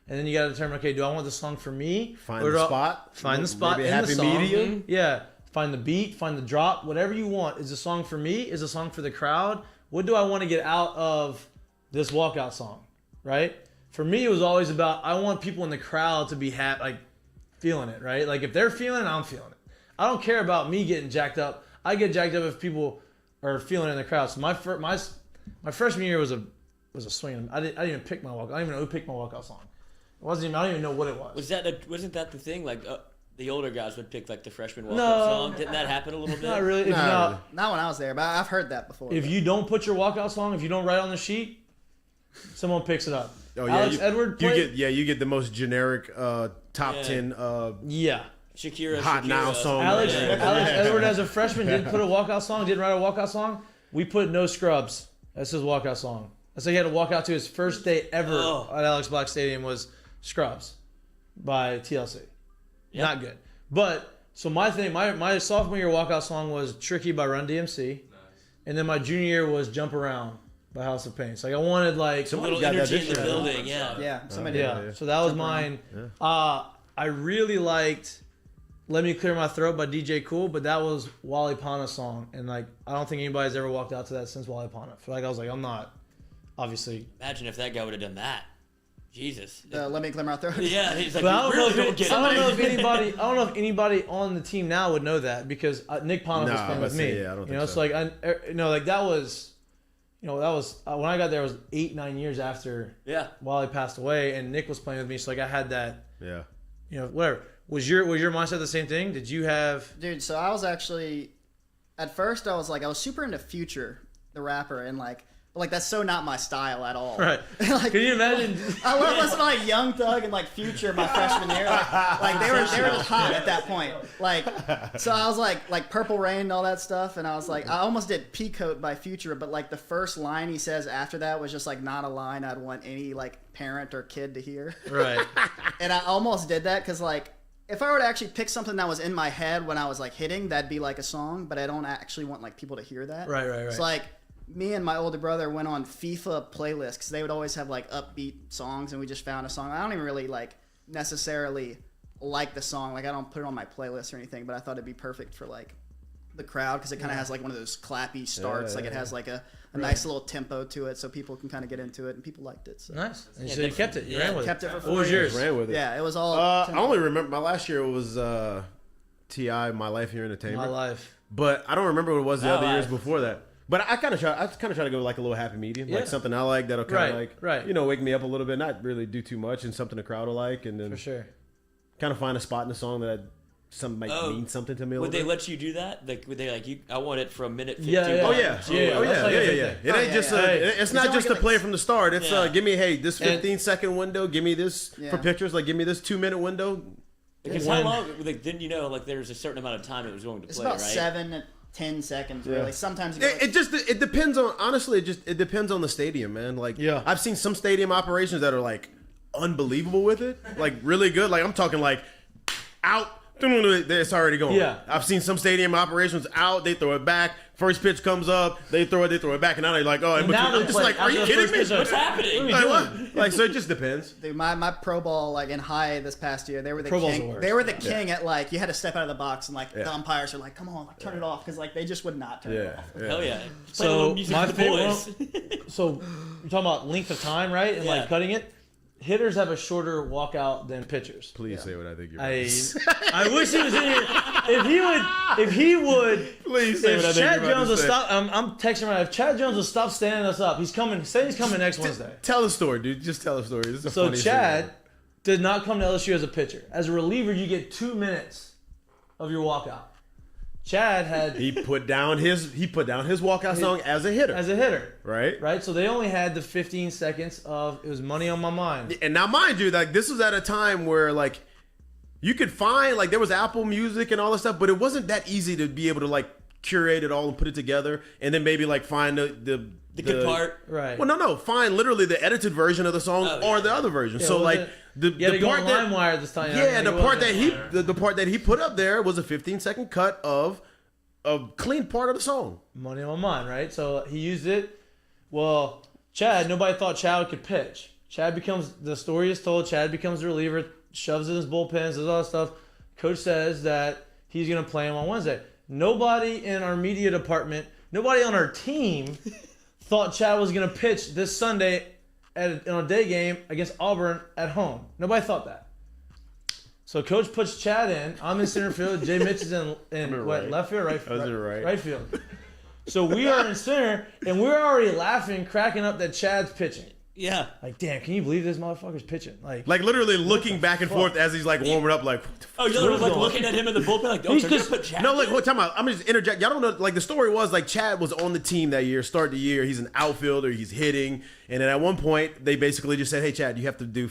Speaker 1: and then you got to determine, okay, do I want the song for me?
Speaker 3: Find
Speaker 1: or
Speaker 3: the
Speaker 1: do I-
Speaker 3: spot.
Speaker 1: Find the spot
Speaker 3: Maybe
Speaker 1: in
Speaker 3: a happy
Speaker 1: the song.
Speaker 3: medium.
Speaker 1: Yeah, find the beat, find the drop, whatever you want. Is the song for me? Is the song for the crowd? What do I want to get out of this walkout song, right? For me, it was always about, I want people in the crowd to be happy, like feeling it, right? Like if they're feeling it, I'm feeling it. I don't care about me getting jacked up. I get jacked up if people are feeling it in the crowd. So my freshman year was a swing. I didn't even pick my walkout. I don't even know who picked my walkout song. I don't even know what it was.
Speaker 4: Wasn't that the thing? Like the older guys would pick like the freshman walk-up
Speaker 1: No.
Speaker 4: song. Didn't that happen a little bit?
Speaker 1: Not really.
Speaker 3: Not really.
Speaker 9: Not when I was there, but I've heard that before.
Speaker 1: If you don't put your walkout song, if you don't write on the sheet, someone picks it up.
Speaker 3: Oh yeah,
Speaker 1: Alex Edward played.
Speaker 3: you get the most generic top
Speaker 4: Yeah.
Speaker 3: 10
Speaker 1: Yeah.
Speaker 4: Shakira.
Speaker 3: hot now song.
Speaker 1: Alex
Speaker 3: Yeah.
Speaker 1: Edward as a freshman didn't put a walkout song, didn't write a walkout song. We put No Scrubs. That's his walkout song. That's like he had to walk out to his first day ever at Alex Black Stadium was Scrubs by TLC.
Speaker 4: Yep.
Speaker 1: Not good. But so my sophomore year walkout song was Tricky by Run DMC. And then my junior year was Jump Around by House of Pain. So like I wanted like
Speaker 4: A little
Speaker 3: got that
Speaker 4: energy in
Speaker 3: this
Speaker 4: the
Speaker 3: year.
Speaker 4: building. Yeah.
Speaker 9: yeah, somebody
Speaker 1: yeah.
Speaker 9: did.
Speaker 1: So that was mine. I really liked Let Me Clear My Throat by DJ Cool, but that was Wally Pana's song. And like I don't think anybody's ever walked out to that since Wally Pana. I was like, I'm not obviously.
Speaker 4: Imagine if that guy would have done that. Jesus.
Speaker 9: Let me clear my throat.
Speaker 4: Yeah, he's like,
Speaker 1: But I
Speaker 4: "You
Speaker 1: don't
Speaker 4: really
Speaker 1: know
Speaker 4: don't
Speaker 1: if
Speaker 4: get
Speaker 1: I don't know
Speaker 4: it."
Speaker 1: if anybody I don't know if anybody on the team now would know that because Nick Pana was
Speaker 3: Nah,
Speaker 1: playing
Speaker 3: I
Speaker 1: with
Speaker 3: was
Speaker 1: me.
Speaker 3: about to say, yeah, I don't think
Speaker 1: it's
Speaker 3: so.
Speaker 1: like like that was when I got there it was 8-9 years after
Speaker 4: Yeah.
Speaker 1: Wally passed away and Nick was playing with me. So like I had that
Speaker 3: Yeah.
Speaker 1: whatever. Was your mindset the same thing? Did you have
Speaker 9: Dude, so I was actually, at first I was super into Future, the rapper, and but that's so not my style at all.
Speaker 1: right?
Speaker 9: Like,
Speaker 1: Can you imagine?
Speaker 9: I love listening to like Young Thug and like Future my freshman year. Like they were just hot at that point. Like so I was like Purple Rain and all that stuff, and I was like I almost did Peacoat by Future, but like the first line he says after that was just like not a line I'd want any like parent or kid to hear.
Speaker 1: Right.
Speaker 9: And I almost did that because like if I were to actually pick something that was in my head when I was like hitting, that'd be like a song, but I don't actually want like people to hear that.
Speaker 1: Right.
Speaker 9: It's like me and my older brother went on FIFA playlists because they would always have like upbeat songs, and we just found a song. I don't even really like necessarily like the song. Like I don't put it on my playlist or anything, but I thought it'd be perfect for like the crowd because it kind of has like one of those clappy starts. Like it has like a nice little tempo to it, so people can kind of get into it, and people liked it. So.
Speaker 1: Nice. And
Speaker 4: Yeah,
Speaker 1: so you kept it. You ran with
Speaker 9: Kept
Speaker 1: it.
Speaker 9: it for 4
Speaker 1: What was
Speaker 9: years.
Speaker 1: yours?
Speaker 3: Ran with it.
Speaker 9: Yeah, it was all.
Speaker 3: I only remember my last year was T.I. My Life Your Entertainment.
Speaker 1: My life.
Speaker 3: But I don't remember what it was the
Speaker 4: My
Speaker 3: other years
Speaker 4: Life.
Speaker 3: before that. But I kind of try to go like a little happy medium,
Speaker 1: Yeah.
Speaker 3: like something I like that'll kind of
Speaker 1: Right.
Speaker 3: wake me up a little bit, not really do too much, and something the crowd will like, and then
Speaker 1: For sure.
Speaker 3: kind of find a spot in the song that some might mean something to me.
Speaker 4: Would they let you do that? Like, would they I want it from minute 15?
Speaker 1: Yeah.
Speaker 3: Oh yeah. It ain't just it's not just a play from the start. It's give me this 15-second window. Give me this for pictures. Like give me this 2-minute window.
Speaker 4: Because how long? Like, didn't you know? Like, there's a certain amount of time it was going to play.
Speaker 9: It's about
Speaker 4: right?
Speaker 9: 7-10 seconds. Really, sometimes
Speaker 3: it depends on. Honestly, it depends on the stadium, man. Like I've seen some stadium operations that are like unbelievable with it, like really good. Like I'm talking like out. It's already going.
Speaker 1: Yeah.
Speaker 3: I've seen some stadium operations out. They throw it back. First pitch comes up. They throw it back, and now they're like, oh, in between. I'm just like, are you kidding me?
Speaker 4: What's happening?
Speaker 3: Like, so it just depends.
Speaker 9: Dude, my pro ball in high this past year, they were the
Speaker 1: Pro Ball's
Speaker 9: king.
Speaker 1: the worst.
Speaker 9: They were the king at you had to step out of the box and the umpires are like, come on, turn it off because they just would not turn it off.
Speaker 4: Hell yeah.
Speaker 1: So my favorite.
Speaker 4: boys.
Speaker 1: So you're talking about length of time, right? And cutting it. Hitters have a shorter walkout than pitchers.
Speaker 3: Please say what I think you're.
Speaker 1: I wish he was in here. If he would.
Speaker 3: Please say what I think
Speaker 1: Chad
Speaker 3: you're
Speaker 1: Jones
Speaker 3: about
Speaker 1: would
Speaker 3: to say.
Speaker 1: stop. I'm texting right now. If Chad Jones would stop standing us up, he's coming. Say he's coming next Wednesday.
Speaker 3: Tell the story, dude. Just tell the story. This is the
Speaker 1: So
Speaker 3: funniest
Speaker 1: Chad
Speaker 3: thing
Speaker 1: did not come to LSU as a pitcher. As a reliever, you get 2 minutes of your walkout. Chad had
Speaker 3: He put down his walkout song as a hitter.
Speaker 1: as a hitter,
Speaker 3: Right?
Speaker 1: right? So they only had the 15 seconds of it was money on my mind.
Speaker 3: And now, mind you, this was at a time where you could find there was Apple Music and all this stuff, but it wasn't that easy to be able to curate it all and put it together, and then maybe find the
Speaker 4: good part.
Speaker 1: Right.
Speaker 3: Well, no, find literally the edited version of the song or the other version.
Speaker 1: Yeah,
Speaker 3: so
Speaker 1: you had to go on LimeWire this time.
Speaker 3: The part that he put up there was a 15-second cut of a clean part of the song.
Speaker 1: Money on my mind, right? So he used it. Well, nobody thought Chad could pitch. The story is told, Chad becomes the reliever, shoves in his bullpens, does all that stuff. Coach says that he's going to play him on Wednesday. Nobody in our media department, nobody on our team thought Chad was going to pitch this Sunday in a day game against Auburn at home. Nobody thought that. So Coach puts Chad in. I'm in center field. Jay Mitch is in left field, right field? Right field. So we are in center, and we're already laughing, cracking up that Chad's pitching.
Speaker 4: Yeah.
Speaker 1: Damn, can you believe this motherfucker's pitching?
Speaker 3: Literally looking back and forth as he's warming up, what the fuck?
Speaker 4: You're looking at him in the bullpen they're gonna put Chad.
Speaker 3: No, what time out? I'm gonna just interject. Y'all don't know. The story was Chad was on the team that year, start the year. He's an outfielder. He's hitting, and then at one point they basically just said, "Hey, Chad, you have to do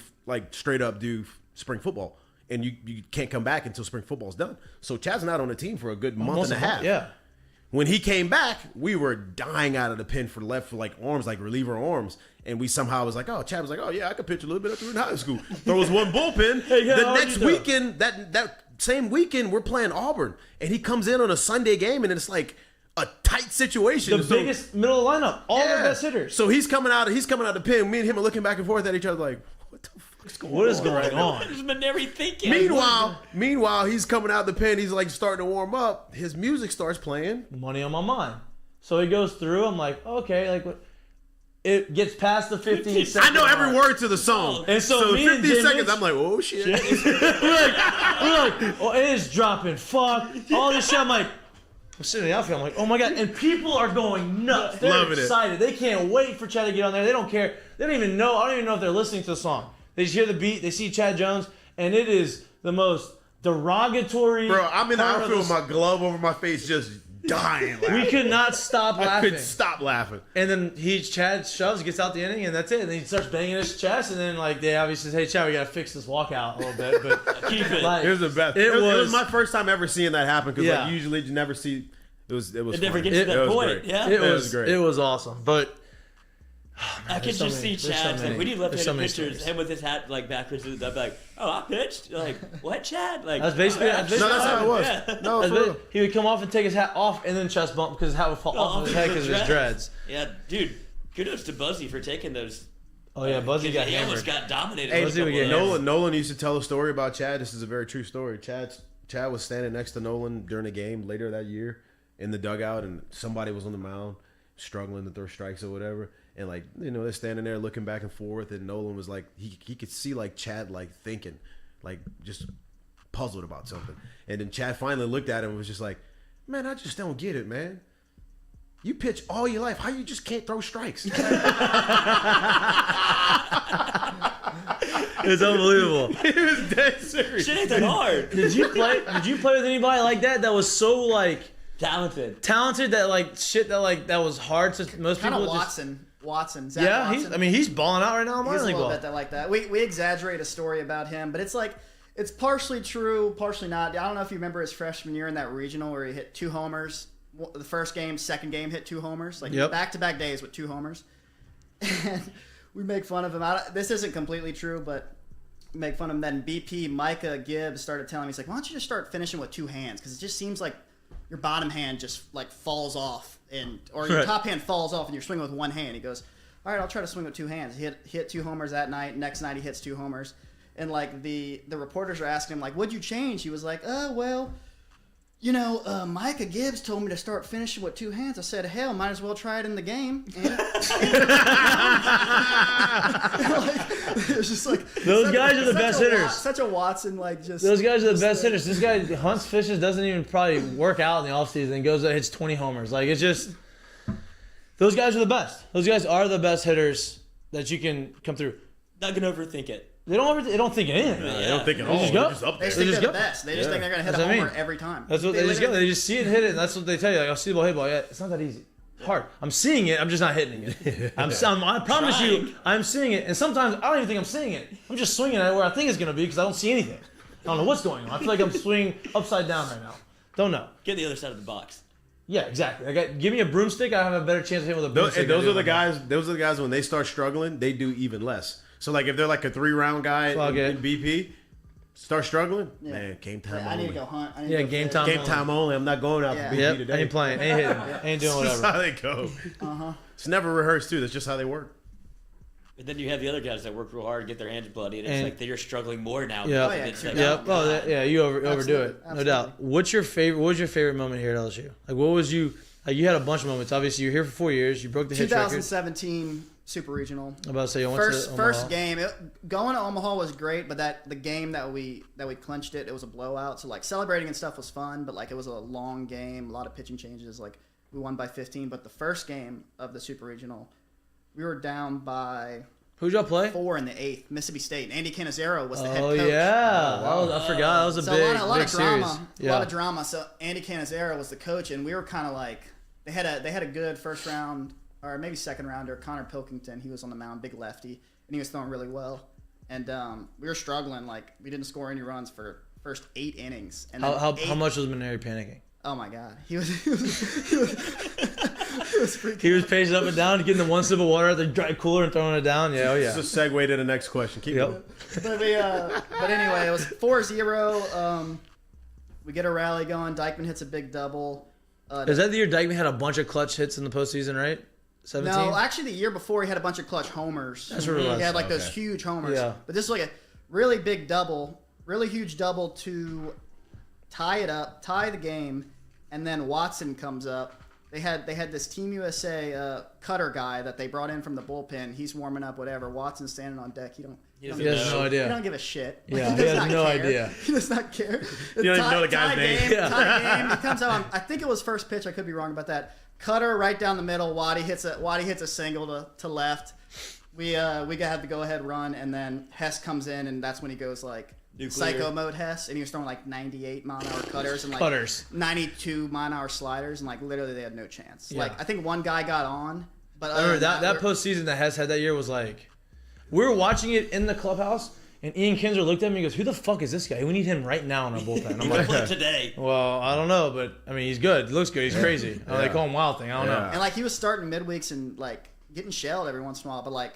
Speaker 3: straight up do spring football, and you can't come back until spring football's done." So Chad's not on the team for a good month and a half.
Speaker 1: Yeah.
Speaker 3: When he came back, we were dying out of the pen for arms, reliever arms. And we somehow was oh, Chad was oh, yeah, I could pitch a little bit after in high school. There was one bullpen. The next weekend, that same weekend, we're playing Auburn. And he comes in on a Sunday game, and it's a tight situation.
Speaker 1: The biggest middle of the lineup. All their best hitters.
Speaker 3: So he's coming out of the pen. Me and him are looking back and forth at each other what the fuck is going on?
Speaker 1: What is going on?
Speaker 4: I've been never thinking.
Speaker 3: Meanwhile, he's coming out the pen. He's starting to warm up. His music starts playing.
Speaker 1: Money on my mind. So he goes through. I'm okay, what? It gets past the 15 seconds.
Speaker 3: I know every word to the song.
Speaker 1: And so me
Speaker 3: 15
Speaker 1: and
Speaker 3: seconds, I'm oh shit.
Speaker 1: we're oh, it is dropping. Fuck. All this shit. I'm sitting in the outfield. I'm oh my God. And people are going nuts. They're
Speaker 3: Loving
Speaker 1: excited. They can't wait for Chad to get on there. They don't care. They don't even know. I don't even know if they're listening to the song. They just hear the beat. They see Chad Jones. And it is the most derogatory.
Speaker 3: Bro, I'm in the outfield with my glove over my face just dying laughing.
Speaker 1: We could not stop laughing.
Speaker 3: I couldn't stop laughing.
Speaker 1: And then Chad shoves, gets out the inning, and that's it. And then he starts banging his chest, and then they obviously say, "Hey, Chad, we gotta fix this walkout a little bit." But keep it.
Speaker 3: It was the best. It was my first time ever seeing that happen because usually you never see. It
Speaker 4: never gets to that point.
Speaker 3: Great.
Speaker 4: Yeah,
Speaker 3: it was great.
Speaker 1: It was awesome, but.
Speaker 4: Oh, man, I can just see Chad. When you left-handed pitchers, him with his hat backwards, I'd be "Oh, I pitched." What, Chad?
Speaker 1: That's basically.
Speaker 3: That's how it was.
Speaker 4: Yeah.
Speaker 3: No,
Speaker 1: he would come off and take his hat off, and then chest bump because his hat would fall off his head because of his dreads.
Speaker 4: Yeah, dude. Kudos to Buzzy for taking those.
Speaker 1: Oh yeah, Buzzy got hammered.
Speaker 4: He almost got dominated.
Speaker 3: Hey, Nolan used to tell a story about Chad. This is a very true story. Chad was standing next to Nolan during a game later that year in the dugout, and somebody was on the mound struggling to throw strikes or whatever. And they're standing there looking back and forth, and Nolan was he could see Chad thinking, just puzzled about something. And then Chad finally looked at him and was just "Man, I just don't get it, man. You pitch all your life, how you just can't throw strikes?"
Speaker 1: It's unbelievable.
Speaker 3: He was dead serious.
Speaker 4: Shit ain't that hard.
Speaker 1: Did you play with anybody like that was so like
Speaker 4: Talented.
Speaker 1: talented that like shit that was hard to most
Speaker 9: Kind
Speaker 1: people
Speaker 9: of
Speaker 1: just
Speaker 9: Watson. Zach
Speaker 1: yeah,
Speaker 9: Watson.
Speaker 1: he's balling out right now in
Speaker 9: He's
Speaker 1: minor
Speaker 9: a
Speaker 1: league
Speaker 9: little
Speaker 1: ball.
Speaker 9: bit that like that. We exaggerate a story about him, but it's like it's partially true, partially not. I don't know if you remember his freshman year in that regional where he hit 2 homers. The first game, second game, hit 2 homers. Like back-to-back days with 2 homers. And we make fun of him. This isn't completely true, but we make fun of him. Then BP Micah Gibbs started telling me, he's like, why don't you just start finishing with 2 hands? Because it just seems like your bottom hand just like falls off, or your top hand falls off, and you're swinging with 1 hand. He goes, all right, I'll try to swing with 2 hands. He hit 2 homers that night. Next night he hits 2 homers. And like the reporters are asking him like, what'd you change? He was like, well, you know, Micah Gibbs told me to start finishing with 2 hands. I said, hell, might as well try it in the game. It was just like
Speaker 1: Those guys are the best hitters.
Speaker 9: Such a Watson, like just
Speaker 1: Those guys are the best hitters. This guy hunts, fishes, doesn't even probably work out in the offseason and goes out and hits 20 homers. Like it's just those guys are the best. Those guys are the best hitters that you can come through.
Speaker 4: Not gonna overthink it.
Speaker 1: They don't think anything.
Speaker 3: They don't think at all.
Speaker 1: They just
Speaker 3: They're
Speaker 1: go.
Speaker 3: just up
Speaker 9: They
Speaker 3: there.
Speaker 9: just think
Speaker 1: just
Speaker 9: they're the
Speaker 1: go.
Speaker 9: best. They just think they're gonna hit
Speaker 1: That's
Speaker 9: a
Speaker 1: what I mean.
Speaker 9: homer every time.
Speaker 1: That's what they just go. They just see it and hit it, and that's what they tell you. Like, I'll see the ball, hit ball. Yeah, it's not that easy. It's hard. I'm seeing it. I'm just not hitting it. I promise you, I'm seeing it. And sometimes I don't even think I'm seeing it. I'm just swinging at it where I think it's gonna be because I don't see anything. I don't know what's going on. I feel like I'm swinging upside down right now. Don't know.
Speaker 4: Get the other side of the box.
Speaker 1: Yeah, exactly. Give me a broomstick. I have a better chance of hitting with a broomstick.
Speaker 3: Those are the guys. Those are the guys when they start struggling, they do even less. So like if they're like a 3-round guy in BP, start struggling, man, game time
Speaker 9: I
Speaker 3: only.
Speaker 9: need to go hunt. I need
Speaker 1: Yeah,
Speaker 9: to go
Speaker 1: game
Speaker 9: fish.
Speaker 1: time.
Speaker 3: Game time only. I'm not going out for BP
Speaker 1: Yep,
Speaker 3: today.
Speaker 1: ain't playing, ain't hitting, ain't doing
Speaker 3: That's
Speaker 1: whatever.
Speaker 3: how they go. It's never rehearsed too. That's just how they work.
Speaker 4: And then you have the other guys that work real hard, get their hands bloody, and it's
Speaker 1: And-
Speaker 4: like they're struggling more now.
Speaker 1: Yeah.
Speaker 4: because
Speaker 9: Oh, yeah,
Speaker 4: it's
Speaker 9: true.
Speaker 4: like,
Speaker 1: Yep.
Speaker 4: oh,
Speaker 1: Oh,
Speaker 4: God.
Speaker 1: yeah. You overdo
Speaker 9: Absolutely,
Speaker 1: it, no doubt.
Speaker 9: absolutely.
Speaker 1: What was your favorite moment here at LSU? Like, what was you? Like, you had a bunch of moments. Obviously, you're here for 4 years. You broke the hitch record.
Speaker 9: 2017 Super Regional.
Speaker 1: I'm about to say you went to Omaha.
Speaker 9: First game. Going to Omaha was great, but the game that we clinched it was a blowout. So like celebrating and stuff was fun, but like it was a long game, a lot of pitching changes. Like we won by 15, but the first game of the Super Regional, we were down by
Speaker 1: Who'd y'all play?
Speaker 9: 4 in the 8th. Mississippi State. Andy Cannizzaro was the head
Speaker 1: Oh
Speaker 9: coach.
Speaker 1: yeah, I forgot. That was a
Speaker 9: So
Speaker 1: big,
Speaker 9: a lot
Speaker 1: big
Speaker 9: of drama,
Speaker 1: series.
Speaker 9: a
Speaker 1: Yeah.
Speaker 9: lot of drama. So Andy Cannizzaro was the coach, and we were kind of like they had a good first round or maybe second rounder, Connor Pilkington. He was on the mound, big lefty, and he was throwing really well. And we were struggling, like we didn't score any runs for first 8 innings. And then
Speaker 1: How much was Maneri panicking?
Speaker 9: Oh my God, he was freaking.
Speaker 1: He was pacing up and down, getting the one sip of water at the dry cooler and throwing it down. Yeah, oh yeah.
Speaker 3: This is a segue to the next question. Keep going.
Speaker 9: But anyway, it was 4-0. We get a rally going. Dykeman hits a big double.
Speaker 1: Is that the year Dykeman had a bunch of clutch hits in the postseason, right? 17?
Speaker 9: No, actually, the year before he had a bunch of clutch homers.
Speaker 1: That's what it was.
Speaker 9: He had like those huge homers.
Speaker 1: Yeah.
Speaker 9: But this is like a really big double, really huge double to tie it up, tie the game, and then Watson comes up. They had this Team USA cutter guy that they brought in from the bullpen. He's warming up, whatever. Watson's standing on deck. He
Speaker 1: has no idea.
Speaker 9: He don't give a shit.
Speaker 1: Yeah,
Speaker 9: he
Speaker 1: he
Speaker 9: does
Speaker 1: has
Speaker 9: not
Speaker 1: no
Speaker 9: care.
Speaker 1: idea.
Speaker 9: He does not care.
Speaker 3: You don't even know the guy's name.
Speaker 9: Tie game. He comes out. I think it was first pitch. I could be wrong about that. Cutter right down the middle. Waddy hits a single to left. We got the go ahead run, and then Hess comes in, and that's when he goes like
Speaker 4: Nuclear.
Speaker 9: psycho mode Hess, and he was throwing like 98 mile an hour cutters and like
Speaker 1: Cutters.
Speaker 9: 92 mile an hour sliders, and like literally they had no chance.
Speaker 1: Yeah.
Speaker 9: Like I think one guy got on, but
Speaker 1: I
Speaker 9: other
Speaker 1: remember
Speaker 9: than
Speaker 1: that
Speaker 9: we're-
Speaker 1: postseason that Hess had that year was like, we were watching it in the clubhouse, and Ian Kinzer looked at me and goes, "Who the fuck is this guy? We need him right now in our bullpen." I'm
Speaker 4: He
Speaker 1: like,
Speaker 4: played today.
Speaker 1: well, I don't know, but I mean, he's good. He looks good. He's crazy. Oh, they call him Wild Thing. I don't know.
Speaker 9: And like he was starting midweeks and like getting shelled every once in a while, but like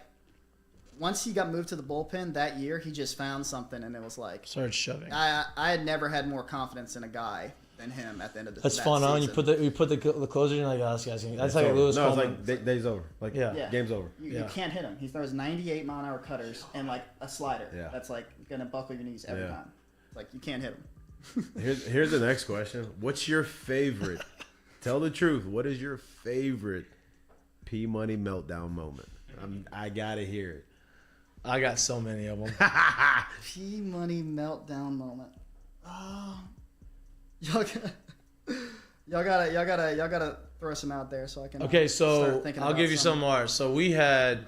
Speaker 9: once he got moved to the bullpen that year, he just found something, and it was like
Speaker 1: Started shoving.
Speaker 9: I had never had more confidence in a guy than him at the end of the
Speaker 1: That's
Speaker 9: that
Speaker 1: fun, huh?
Speaker 9: season.
Speaker 1: You put the closer, and you're like, oh, this guy's gonna. That's
Speaker 3: It's
Speaker 1: like
Speaker 3: over.
Speaker 1: Lewis
Speaker 3: No, it's
Speaker 1: Coleman.
Speaker 3: like day's over. Like
Speaker 1: Yeah.
Speaker 3: game's over.
Speaker 9: You can't hit him. He throws 98 mile an hour cutters and like a slider.
Speaker 3: Yeah.
Speaker 9: That's like gonna buckle your knees every
Speaker 3: Yeah.
Speaker 9: time. Like you can't hit him.
Speaker 3: Here's the next question. What's your favorite? Tell the truth. What is your favorite P Money meltdown moment? I gotta hear it.
Speaker 1: I got so many of them.
Speaker 9: P Money meltdown moment. Oh, y'all gotta throw some out there so I can.
Speaker 1: Okay,
Speaker 9: start
Speaker 1: so
Speaker 9: thinking
Speaker 1: I'll
Speaker 9: about
Speaker 1: give you some
Speaker 9: some.
Speaker 1: more. So we had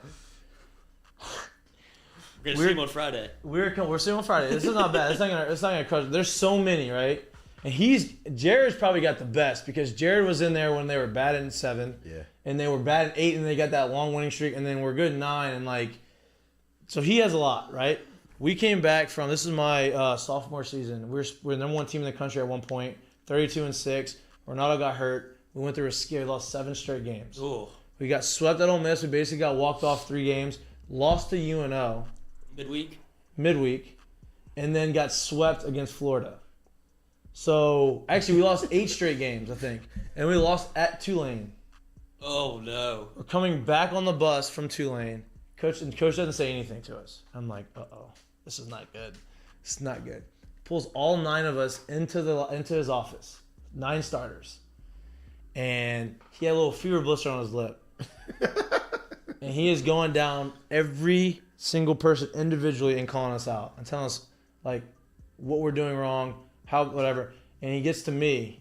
Speaker 4: We're gonna see him on Friday.
Speaker 1: We're seeing on Friday. This is not bad. It's not gonna crush. There's so many, right? And Jared's probably got the best because Jared was in there when they were bad in 7.
Speaker 3: Yeah.
Speaker 1: And they were bad in 8, and they got that long winning streak, and then we're good in 9, and like, so he has a lot, right? We came back from, this is my sophomore season. We're the number 1 team in the country at one point, 32-6. Ronaldo got hurt. We went through a scare. We lost 7 straight games.
Speaker 4: Ooh.
Speaker 1: We got swept at Ole Miss. We basically got walked off 3 games. Lost to UNO. Midweek. And then got swept against Florida. So, actually, we lost 8 straight games, I think. And we lost at Tulane.
Speaker 4: Oh, no.
Speaker 1: We're coming back on the bus from Tulane. Coach doesn't say anything to us. I'm like, uh-oh. This is not good. It's not good. Pulls all 9 of us into his office. 9 starters. And he had a little fever blister on his lip. And he is going down every single person individually and calling us out and telling us like what we're doing wrong, how whatever. And he gets to me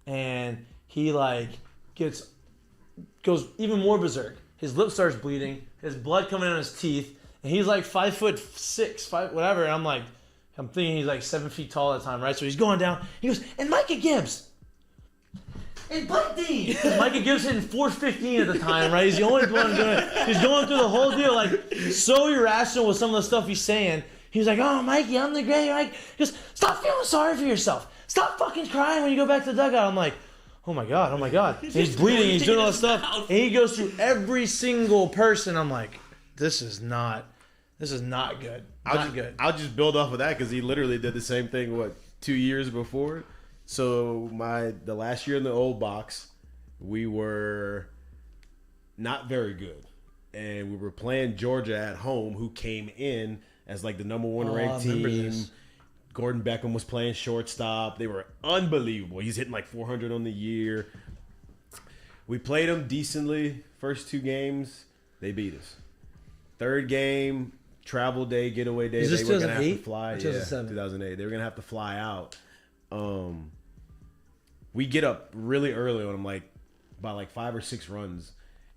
Speaker 1: and he like goes even more berserk. His lip starts bleeding, his blood coming in his teeth, and he's like 5'6", whatever. And I'm thinking he's like 7 feet tall at the time, right? So he's going down. He goes, and Mikey Gibbs. And Blake Dean. Mikey Gibbs hitting 415 at the time, right? He's the only one doing it. He's going through the whole deal, like so irrational with some of the stuff he's saying. He's like, oh, Mikey, I'm the great. Right? He goes, stop feeling sorry for yourself. Stop fucking crying when you go back to the dugout. I'm like, oh my God. And he's bleeding. He's doing all this stuff. And he goes through every single person. I'm like, this is not good.
Speaker 3: I'll just build off of that because he literally did the same thing, 2 years before? So the last year in the old box, we were not very good. And we were playing Georgia at home, who came in as like the number 1 ranked team. Gordon Beckham was playing shortstop. They were unbelievable. He's hitting like 400 on the year. We played them decently. First 2 games, they beat us. 3rd game, travel day, getaway day.
Speaker 1: Is this
Speaker 3: they were going to have to
Speaker 1: 2008?
Speaker 3: fly.
Speaker 1: 2007?
Speaker 3: Yeah, 2008. They were going to have to fly out. We get up really early on them, like by like 5 or 6 runs.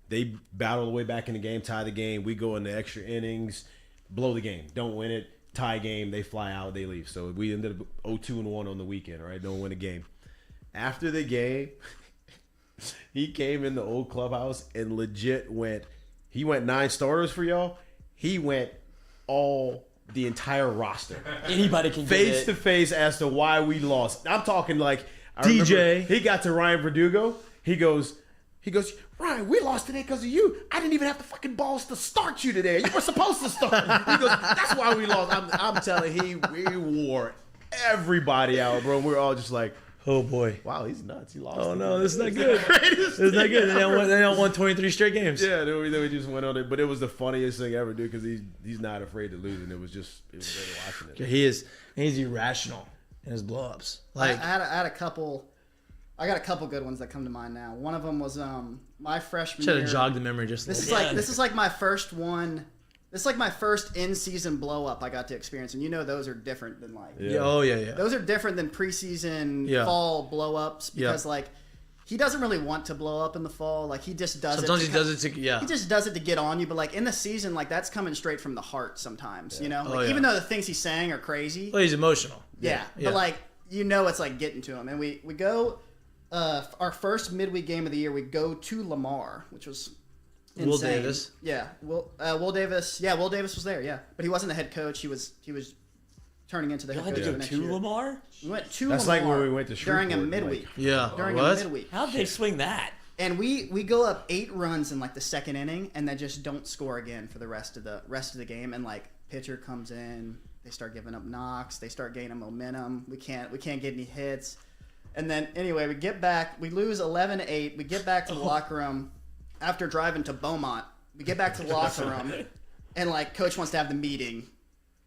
Speaker 3: They battle the way back in the game, tie the game. We go into extra innings, blow the game, don't win it, tie game. They fly out, they leave. So we ended up 0-2-1 on the weekend, right? Don't win a game. After the game, he came in the old clubhouse and legit went 9 starters for y'all. He went the entire roster.
Speaker 4: Anybody can
Speaker 3: face to face as to why we lost. I'm talking like
Speaker 1: DJ.
Speaker 3: He got to Ryan Verdugo. He goes, Ryan, we lost today because of you. I didn't even have the fucking balls to start you today. You were supposed to start. He goes, that's why we lost. I'm telling you, we wore everybody out, bro. We're all just like,
Speaker 1: oh boy,
Speaker 3: wow, he's nuts. He lost.
Speaker 1: Oh no, this is not good. This is not good. They don't won 23 straight games.
Speaker 3: Yeah, then we just went on it, but it was the funniest thing ever, dude, because he's not afraid to lose, and it was great watching it.
Speaker 1: He's irrational in his blowups. Like
Speaker 9: I had a couple. I got a couple good ones that come to mind now. One of them was my freshman year.
Speaker 1: Should have jogged the memory just.
Speaker 9: This is like my first one. This is like my first in-season blow-up I got to experience, and those are different than like.
Speaker 1: Yeah. Oh yeah.
Speaker 9: Those are different than preseason fall blow-ups because like he doesn't really want to blow up in the fall. Like he just does it.
Speaker 1: Sometimes he does it to
Speaker 9: He just does it to get on you, but like in the season, like that's coming straight from the heart sometimes. Even though the things he's saying are crazy.
Speaker 1: Well, he's emotional.
Speaker 9: Yeah. But like it's like getting to him, and we go. Our first midweek game of the year, we go to Lamar, which was insane.
Speaker 1: Will Davis.
Speaker 9: Yeah, Will Davis. Yeah, Will Davis was there. Yeah, but he wasn't the head coach. He was turning into the head coach.
Speaker 4: Had to go to Lamar.
Speaker 9: We went to
Speaker 3: That's
Speaker 9: Lamar.
Speaker 3: That's like when we went to Shreveport,
Speaker 9: during a midweek. During a midweek.
Speaker 4: How'd they swing that?
Speaker 9: And we go up 8 runs in like the second inning, and then just don't score again for the rest of the game. And like pitcher comes in, they start giving up knocks, they start gaining momentum. We can't get any hits. And then, anyway, we get back. We lose 11-8. We get back to the locker room after driving to Beaumont. We get back to the locker room, and, like, Coach wants to have the meeting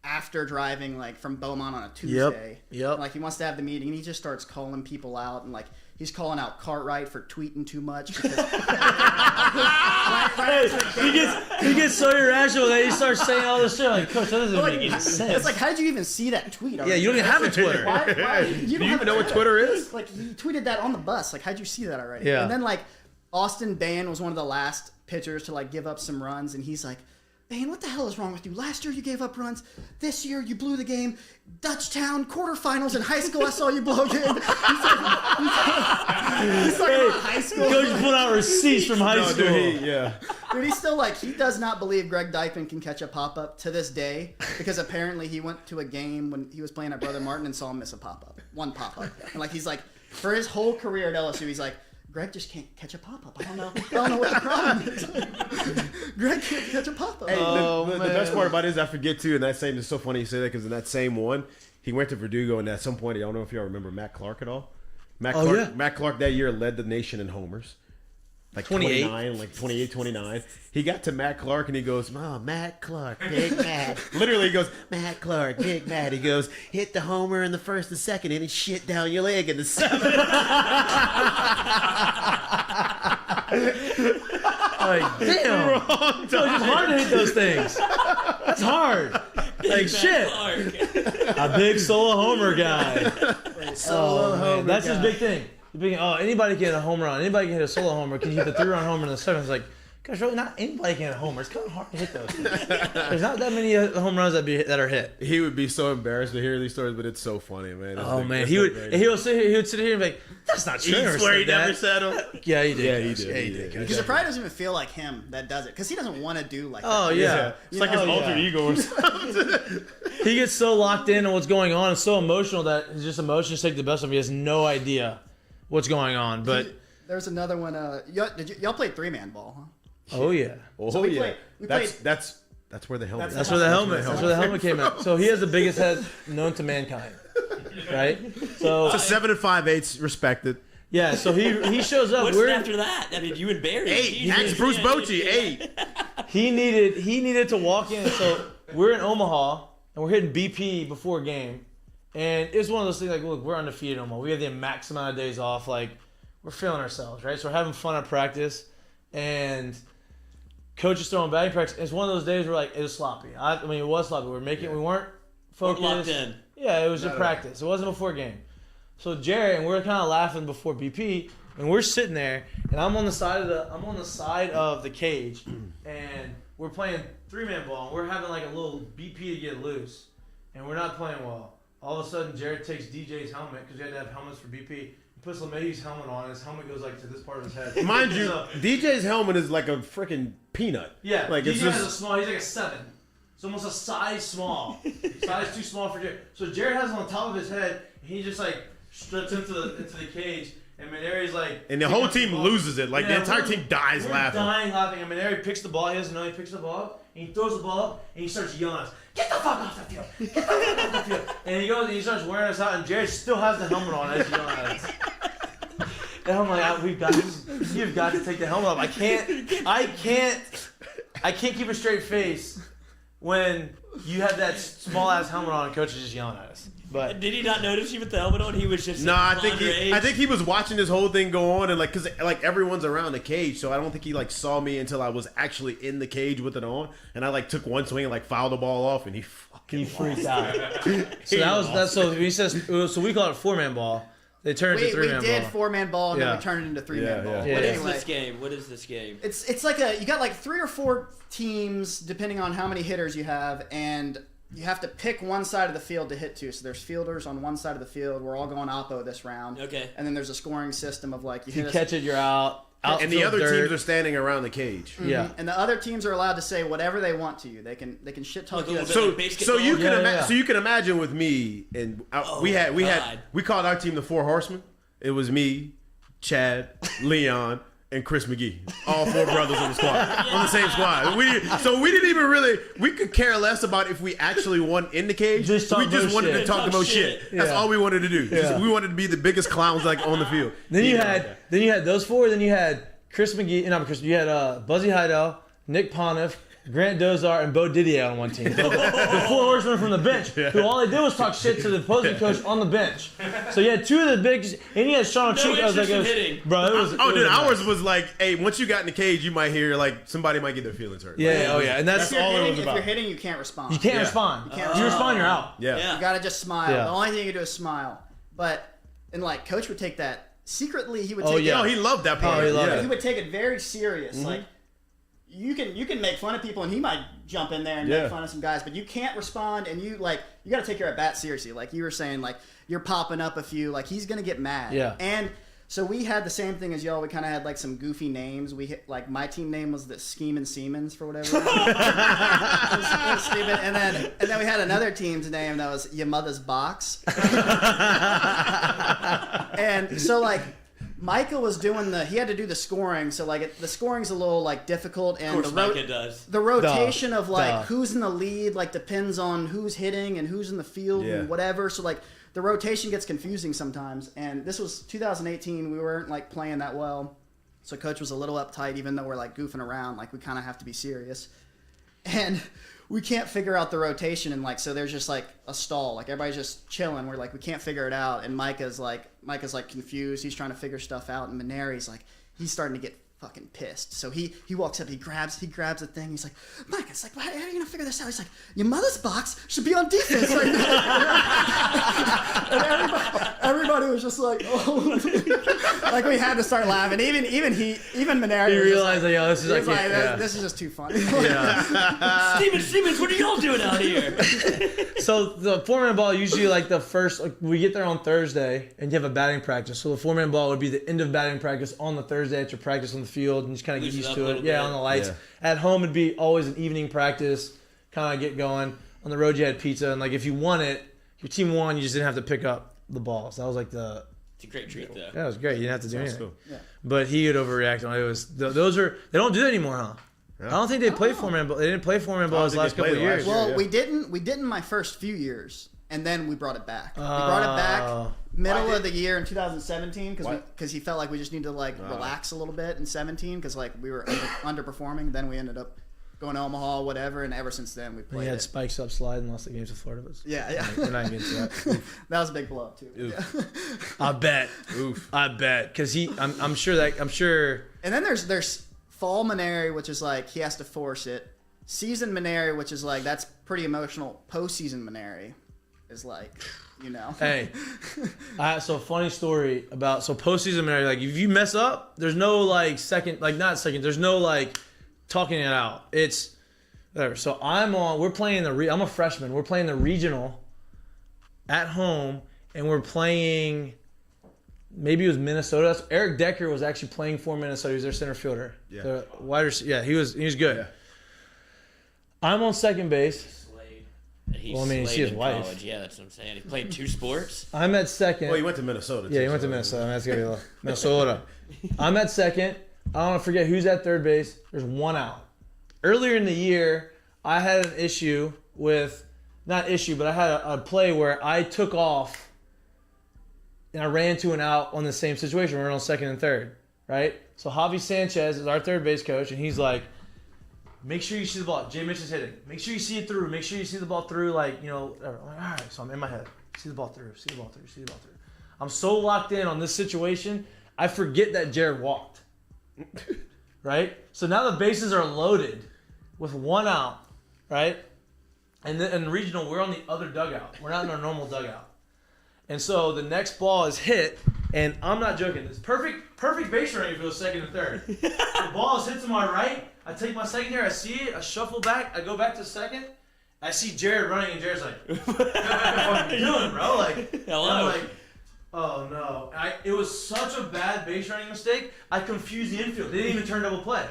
Speaker 9: after driving, like, from Beaumont on a Tuesday.
Speaker 1: Yep.
Speaker 9: And, like, he wants to have the meeting, and he just starts calling people out. And, like, he's calling out Cartwright for tweeting too much. Because
Speaker 1: he gets so irrational that he starts saying all this shit. Like, Coach, that doesn't make any sense.
Speaker 9: It's like, how did you even see that tweet?
Speaker 1: Yeah, you don't even have a Twitter.
Speaker 9: Why? You
Speaker 3: Do you even know what Twitter is?
Speaker 9: Like, he tweeted that on the bus. Like, how'd you see that already?
Speaker 1: Yeah.
Speaker 9: And then, like, Austin Bain was one of the last pitchers to, like, give up some runs, and he's like, Bane, what the hell is wrong with you? Last year you gave up runs. This year you blew the game. Dutchtown quarterfinals in high school. I saw you blow a game. He's talking about high school.
Speaker 1: Coach put out receipts from high school.
Speaker 9: Dude, he's still like, he does not believe Greg Dykman can catch a pop-up to this day because apparently he went to a game when he was playing at Brother Martin and saw him miss a pop-up. One pop-up. And like, he's like, for his whole career at LSU, he's like, Greg just can't catch a pop-up. I don't know what the problem is. Greg can't catch a pop-up.
Speaker 3: Hey, the best part about it is I forget too, and that same is so funny you say that because in that same one, he went to Verdugo, and at some point, I don't know if y'all remember Matt Clark at all. Matt Clark that year led the nation in homers. Like 29, like 28, 29. He got to Matt Clark and he goes, "Oh, Matt Clark, Big Matt." Literally, he goes, "Matt Clark, Big Matt." He goes, "Hit the homer in the first and second and shit down your leg in the seventh."
Speaker 1: Like, damn. It's hard to hit those things. That's hard. Like, shit. A big solo homer guy. That's his big thing. Anybody can hit a home run. Anybody can hit a solo homer. Can you hit the 3-run homer in the seventh? It's like, gosh, really, not anybody can hit a homer. It's kind of hard to hit those things. There's not that many home runs that are hit.
Speaker 3: He would be so embarrassed to hear these stories, but it's so funny, man.
Speaker 1: He would sit here and be like, "That's not true."
Speaker 3: He swear he never said him.
Speaker 1: Yeah, he did.
Speaker 3: Yeah, he did.
Speaker 9: Because it probably doesn't even feel like him that does it. Because he doesn't want to do like that.
Speaker 1: Oh, yeah.
Speaker 3: It's like his alter ego or something.
Speaker 1: He gets so locked in on what's going on and so emotional that his just emotions take the best of him. He has no idea what's going on. But
Speaker 9: there's another one. Y'all played 3-man ball, huh?
Speaker 1: Oh yeah.
Speaker 9: So we played.
Speaker 3: That's where the helmet.
Speaker 1: That's where the helmet came out. So he has the biggest head known to mankind, right? So
Speaker 3: it's a 7 5/8 respected.
Speaker 1: Yeah. So he shows up.
Speaker 4: What's after that? I mean, you and Barry.
Speaker 3: 8. That's Bruce Bochy. 8.
Speaker 1: He needed to walk in. So we're in Omaha and we're hitting BP before game, and it's one of those things like, look, we're undefeated in Omaha. We have the max amount of days off. Like, we're feeling ourselves, right? So we're having fun at practice, and coach is throwing batting practice. It's one of those days where like it was sloppy. I mean, it was sloppy. We weren't focused.
Speaker 4: Locked in.
Speaker 1: Yeah, it was a practice. It wasn't before game. So Jared and we're kind of laughing before BP, and we're sitting there, and I'm on the side of the cage, and we're playing 3-man ball, and we're having like a little BP to get loose, and we're not playing well. All of a sudden, Jared takes DJ's helmet because we had to have helmets for BP. He puts LeMahieu's helmet on, and his helmet goes like to this part of his head.
Speaker 3: Mind you, DJ's helmet is like a freaking peanut.
Speaker 1: Yeah,
Speaker 3: like
Speaker 1: DJ has a small. He's like a 7. It's almost a size small. Size too small for Jared. So Jared has it on top of his head, and he just like strips into the cage. And Maneri's like,
Speaker 3: and the whole team loses it. Like the entire team dies laughing.
Speaker 1: Dying laughing. And Maneri picks the ball. He doesn't know. He picks the ball up, and he throws the ball up, and he starts yelling at us, "Get the fuck off the field! Get the fuck off the field!" And he goes and he starts wearing us out, and Jared still has the helmet on as he's yelling at us. And I'm like, you've got to take the helmet off. I can't keep a straight face when you have that small ass helmet on and coach is just yelling at us. But
Speaker 4: did he not notice you with the helmet on? He was just
Speaker 3: I think he was watching this whole thing go on, and like, cause like everyone's around the cage, so I don't think he like saw me until I was actually in the cage with it on, and I like took one swing and like fouled the ball off, and he
Speaker 1: freaked out. So we call it 4-man ball. They turned it to 3-man ball.
Speaker 9: We did 4-man ball, and then we turned it into 3-man ball.
Speaker 4: What is this game?
Speaker 9: It's like you got like 3 or 4 teams depending on how many hitters you have, and you have to pick one side of the field to hit to. So there's fielders on one side of the field. We're all going oppo this round.
Speaker 4: Okay.
Speaker 9: And then there's a scoring system of like
Speaker 1: you catch it, you're out.
Speaker 3: And the other teams are standing around the cage.
Speaker 9: Mm-hmm.
Speaker 1: Yeah.
Speaker 9: And the other teams are allowed to say whatever they want to you. They can shit talk you.
Speaker 3: So you can imagine with me, and we called our team the 4 Horsemen. It was me, Chad, Leon, and Chris McGee. All 4 brothers on the squad. On the same squad. We didn't even really, we could care less about if we actually won in the cage. We just wanted to talk about shit. That's all we wanted to do. We wanted to be the biggest clowns like on the field.
Speaker 1: Then you had those 4, then you had Chris McGee, you had Buzzy Heidel, Nick Pontiff, Grant Dozar, and Bo Didier on one team. The 4 horsemen from the bench, who all they did was talk shit to the opposing coach on the bench. So you had 2 of the big, and you had Sean Cheek. I was like,
Speaker 3: ours was like, hey, once you got in the cage, you might hear like somebody might get their feelings hurt.
Speaker 1: And that's all it was about.
Speaker 9: If you're hitting, you can't respond.
Speaker 1: You can't respond. You respond, you're out.
Speaker 9: Yeah. You gotta just smile. The only thing you can do is smile. And like, coach would take that secretly. He would take it.
Speaker 3: Oh, he loved that part.
Speaker 9: He would take it very serious. Like, you can make fun of people, and he might jump in there and make fun of some guys, but you can't respond, and you got to take your at bat seriously. Like you were saying, like you're popping up a few, like he's gonna get mad.
Speaker 1: Yeah.
Speaker 9: And so we had the same thing as y'all. We kind of had like some goofy names. Like my team name was the Scheming Siemens for whatever. It was stupid. And then we had another team's name that was Your Mother's Box. And so like Michael was doing he had to do the scoring. So like the scoring's a little like difficult, and
Speaker 4: Of course, Micah does.
Speaker 9: the rotation of like who's in the lead like depends on who's hitting and who's in the field and whatever. So like the rotation gets confusing sometimes. And this was 2018. We weren't like playing that well, so coach was a little uptight. Even though we're like goofing around, like we kind of have to be serious, and we can't figure out the rotation. And like so there's just like a stall. Like everybody's just chilling. We're like we can't figure it out. And Micah's like confused. He's trying to figure stuff out. And Maneri's like he's starting to get fucking pissed. So he walks up, he grabs the thing. He's like, Mike, it's like, how are you gonna figure this out? He's like, Your Mother's Box should be on defense right now. And everybody was just like, oh, like we had to start laughing. Even Maneri.
Speaker 1: He realized like, yo, this is
Speaker 9: this is just too funny.
Speaker 1: Yeah.
Speaker 4: Stevens, what are y'all doing out here?
Speaker 1: So the 4-man ball usually like the first. Like, we get there on Thursday, and you have a batting practice. So the 4-man ball would be the end of batting practice on the Thursday at your practice on the field, and just kind of get used to it. Yeah, on the lights. Yeah. At home, it'd be always an evening practice, kind of get going. On the road, you had pizza, and like if you won it, your team won, you just didn't have to pick up the balls. That was like the.
Speaker 4: It's a great treat, though.
Speaker 1: Yeah, it was great. You didn't have to do anything.
Speaker 3: Cool.
Speaker 9: Yeah.
Speaker 1: But he would overreact on it. They don't do that anymore, huh? Yeah. I don't think they play 4-man ball. They didn't play 4-man ball the last couple of years.
Speaker 9: Well, we didn't my first few years, and then we brought it back. We brought it back middle of the year in 2017 because he felt like we just need to like relax a little bit in 17 because like we were underperforming. Then we ended up going to Omaha, whatever, and ever since then we played.
Speaker 1: We had spikes up slide and lost the games with Florida.
Speaker 9: Yeah.
Speaker 1: We're not getting to that.
Speaker 9: That was a big blow up too. Yeah.
Speaker 1: I bet. I bet because I'm sure.
Speaker 9: And then there's fall Maneri, which is like he has to force it. Season Maneri, which is like that's pretty emotional. Postseason Maneri is like, you know.
Speaker 1: Hey, so funny story about postseason Maneri. Like if you mess up, there's no like second, like not second. There's no like talking it out. It's whatever. So we're playing I'm a freshman. We're playing the regional at home, and we're playing. Maybe it was Minnesota. Eric Decker was actually playing for Minnesota. He was their center fielder. Yeah. The wider. Yeah, he was good. Yeah. I'm on second base.
Speaker 4: Well, I mean, she his wife. College. Yeah, that's what I'm saying. He played 2 sports.
Speaker 1: I'm at second.
Speaker 3: Well, he went to Minnesota.
Speaker 1: Yeah, he went to Minnesota. That's gonna be Minnesota. I'm at second. I don't forget who's at third base. There's 1 out. Earlier in the year, I had an issue with but I had a play where I took off. And I ran to an out on the same situation. We're on second and third, right? So Javi Sanchez is our third base coach, and he's like, make sure you see the ball. Jay Mitch is hitting. Make sure you see it through. Make sure you see the ball through, like, you know, whatever. I'm like, all right. So I'm in my head. See the ball through. See the ball through. See the ball through. I'm so locked in on this situation, I forget that Jared walked, right? So now the bases are loaded with 1 out, right? And then in regional, we're on the other dugout. We're not in our normal dugout. And so the next ball is hit, and I'm not joking. It's perfect base running for the second and third. The ball is hit to my right. I take my secondary. I see it. I shuffle back. I go back to second. I see Jared running, and Jared's like, "What the fuck are you doing, bro?" Like, hello. I'm like, "Oh no!" It was such a bad base running mistake. I confused the infield. They didn't even turn double play.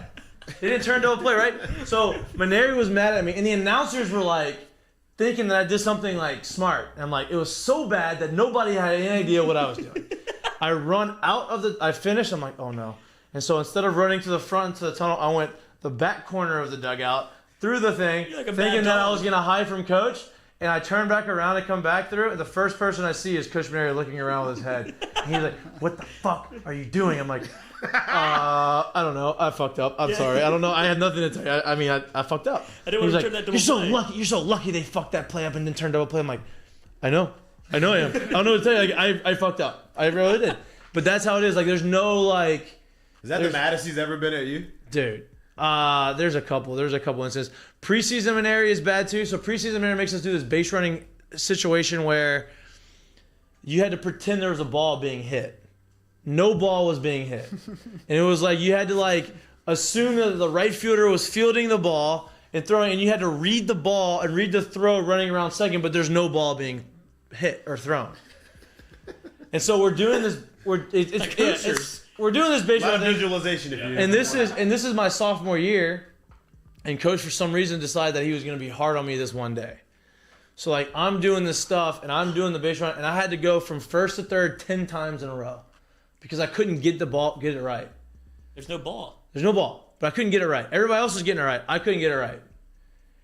Speaker 1: Right? So Maneri was mad at me, and the announcers were like, thinking that I did something like smart. And I'm like, it was so bad that nobody had any idea what I was doing. I finished, I'm like, oh no. And so instead of running to the front to the tunnel, I went the back corner of the dugout, through the thing, like thinking that I was going to hide from coach. And I turn back around and come back through, and the first person I see is Coach Maneri looking around with his head. And he's like, what the fuck are you doing? I'm like, I don't know. I fucked up. I'm sorry. I don't know. I had nothing to tell you. I mean, I fucked up.
Speaker 4: I didn't want to turn that double play.
Speaker 1: You're so lucky they fucked that play up and then turned double play. I'm like, I know I am. I don't know what to tell you. Like, I fucked up. I really did. But that's how it is. Like, there's no, like...
Speaker 3: Is that the maddest he's ever been at you?
Speaker 1: Dude. There's a couple instances. Preseason Maneri is bad too. So preseason Maneri makes us do this base running situation where you had to pretend there was a ball being hit. No ball was being hit. And it was like you had to like assumed that the right fielder was fielding the ball and throwing, and you had to read the ball and read the throw running around second, but there's no ball being hit or thrown. And so we're doing this. We're doing this baseball
Speaker 3: visualization. If you
Speaker 1: and this is my sophomore year, and coach for some reason decided that he was going to be hard on me this one day. So like I'm doing this stuff and I'm doing the base run, and I had to go from first to third 10 times in a row because I couldn't get it right.
Speaker 4: There's no ball.
Speaker 1: There's no ball, but I couldn't get it right. Everybody else was getting it right. I couldn't get it right.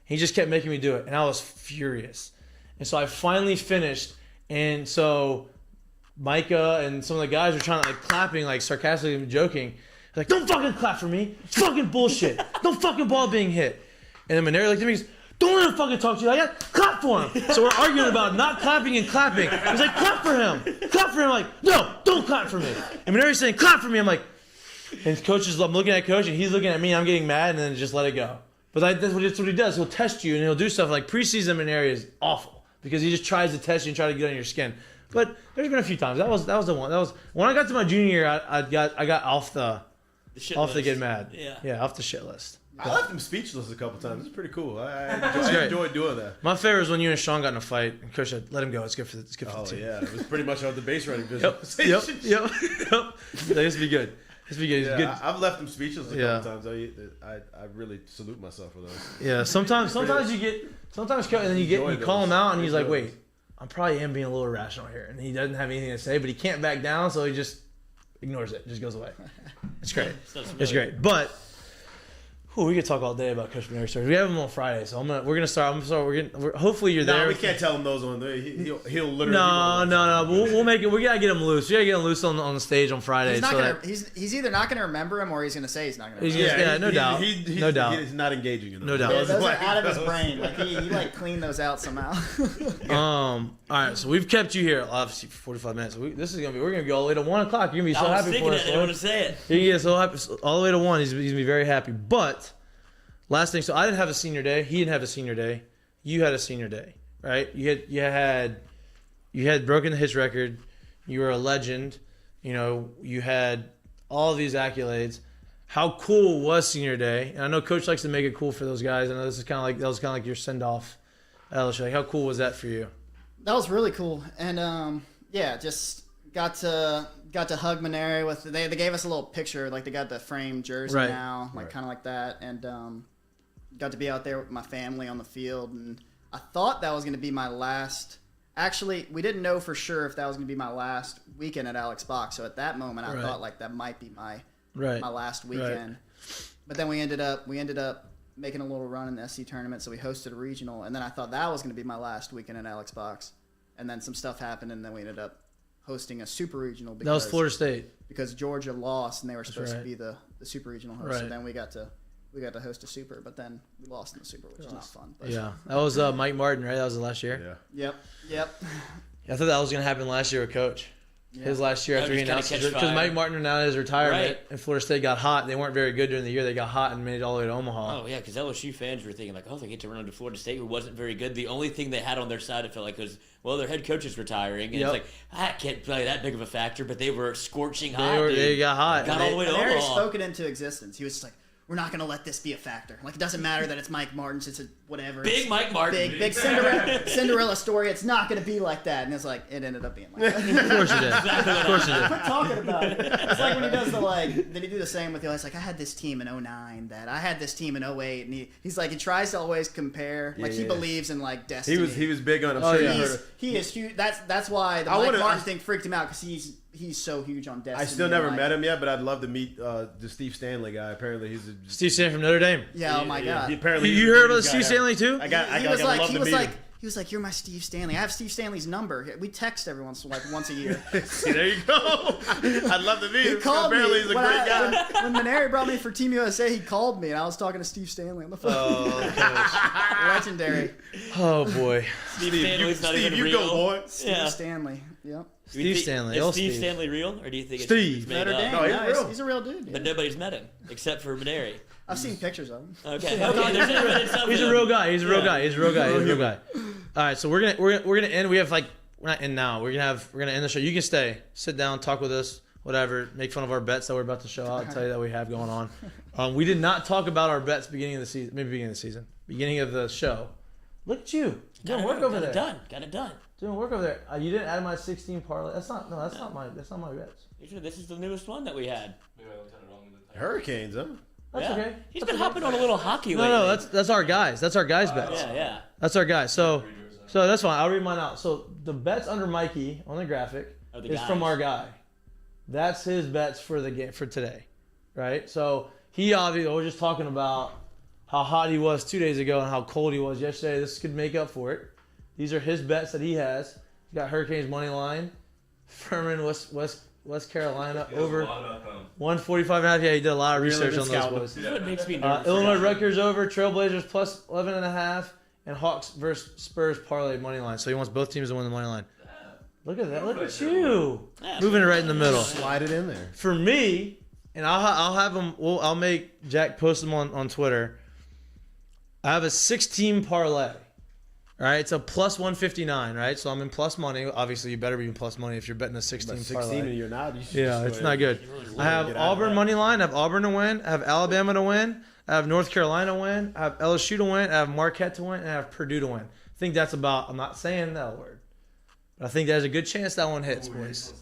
Speaker 1: He just kept making me do it, and I was furious. And so I finally finished, and so Micah and some of the guys were trying to like clapping, like sarcastically and joking. Like, don't fucking clap for me. It's fucking bullshit. No fucking ball being hit. And then Maneri looked at me and goes, don't let him fucking talk to you like that. Clap for him. So we're arguing about not clapping and clapping. He's like, clap for him. Clap for him. I'm like, no, don't clap for me. And Maneri's saying, clap for me. I'm like, and I'm looking at coach and he's looking at me. I'm getting mad and then just let it go. But that's what he does. He'll test you and he'll do stuff like preseason. Maneri is awful because he just tries to test you and try to get on your skin. But there's been a few times. That was the one. That was when I got to my junior year. I got off the get mad. Yeah, off the shit list.
Speaker 3: I left him speechless a couple times. It's pretty cool. I enjoyed doing that.
Speaker 1: My favorite was when you and Sean got in a fight, and Coach said, "Let him go. It's good for the team."
Speaker 3: Oh yeah, it was pretty much on the base running business.
Speaker 1: Yep. That used to be good. It's good.
Speaker 3: Yeah, I've left him speechless a couple times. I really salute myself for those.
Speaker 1: Yeah, sometimes and then you call him out, and he's like, "Wait, I probably am being a little irrational here," and he doesn't have anything to say, but he can't back down, so he just ignores it, just goes away. It's great. It's great, but. We could talk all day about Coach Maneri stories. We have him on Friday, so hopefully you're there.
Speaker 3: No, we can't tell him those on there. He'll literally.
Speaker 1: No. We'll make it. We gotta get him loose. We gotta get him loose on the stage on Friday.
Speaker 9: He's either not gonna remember him or he's gonna say he's not gonna.
Speaker 1: No doubt. No doubt.
Speaker 3: He's not engaging in them.
Speaker 1: No doubt.
Speaker 9: Yeah, those are out of his brain. Like he like cleaned those out somehow.
Speaker 1: All right, so we've kept you here obviously for 45 minutes. We're gonna be all the way to 1 o'clock. You're gonna be so happy for us.
Speaker 4: I want to say it.
Speaker 1: You're gonna get so happy all the way to 1. He's gonna be very happy. But last thing, so I didn't have a senior day. He didn't have a senior day. You had a senior day, right? You had broken the hits record. You were a legend. You know, you had all these accolades. How cool was senior day? And I know Coach likes to make it cool for those guys. I know that was kind of like your send off. LSU. Like, how cool was that for you?
Speaker 9: That was really cool, and just got to hug Maneri with. They gave us a little picture, like they got the framed jersey now, like kind of like that, and got to be out there with my family on the field, and I thought that was going to be my last. Actually, we didn't know for sure if that was going to be my last weekend at Alex Box. So at that moment, I thought like that might be my last weekend. Right. But then we ended up making a little run in the SC tournament, so we hosted a regional, and then I thought that was going to be my last weekend at Alex Box, and then some stuff happened, and then we ended up hosting a super regional. Because,
Speaker 1: that was Florida State
Speaker 9: because Georgia lost, and they were supposed to be the super regional host. So then we got to host a super, but then we lost in the super, which is not fun. But.
Speaker 1: Yeah, that was Mike Martin, right? That was the last year.
Speaker 9: Yeah. Yep.
Speaker 1: I thought that was going to happen last year with Coach. Yeah. His last year after he announced because Mike Martin announced his retirement, and Florida State got hot. They weren't very good during the year. They got hot and made it all the way to Omaha.
Speaker 4: Oh yeah, because LSU fans were thinking like, oh, they get to run into Florida State, who wasn't very good. The only thing they had on their side, it felt like, was their head coach is retiring, and it's like that can't play that big of a factor. But they were scorching hot.
Speaker 1: They got hot.
Speaker 4: Got all the way to Omaha.
Speaker 9: Spoke it into existence. He was just like, we're not going to let this be a factor. Like, it doesn't matter that it's Mike Martin's. It's whatever.
Speaker 4: Big Mike Martin.
Speaker 9: Big Cinderella story. It's not going to be like that. And it's like, it ended up being like that.
Speaker 1: Of course it did. Of course it did.
Speaker 9: Quit talking about it. It's like when he does then he do the same with it's like, I had this team in 2009, I had this team in 2008. And he's like, he tries to always compare. Like, he believes in, like, destiny.
Speaker 3: He was big on
Speaker 9: him. He is huge. That's why the Mike Martin thing freaked him out, because he's so huge on destiny.
Speaker 3: I still never met him yet, but I'd love to meet the Steve Stanley guy. Apparently, he's
Speaker 1: Steve Stanley from Notre Dame.
Speaker 9: Yeah, oh my God.
Speaker 1: You heard about Steve Stanley too?
Speaker 9: He was like, you're my Steve Stanley. I have Steve Stanley's number. We text every once a year.
Speaker 3: See, there you go. I'd love to meet him.
Speaker 9: He called
Speaker 3: apparently
Speaker 9: me.
Speaker 3: He's a great guy.
Speaker 9: When Maneri brought me for Team USA, he called me, and I was talking to Steve Stanley on the phone.
Speaker 1: Oh,
Speaker 9: legendary.
Speaker 1: Oh boy.
Speaker 4: Steve Stanley's not even
Speaker 3: real.
Speaker 4: You
Speaker 3: go, boy.
Speaker 9: Steve Stanley. Yep.
Speaker 1: Steve Stanley.
Speaker 4: Is Steve Stanley real, or do you think
Speaker 1: it's
Speaker 4: made up?
Speaker 9: No, he's a real dude. Yeah.
Speaker 4: But nobody's met him except for Maneri.
Speaker 9: I've seen pictures of him.
Speaker 4: Okay.
Speaker 1: He's a real guy. He's a real guy. All right, so we're gonna end. We're not in now. We're gonna end the show. You can stay, sit down, talk with us. whatever, make fun of our bets that we're about to show out and tell you that we have going on. We did not talk about our bets beginning of the season, maybe beginning of the season, beginning of the show. Look at you. Doing work over there.
Speaker 4: Got it done.
Speaker 1: Doing work over there. You didn't add my 16 parlay. That's not my bets.
Speaker 4: This is the newest one that we had.
Speaker 3: Hurricanes, huh?
Speaker 1: That's okay.
Speaker 4: He's been hopping on a little hockey lately.
Speaker 1: No, that's our guys. That's our guys' bets.
Speaker 4: Yeah.
Speaker 1: That's our guys. So that's fine. I'll read mine out. So the bets under Mikey on the graphic is from our guy. That's his bets for the game for today, right? So he obviously was just talking about how hot he was 2 days ago and how cold he was yesterday. This could make up for it. These are his bets that he has. He got Hurricanes money line, Furman West Carolina over 145.5. Yeah, he did a lot of research on those boys.
Speaker 4: That's what makes me nervous.
Speaker 1: Illinois Rutgers over, Trailblazers plus 11.5, and Hawks versus Spurs parlay money line. So he wants both teams to win the money line. Look at that! Look at you moving it right in the middle.
Speaker 3: Slide it in there.
Speaker 1: For me, and I'll have them. Well, I'll make Jack post them on Twitter. I have a 6-team parlay. All right, it's a plus 159. Right, so I'm in plus money. Obviously, you better be in plus money if you're betting a 6-team parlay.
Speaker 3: 16 and you're not. You should
Speaker 1: It's not good. I have Auburn money line. I have Auburn to win. I have Alabama to win. I have North Carolina to win. I have LSU to win. I have Marquette to win. And I have Purdue to win. I think that's about. I'm not saying that word. I think there's a good chance that one hits, boys.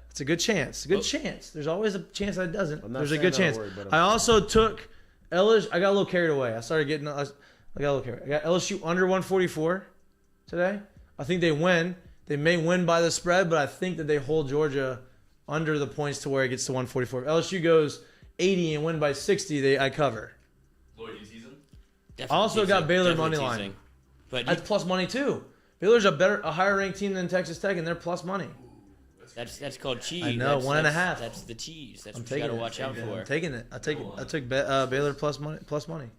Speaker 1: It's a good chance. Good chance. There's always a chance that it doesn't. There's a good chance. I also took LSU. I got a little carried away. I got a little carried away. I got LSU under 144 today. I think they win. They may win by the spread, but I think that they hold Georgia under the points to where it gets to 144. If LSU goes 80 and win by 60, I cover.
Speaker 2: Lloyd, you teasing?
Speaker 1: I also got Baylor money line.
Speaker 4: But
Speaker 1: that's plus money too. Baylor's a higher ranked team than Texas Tech, and they're plus money.
Speaker 4: That's called cheese.
Speaker 1: I know, 1.5.
Speaker 4: That's the cheese. That's what you got to watch out for.
Speaker 1: I'm taking it. I took Baylor plus money.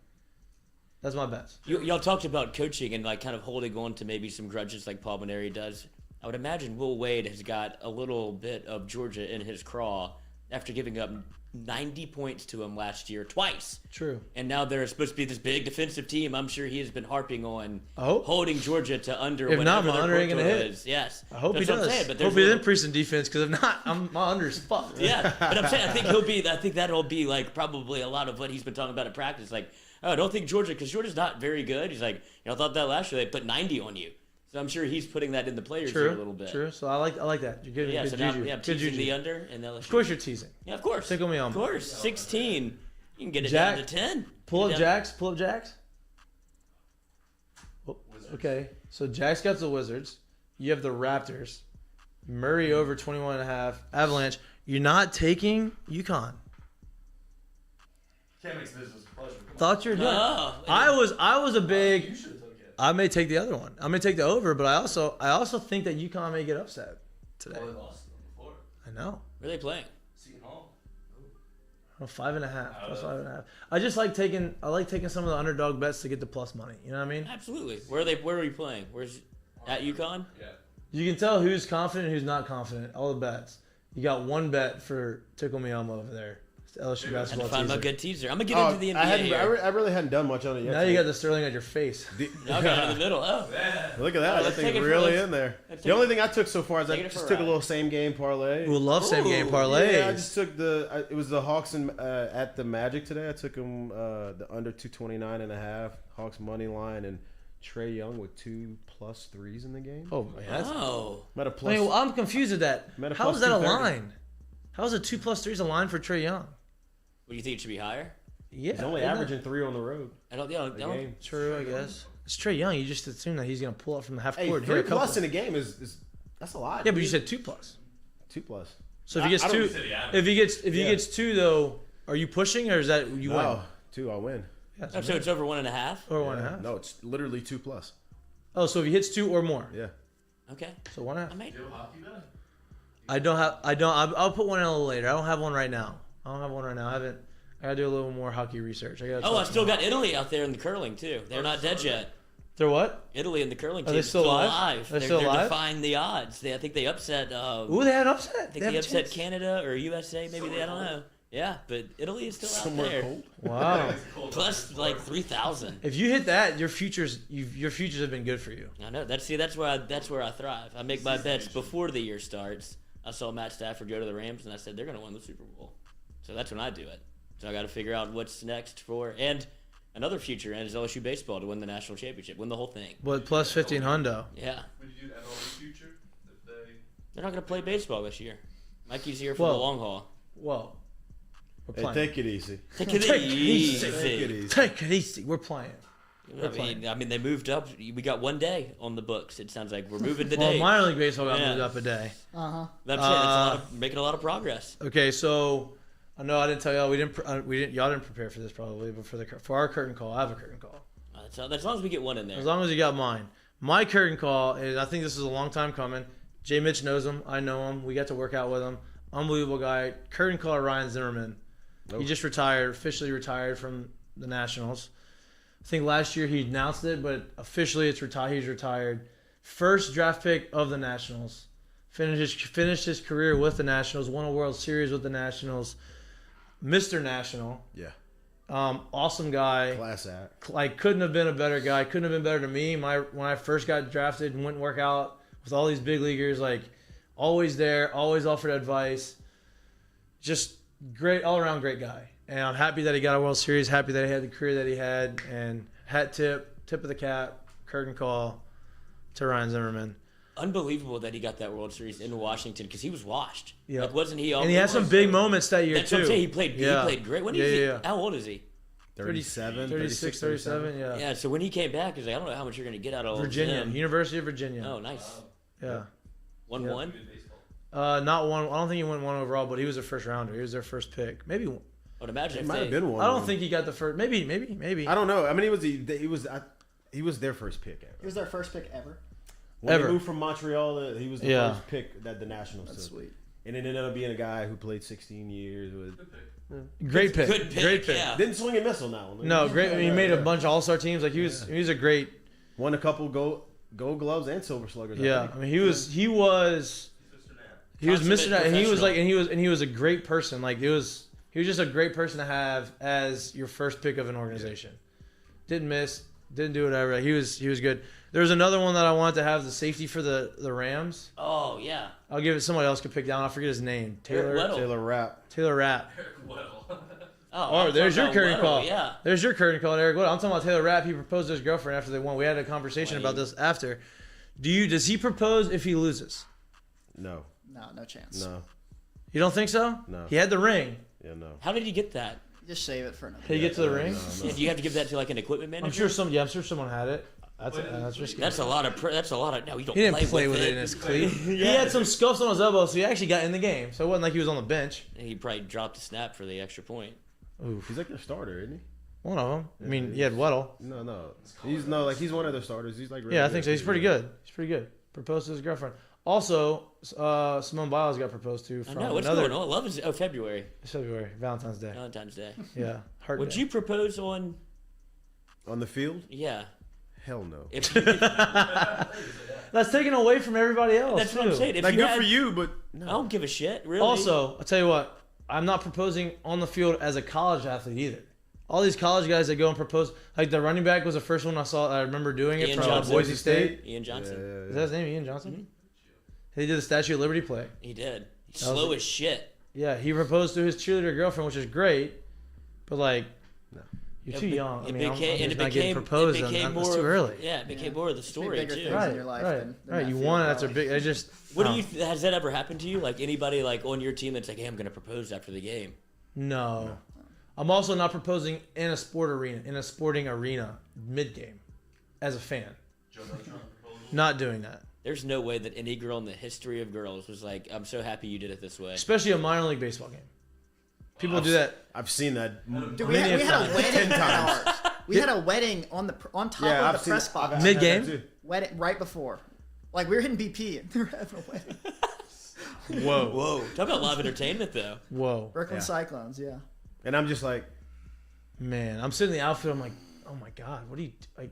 Speaker 1: That's my bets.
Speaker 4: Y'all talked about coaching and like kind of holding on to maybe some grudges like Paul Maneri does. I would imagine Will Wade has got a little bit of Georgia in his craw after giving up 90 points to him last year twice.
Speaker 1: True.
Speaker 4: And now they're supposed to be this big defensive team. I'm sure he has been harping on holding Georgia to under
Speaker 1: if
Speaker 4: whatever
Speaker 1: not, my under ain't gonna hit.
Speaker 4: Is. Yes.
Speaker 1: I hope
Speaker 4: That's
Speaker 1: he does.
Speaker 4: Saying, but
Speaker 1: hope he's in precinct defense because if not, my under is fucked.
Speaker 4: Yeah, but I'm saying I think that'll be like probably a lot of what he's been talking about in practice. Like, oh, I don't think Georgia, because Georgia's not very good. He's like, I thought that last year they put 90 on you. So I'm sure he's putting that in the players here a little bit.
Speaker 1: True. So I like that. You're getting good juju.
Speaker 4: Yeah, teasing the under and LSU.
Speaker 1: Of course you're teasing.
Speaker 4: Yeah, of course.
Speaker 1: Tickle me on.
Speaker 4: Of course. 16. You can get it down to 10.
Speaker 1: Pull up Jacks. Oh, okay. So Jacks got the Wizards. You have the Raptors. Murray over 21.5. Avalanche. You're not taking UConn.
Speaker 2: Can't make business a pleasure.
Speaker 1: Thought you were doing.
Speaker 4: Oh,
Speaker 1: I was a big. You should have took it. I may take the other one. I may take the over, but I also think that UConn may get upset today.
Speaker 2: Well, they lost them before.
Speaker 1: I know.
Speaker 4: Where are they playing?
Speaker 2: Seton Hall.
Speaker 1: 5.5 plus 5.5. I just like taking. I like taking some of the underdog bets to get the plus money. You know what I mean?
Speaker 4: Absolutely. Where are you playing? Where's at UConn?
Speaker 2: Yeah.
Speaker 1: You can tell who's confident and who's not confident. All the bets. You got one bet for Tickle Me Elmo over there. It's the LSU basketball
Speaker 4: find
Speaker 1: teaser.
Speaker 4: my good teaser. I'm gonna get into the NBA here.
Speaker 3: I really hadn't done much on it yet.
Speaker 1: Now you got the Sterling at your face.
Speaker 4: Now I got it in the middle. Oh.
Speaker 3: Look at that. That thing really in there. The only thing I took so far is I just took a little same game parlay.
Speaker 1: We love same game parlays.
Speaker 3: Yeah, I just took it was the Hawks at the Magic today. I took them the under 229.5 Hawks money line and Trae Young with 2 plus 3s in the game.
Speaker 1: Oh man.
Speaker 3: Met a plus.
Speaker 1: I'm confused with that. How is that a
Speaker 3: 230.
Speaker 1: line? How is a 2 plus 3s a line for Trae Young?
Speaker 4: What do you think it should be higher?
Speaker 3: Yeah, he's only averaging 3 on the road.
Speaker 4: I don't. Game.
Speaker 1: True, I guess. It's Trae Young. You just assume that he's gonna pull up from the half court.
Speaker 3: 3 plus in a game is that's a lot.
Speaker 1: Yeah, but you said 2 plus.
Speaker 3: 2 plus.
Speaker 1: So if he gets 2, if he gets 2 though, are you pushing or is that you win?
Speaker 3: No, 2, I'll win.
Speaker 1: Yeah,
Speaker 4: so it's over 1.5
Speaker 1: or 1.5.
Speaker 3: No, it's literally 2 plus.
Speaker 1: Oh, so if he hits 2 or more.
Speaker 3: Yeah.
Speaker 4: Okay.
Speaker 1: So 1.5.
Speaker 4: I made.
Speaker 1: I'll put one in a little later. I don't have one right now. I gotta do a little more hockey research.
Speaker 4: I still got Italy out there in the curling too. They're not dead yet.
Speaker 1: They're what?
Speaker 4: Italy in the curling team.
Speaker 1: Are they still alive?
Speaker 4: They're
Speaker 1: still alive?
Speaker 4: They're defying the odds. I think they upset.
Speaker 1: Ooh, they had an upset.
Speaker 4: I think they upset Canada or USA. Maybe I don't know. Yeah, but Italy is still out there.
Speaker 3: Cold.
Speaker 1: Wow.
Speaker 4: Plus like 3,000.
Speaker 1: If you hit that, your futures have been good for you.
Speaker 4: I know. That's where I thrive. I make my bets before the year starts. I saw Matt Stafford go to the Rams, and I said they're going to win the Super Bowl. So that's when I do it. So I got to figure out what's next for and another future end is LSU Baseball to win the national championship, win the whole thing.
Speaker 1: But plus 15 hundo.
Speaker 4: Yeah.
Speaker 5: Would you do that all the future? If they...
Speaker 4: They're not going to play baseball this year. Mikey's here for the long haul.
Speaker 1: Whoa. We're
Speaker 3: Hey,
Speaker 1: playing.
Speaker 3: take it easy.
Speaker 4: Take it
Speaker 3: Take
Speaker 4: easy.
Speaker 3: it easy.
Speaker 1: Take it easy. We're playing.
Speaker 4: I mean, they moved up. We got one day on the books. It sounds like we're moving the
Speaker 1: Well,
Speaker 4: day.
Speaker 1: minor league baseball got
Speaker 4: Yeah.
Speaker 1: moved up a day.
Speaker 9: Uh-huh.
Speaker 4: That's it. Making a lot of progress.
Speaker 1: Okay, so I know I didn't tell y'all we didn't y'all didn't prepare for this probably, but for our curtain call, I have a curtain call.
Speaker 4: That's as long as we get one in there.
Speaker 1: As long as you got mine. My curtain call is, I think this is a long time coming. Jay Mitch knows him. I know him. We got to work out with him. Unbelievable guy. Curtain call Ryan Zimmerman. He just officially retired from the Nationals. I think last year he announced it, but officially he's retired. First draft pick of the Nationals. Finished his career with the Nationals. Won a World Series with the Nationals. Mr. National.
Speaker 3: Yeah.
Speaker 1: Awesome guy.
Speaker 3: Class act.
Speaker 1: Like, couldn't have been a better guy. Couldn't have been better to me. When I first got drafted and went and work out with all these big leaguers, like, always there, always offered advice. Just great, all around great guy. And I'm happy that he got a World Series. Happy that he had the career that he had. And hat tip of the cap, curtain call to Ryan Zimmerman.
Speaker 4: Unbelievable that he got that World Series in Washington because he was washed.
Speaker 1: Yep.
Speaker 4: Like, wasn't he?
Speaker 1: And he had some big moments that year
Speaker 4: That's
Speaker 1: too.
Speaker 4: what I'm saying. He played great. When is he?
Speaker 1: Yeah.
Speaker 4: How old is he?
Speaker 3: 37,
Speaker 1: 36, 37, yeah.
Speaker 4: Yeah. So when he came back, he's like, I don't know how much you're going to get out of
Speaker 1: Virginia,
Speaker 4: him.
Speaker 1: University of Virginia.
Speaker 4: Oh, nice.
Speaker 1: Yeah.
Speaker 4: 1-1.
Speaker 1: Not one. I don't think he went one overall, but he was a first rounder. He was their first pick. Maybe.
Speaker 4: I would imagine
Speaker 3: It
Speaker 4: if
Speaker 3: might
Speaker 4: they,
Speaker 3: have been one.
Speaker 1: I don't think he got the first. Maybe.
Speaker 3: I don't know. I mean, he was their first pick ever.
Speaker 9: He was their first pick ever.
Speaker 3: When
Speaker 1: Ever.
Speaker 3: he moved from Montreal, he was the
Speaker 1: Yeah.
Speaker 3: first pick that the Nationals
Speaker 9: That's
Speaker 3: took.
Speaker 9: sweet.
Speaker 3: And it ended up being a guy who played 16 years.
Speaker 1: Great pick.
Speaker 4: Good pick.
Speaker 1: Great pick.
Speaker 4: Yeah.
Speaker 3: Didn't swing and miss on that one.
Speaker 1: No, great. I mean, he made a bunch of All-Star teams. Like he was a great.
Speaker 3: Won a couple gold gloves and silver sluggers.
Speaker 1: Yeah,
Speaker 3: think.
Speaker 1: I mean, he was
Speaker 4: Consummate
Speaker 1: Mr. And he was
Speaker 4: professional.
Speaker 1: like, and he was a great person. Like he was just a great person to have as your first pick of an organization. Didn't miss, didn't do whatever. He was good. There was another one that I wanted to have, the safety for the Rams.
Speaker 4: Oh, yeah.
Speaker 1: I'll give it, somebody else could pick down. I forget his name. Taylor
Speaker 4: Weddle.
Speaker 3: Taylor Rapp.
Speaker 1: Rapp.
Speaker 4: Oh,
Speaker 1: Oh, there's your
Speaker 4: Weddle,
Speaker 1: curtain call.
Speaker 4: Yeah.
Speaker 1: There's your curtain call, Eric. What? I'm talking about Taylor Rapp. He proposed to his girlfriend after they won. We had a conversation about this after. Does he propose if he loses?
Speaker 3: No.
Speaker 9: No chance.
Speaker 3: No.
Speaker 1: You don't think so?
Speaker 3: No.
Speaker 1: He had the ring.
Speaker 3: Yeah, no.
Speaker 4: How did he get that?
Speaker 9: Just save it for another.
Speaker 1: Did he get to the ring?
Speaker 4: Yeah, do you have to give that to like an equipment manager?
Speaker 1: I'm sure someone had it. That's risky.
Speaker 4: That's a lot of. No, you don't.
Speaker 1: He didn't
Speaker 4: play
Speaker 1: play with it in his cleat. He had some scuffs on his elbow, so he actually got in the game. So it wasn't like he was on the bench.
Speaker 4: He probably dropped a snap for the extra point.
Speaker 1: Oof.
Speaker 3: He's like their starter, isn't he?
Speaker 1: One of them. I mean, he had Weddle.
Speaker 3: No. He's one of their starters. He's like really
Speaker 1: Yeah, I
Speaker 3: good.
Speaker 1: think so. He's pretty good. Proposed to his girlfriend. Also, Simone Biles got proposed to
Speaker 4: I
Speaker 1: from
Speaker 4: know what's
Speaker 1: another
Speaker 4: going on. Love is February,
Speaker 1: February, Valentine's Day.
Speaker 4: Valentine's Day.
Speaker 1: Yeah, heart
Speaker 4: Would
Speaker 1: day.
Speaker 4: you propose on?
Speaker 3: On the field?
Speaker 4: Yeah.
Speaker 3: Hell no.
Speaker 4: If you,
Speaker 1: That's taken away from everybody else.
Speaker 4: that's what I'm
Speaker 1: too.
Speaker 4: saying. If
Speaker 3: Like,
Speaker 4: you
Speaker 3: good
Speaker 4: had,
Speaker 3: for you, but
Speaker 4: I don't give a shit. Really.
Speaker 1: Also, I'll tell you what, I'm not proposing on the field as a college athlete either. All these college guys that go and propose, like the running back was the first one I saw. I remember doing it
Speaker 4: Ian
Speaker 1: from
Speaker 4: Johnson.
Speaker 1: Boise State.
Speaker 4: Ian Johnson.
Speaker 1: Is that his name, Ian Johnson? He did the Statue of Liberty play.
Speaker 4: He did. He's
Speaker 1: was
Speaker 4: slow
Speaker 1: it.
Speaker 4: as shit.
Speaker 1: Yeah, he proposed to his cheerleader girlfriend, which is great, but like, you're
Speaker 4: It
Speaker 1: too
Speaker 4: be-
Speaker 1: young. I
Speaker 4: it
Speaker 1: mean, I'm
Speaker 4: became-
Speaker 1: just
Speaker 4: and it
Speaker 1: not getting
Speaker 4: became-
Speaker 1: proposed
Speaker 4: it
Speaker 1: on.
Speaker 4: became
Speaker 1: That's
Speaker 4: more
Speaker 1: too
Speaker 4: of-
Speaker 1: early.
Speaker 4: Yeah, it became more of the story
Speaker 9: bigger
Speaker 4: too.
Speaker 9: things
Speaker 1: Right,
Speaker 9: in your life
Speaker 1: right,
Speaker 9: than
Speaker 1: right.
Speaker 9: that
Speaker 1: You
Speaker 9: field,
Speaker 1: won. That's a
Speaker 9: probably.
Speaker 1: big. I just.
Speaker 4: What
Speaker 1: no.
Speaker 4: do you? Has that ever happened to you? Like anybody like on your team that's like, hey, I'm going to propose after the game.
Speaker 1: No. I'm also not proposing in a sporting arena mid game, as a fan. Not doing that.
Speaker 4: There's no way that any girl in the history of girls was like, I'm so happy you did it this way.
Speaker 1: Especially a minor league baseball game. People do that.
Speaker 3: I've seen that.
Speaker 9: Dude, we had a
Speaker 1: times.
Speaker 9: wedding
Speaker 3: 10
Speaker 9: at
Speaker 3: times.
Speaker 9: ours. We had a wedding on top
Speaker 3: Yeah,
Speaker 9: of the press box.
Speaker 3: I've
Speaker 1: Mid-game?
Speaker 3: had that too.
Speaker 9: Wedding right before. Like we were hitting BP and they were having a wedding.
Speaker 1: Whoa.
Speaker 4: Talk about live entertainment though.
Speaker 1: Whoa.
Speaker 9: Brooklyn
Speaker 3: Yeah.
Speaker 9: Cyclones, yeah.
Speaker 3: And I'm just like,
Speaker 1: Man, I'm sitting in the outfield. I'm like, oh my god, what do you like?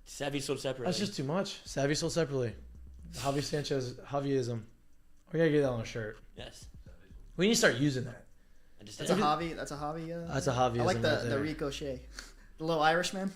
Speaker 4: Savvy sold separately.
Speaker 1: That's just too much. Savvy sold separately. Javi Sanchez, Javiism. We gotta get that on a shirt.
Speaker 4: Yes.
Speaker 1: We need to start using that.
Speaker 4: I just
Speaker 9: That's a hobby. That's a hobby.
Speaker 1: That's a Javiism
Speaker 9: I like
Speaker 1: right
Speaker 9: the
Speaker 1: there.
Speaker 9: ricochet. The little Irishman.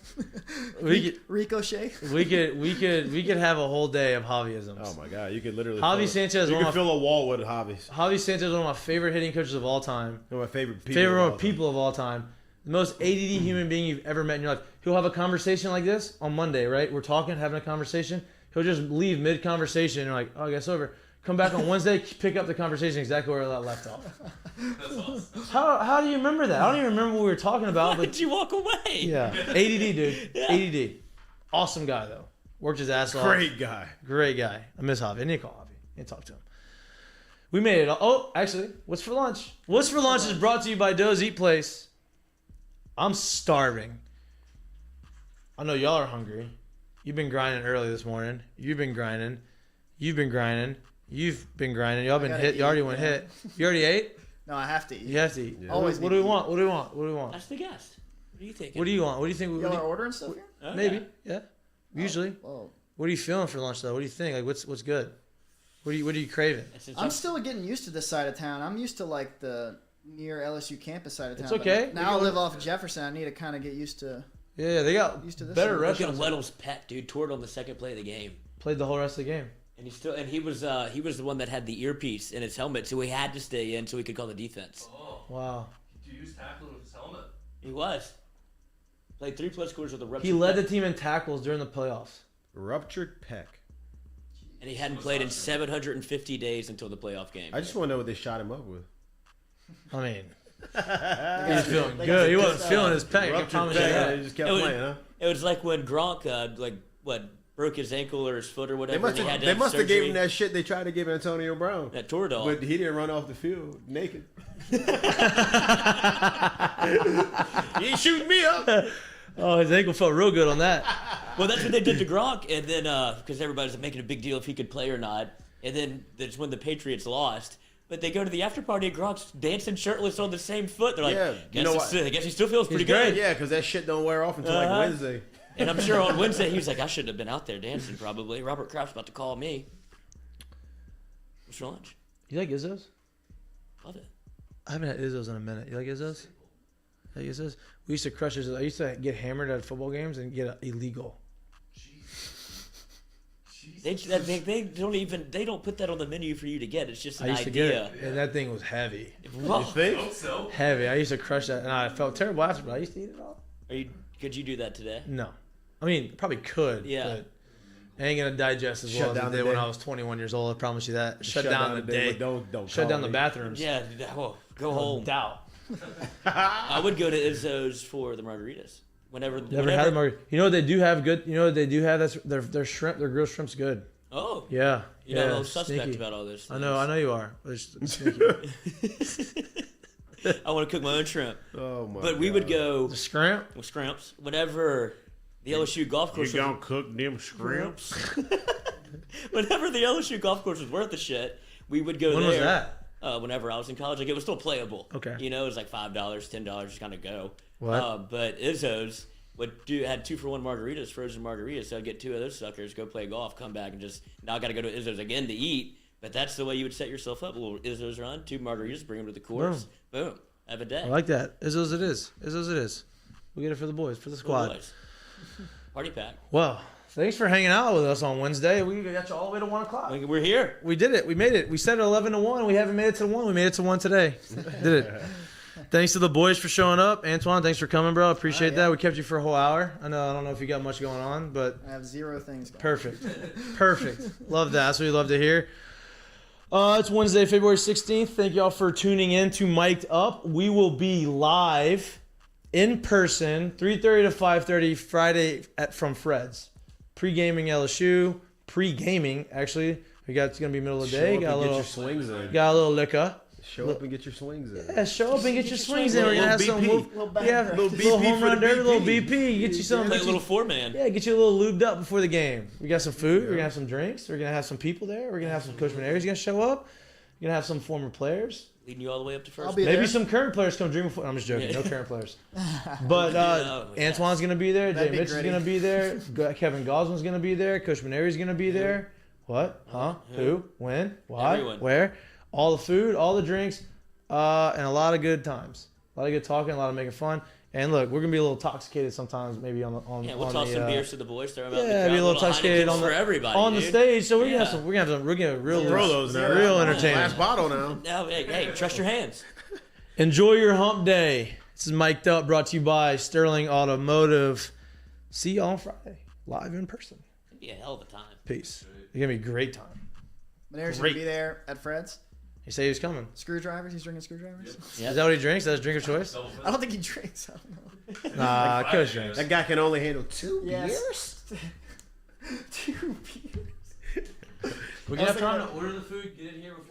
Speaker 9: Ricochet.
Speaker 1: We could have a whole day of Javiisms.
Speaker 3: Oh my God, you could literally.
Speaker 1: Javi Sanchez.
Speaker 3: You could fill a wall with Javis.
Speaker 1: Javi Sanchez is one of my favorite hitting coaches of all time.
Speaker 3: One of my favorite
Speaker 1: people of all time. The most ADD human being you've ever met in your life. He'll have a conversation like this on Monday, right? We're talking, having a conversation. He'll just leave mid-conversation and you're like, oh, I guess over. Come back on Wednesday, pick up the conversation exactly where that left off.
Speaker 2: That's awesome.
Speaker 1: How do you remember that? I don't even remember what we were talking about.
Speaker 4: Why
Speaker 1: But
Speaker 4: did you walk away?
Speaker 1: yeah, ADD, dude.
Speaker 4: Yeah.
Speaker 1: ADD. Awesome guy, though. Worked his ass off.
Speaker 3: Great guy.
Speaker 1: Great guy. I miss Javi. I need to call Javi. I need to talk to him. We made it. Oh, actually, what's for lunch? What's for lunch is brought to you by Doe's Eat Place. I'm starving. I know y'all are hungry. You've been grinding early this morning. You've been grinding. You've been grinding. You've been grinding. Y'all been hit. You already went hit. You already ate?
Speaker 9: No, I have to eat.
Speaker 1: You have to eat.
Speaker 3: Yeah.
Speaker 9: Always
Speaker 1: What do we want? What do we want? What do we want?
Speaker 4: That's the guest. What do you think?
Speaker 1: What do you want? What do you think?
Speaker 9: Y'all are ordering stuff here?
Speaker 4: Oh,
Speaker 1: Maybe. Yeah. Usually.
Speaker 9: Whoa.
Speaker 1: What are you feeling for lunch though? What do you think? Like what's good? What are you craving?
Speaker 9: I'm still getting used to this side of town. I'm used to like the near LSU campus side of town.
Speaker 1: It's okay.
Speaker 9: but Now I live off Jefferson. I need to kind of get used to.
Speaker 1: Yeah, they got
Speaker 9: Used to this
Speaker 1: better
Speaker 9: one.
Speaker 4: Look at
Speaker 1: restaurants.
Speaker 4: Weddle's pet, dude. Toured on the second play of the game.
Speaker 1: Played the whole rest of the game.
Speaker 4: And he was the one that had the earpiece in his helmet, so he had to stay in so he could call the defense.
Speaker 2: Oh,
Speaker 1: Wow.
Speaker 2: do you use tackle with his helmet?
Speaker 4: He was. Played 3+ quarters with a ruptured
Speaker 1: He led the
Speaker 4: pec,
Speaker 1: team in tackles during the playoffs.
Speaker 3: Ruptured pec.
Speaker 4: and he hadn't played in 750 days until the playoff game.
Speaker 3: I just want to know what they shot him up with.
Speaker 1: I mean,
Speaker 9: He
Speaker 1: he's feeling good. He wasn't feeling his pec. I
Speaker 3: Ruptured
Speaker 1: promise you
Speaker 3: pec.
Speaker 1: that.
Speaker 3: They just kept
Speaker 4: It was-
Speaker 3: playing, huh?
Speaker 4: It was like when Gronk, broke his ankle or his foot or whatever.
Speaker 3: They
Speaker 4: and he had to
Speaker 3: must have gave
Speaker 4: surgery.
Speaker 3: him that shit they tried to give Antonio Brown.
Speaker 4: That Toradol.
Speaker 3: But he didn't run off the field naked. You ain't shooting me up.
Speaker 1: Oh, his ankle felt real good on that.
Speaker 4: Well, that's what they did to Gronk, and then because everybody's making a big deal if he could play or not, and then that's when the Patriots lost. But they go to the after party, and Gronk's dancing shirtless on the same foot. They're like,
Speaker 3: Yeah, you know what?
Speaker 4: I guess he still feels pretty
Speaker 1: great.
Speaker 4: good.
Speaker 3: Yeah, because that shit don't wear off until
Speaker 4: Uh-huh.
Speaker 3: like Wednesday.
Speaker 4: And I'm sure on Wednesday he was like, I shouldn't have been out there dancing. Probably Robert Kraft's about to call me. What's for lunch?
Speaker 1: You like Izzo's?
Speaker 4: Love it.
Speaker 1: I haven't had Izzo's in a minute. You like Izzo's? You like Izzo's? We used to crush Izzo's. I used to get hammered at football games and get illegal.
Speaker 4: They don't put that on the menu for you to get. It's just
Speaker 1: I
Speaker 4: an
Speaker 1: used to get
Speaker 4: idea.
Speaker 1: it, and that thing was heavy.
Speaker 4: Whoa.
Speaker 3: Think?
Speaker 2: So
Speaker 1: Heavy. I used to crush that, and I felt terrible after, but I used to eat it all.
Speaker 4: Could you do that today?
Speaker 1: No. I mean, probably could,
Speaker 4: Yeah.
Speaker 1: but I ain't going to digest as well
Speaker 3: Shut
Speaker 1: as
Speaker 3: down
Speaker 1: I
Speaker 3: the
Speaker 1: did when
Speaker 3: day.
Speaker 1: I was 21 years old. I promise you that. Shut down the day.
Speaker 3: but Don't
Speaker 1: Shut
Speaker 3: call
Speaker 1: down the
Speaker 3: me.
Speaker 1: bathrooms.
Speaker 4: Yeah. Go home.
Speaker 1: Doubt.
Speaker 4: I would go to Izzo's for the margaritas.
Speaker 1: Never had the margarita. You know what they do have good? You know what they do have? That's their shrimp. Their grilled shrimp's good.
Speaker 4: Oh.
Speaker 1: Yeah.
Speaker 4: You know,
Speaker 1: yeah,
Speaker 4: I'm a little suspect
Speaker 1: sneaky.
Speaker 4: about all this.
Speaker 1: I know you are. But it's sneaky.
Speaker 4: I want to cook my own shrimp.
Speaker 3: Oh my
Speaker 4: But we would go
Speaker 1: The scrimp.
Speaker 4: with scrimps whenever the LSU golf course was,
Speaker 3: cook them shrimps?
Speaker 4: whenever the LSU golf course was worth the shit, we would go
Speaker 1: When
Speaker 4: there.
Speaker 1: was that?
Speaker 4: Whenever I was in college, like it was still playable.
Speaker 1: Okay.
Speaker 4: You know, it was like $5, $10, just kind of go.
Speaker 1: What?
Speaker 4: But Izzo's had 2-for-1 margaritas, frozen margaritas. So I'd get 2 of those suckers, go play golf, come back, and now I got to go to Izzo's again to eat. But that's the way you would set yourself up. A little Izzo's run, 2 margaritas, bring them to the course. Boom. Have a day.
Speaker 1: I like that. Izzo's it is. Izzo's it is. We'll get it for the boys, for the squad.
Speaker 4: Boys. Party pack.
Speaker 1: Well, thanks for hanging out with us on Wednesday. We got you all the way to 1 o'clock.
Speaker 4: We're here.
Speaker 1: We did it. We made it. We said 11 to 1. We haven't made it to 1. We made it to 1 today. Did it. Thanks to the boys for showing up. Antoine, thanks for coming, bro. Appreciate that. We kept you for a whole hour. I don't know if you got much going on, but
Speaker 9: I have 0 things going.
Speaker 1: perfect. Love that. That's what we love to hear. It's Wednesday, February 16th. Thank y'all for tuning in to Mik'd Up. We will be live in person, 3:30 to 5:30 Friday from Fred's. Pre-gaming LSU. Pre-gaming, actually. It's going to be middle of the day.
Speaker 3: Get your swings in.
Speaker 1: Got a little liquor.
Speaker 3: Show up and get your swings in.
Speaker 1: Yeah, show up and get your swings in. We're going to have some
Speaker 3: BP.
Speaker 1: little home run derby, little BP. Get you some.
Speaker 4: Play a little 4-man.
Speaker 1: Yeah, get you a little lubed up before the game. We got some food. We're going to have some drinks. We're going to have some people there. We're going to have some Coach Maneri's going to show up. We're going to have some former players.
Speaker 4: Leading you all the way up to first.
Speaker 9: I'll be
Speaker 1: Maybe
Speaker 9: there.
Speaker 1: some current players come dream before. I'm just joking. No current players. But
Speaker 4: yes.
Speaker 1: Antoine's going to be there. Jay
Speaker 9: That'd be
Speaker 1: Mitch is
Speaker 9: gritty.
Speaker 1: going to be there. Kevin Gosman's going to be there. Coach Maneri's going to be there. What? Huh? Who? When? Why?
Speaker 4: Everyone.
Speaker 1: Where? All the food, all the drinks, and a lot of good times. A lot of good talking, a lot of making fun. And look, we're gonna be a little intoxicated sometimes, maybe on
Speaker 4: We'll
Speaker 1: on
Speaker 4: toss
Speaker 1: the,
Speaker 4: some beers to the boys. Throw them out in the
Speaker 1: yeah,
Speaker 4: crowd,
Speaker 1: be a little intoxicated on
Speaker 4: for everybody
Speaker 1: on the
Speaker 4: dude.
Speaker 1: stage. So we're
Speaker 4: Yeah.
Speaker 1: gonna have real
Speaker 3: Throw those now.
Speaker 1: real entertaining.
Speaker 3: Last bottle now.
Speaker 4: Now, hey, trust your hands.
Speaker 1: Enjoy your hump day. This is Miked Up, brought to you by Sterling Automotive. See you on Friday, live in person.
Speaker 4: It'd be a hell of a time.
Speaker 1: Peace. It's gonna be a great time.
Speaker 9: Meniere's
Speaker 1: Great.
Speaker 9: gonna be there at Fred's.
Speaker 1: He said he was coming.
Speaker 9: Screwdrivers. He's drinking screwdrivers.
Speaker 4: Yep.
Speaker 1: Is that what he drinks? Is that his drink of choice?
Speaker 9: I don't think he drinks. I don't know.
Speaker 1: Nah, Coach drinks.
Speaker 3: That guy can only handle 2
Speaker 9: Yes.
Speaker 3: beers.
Speaker 9: 2 beers.
Speaker 1: We can have time to order the food, get in here before.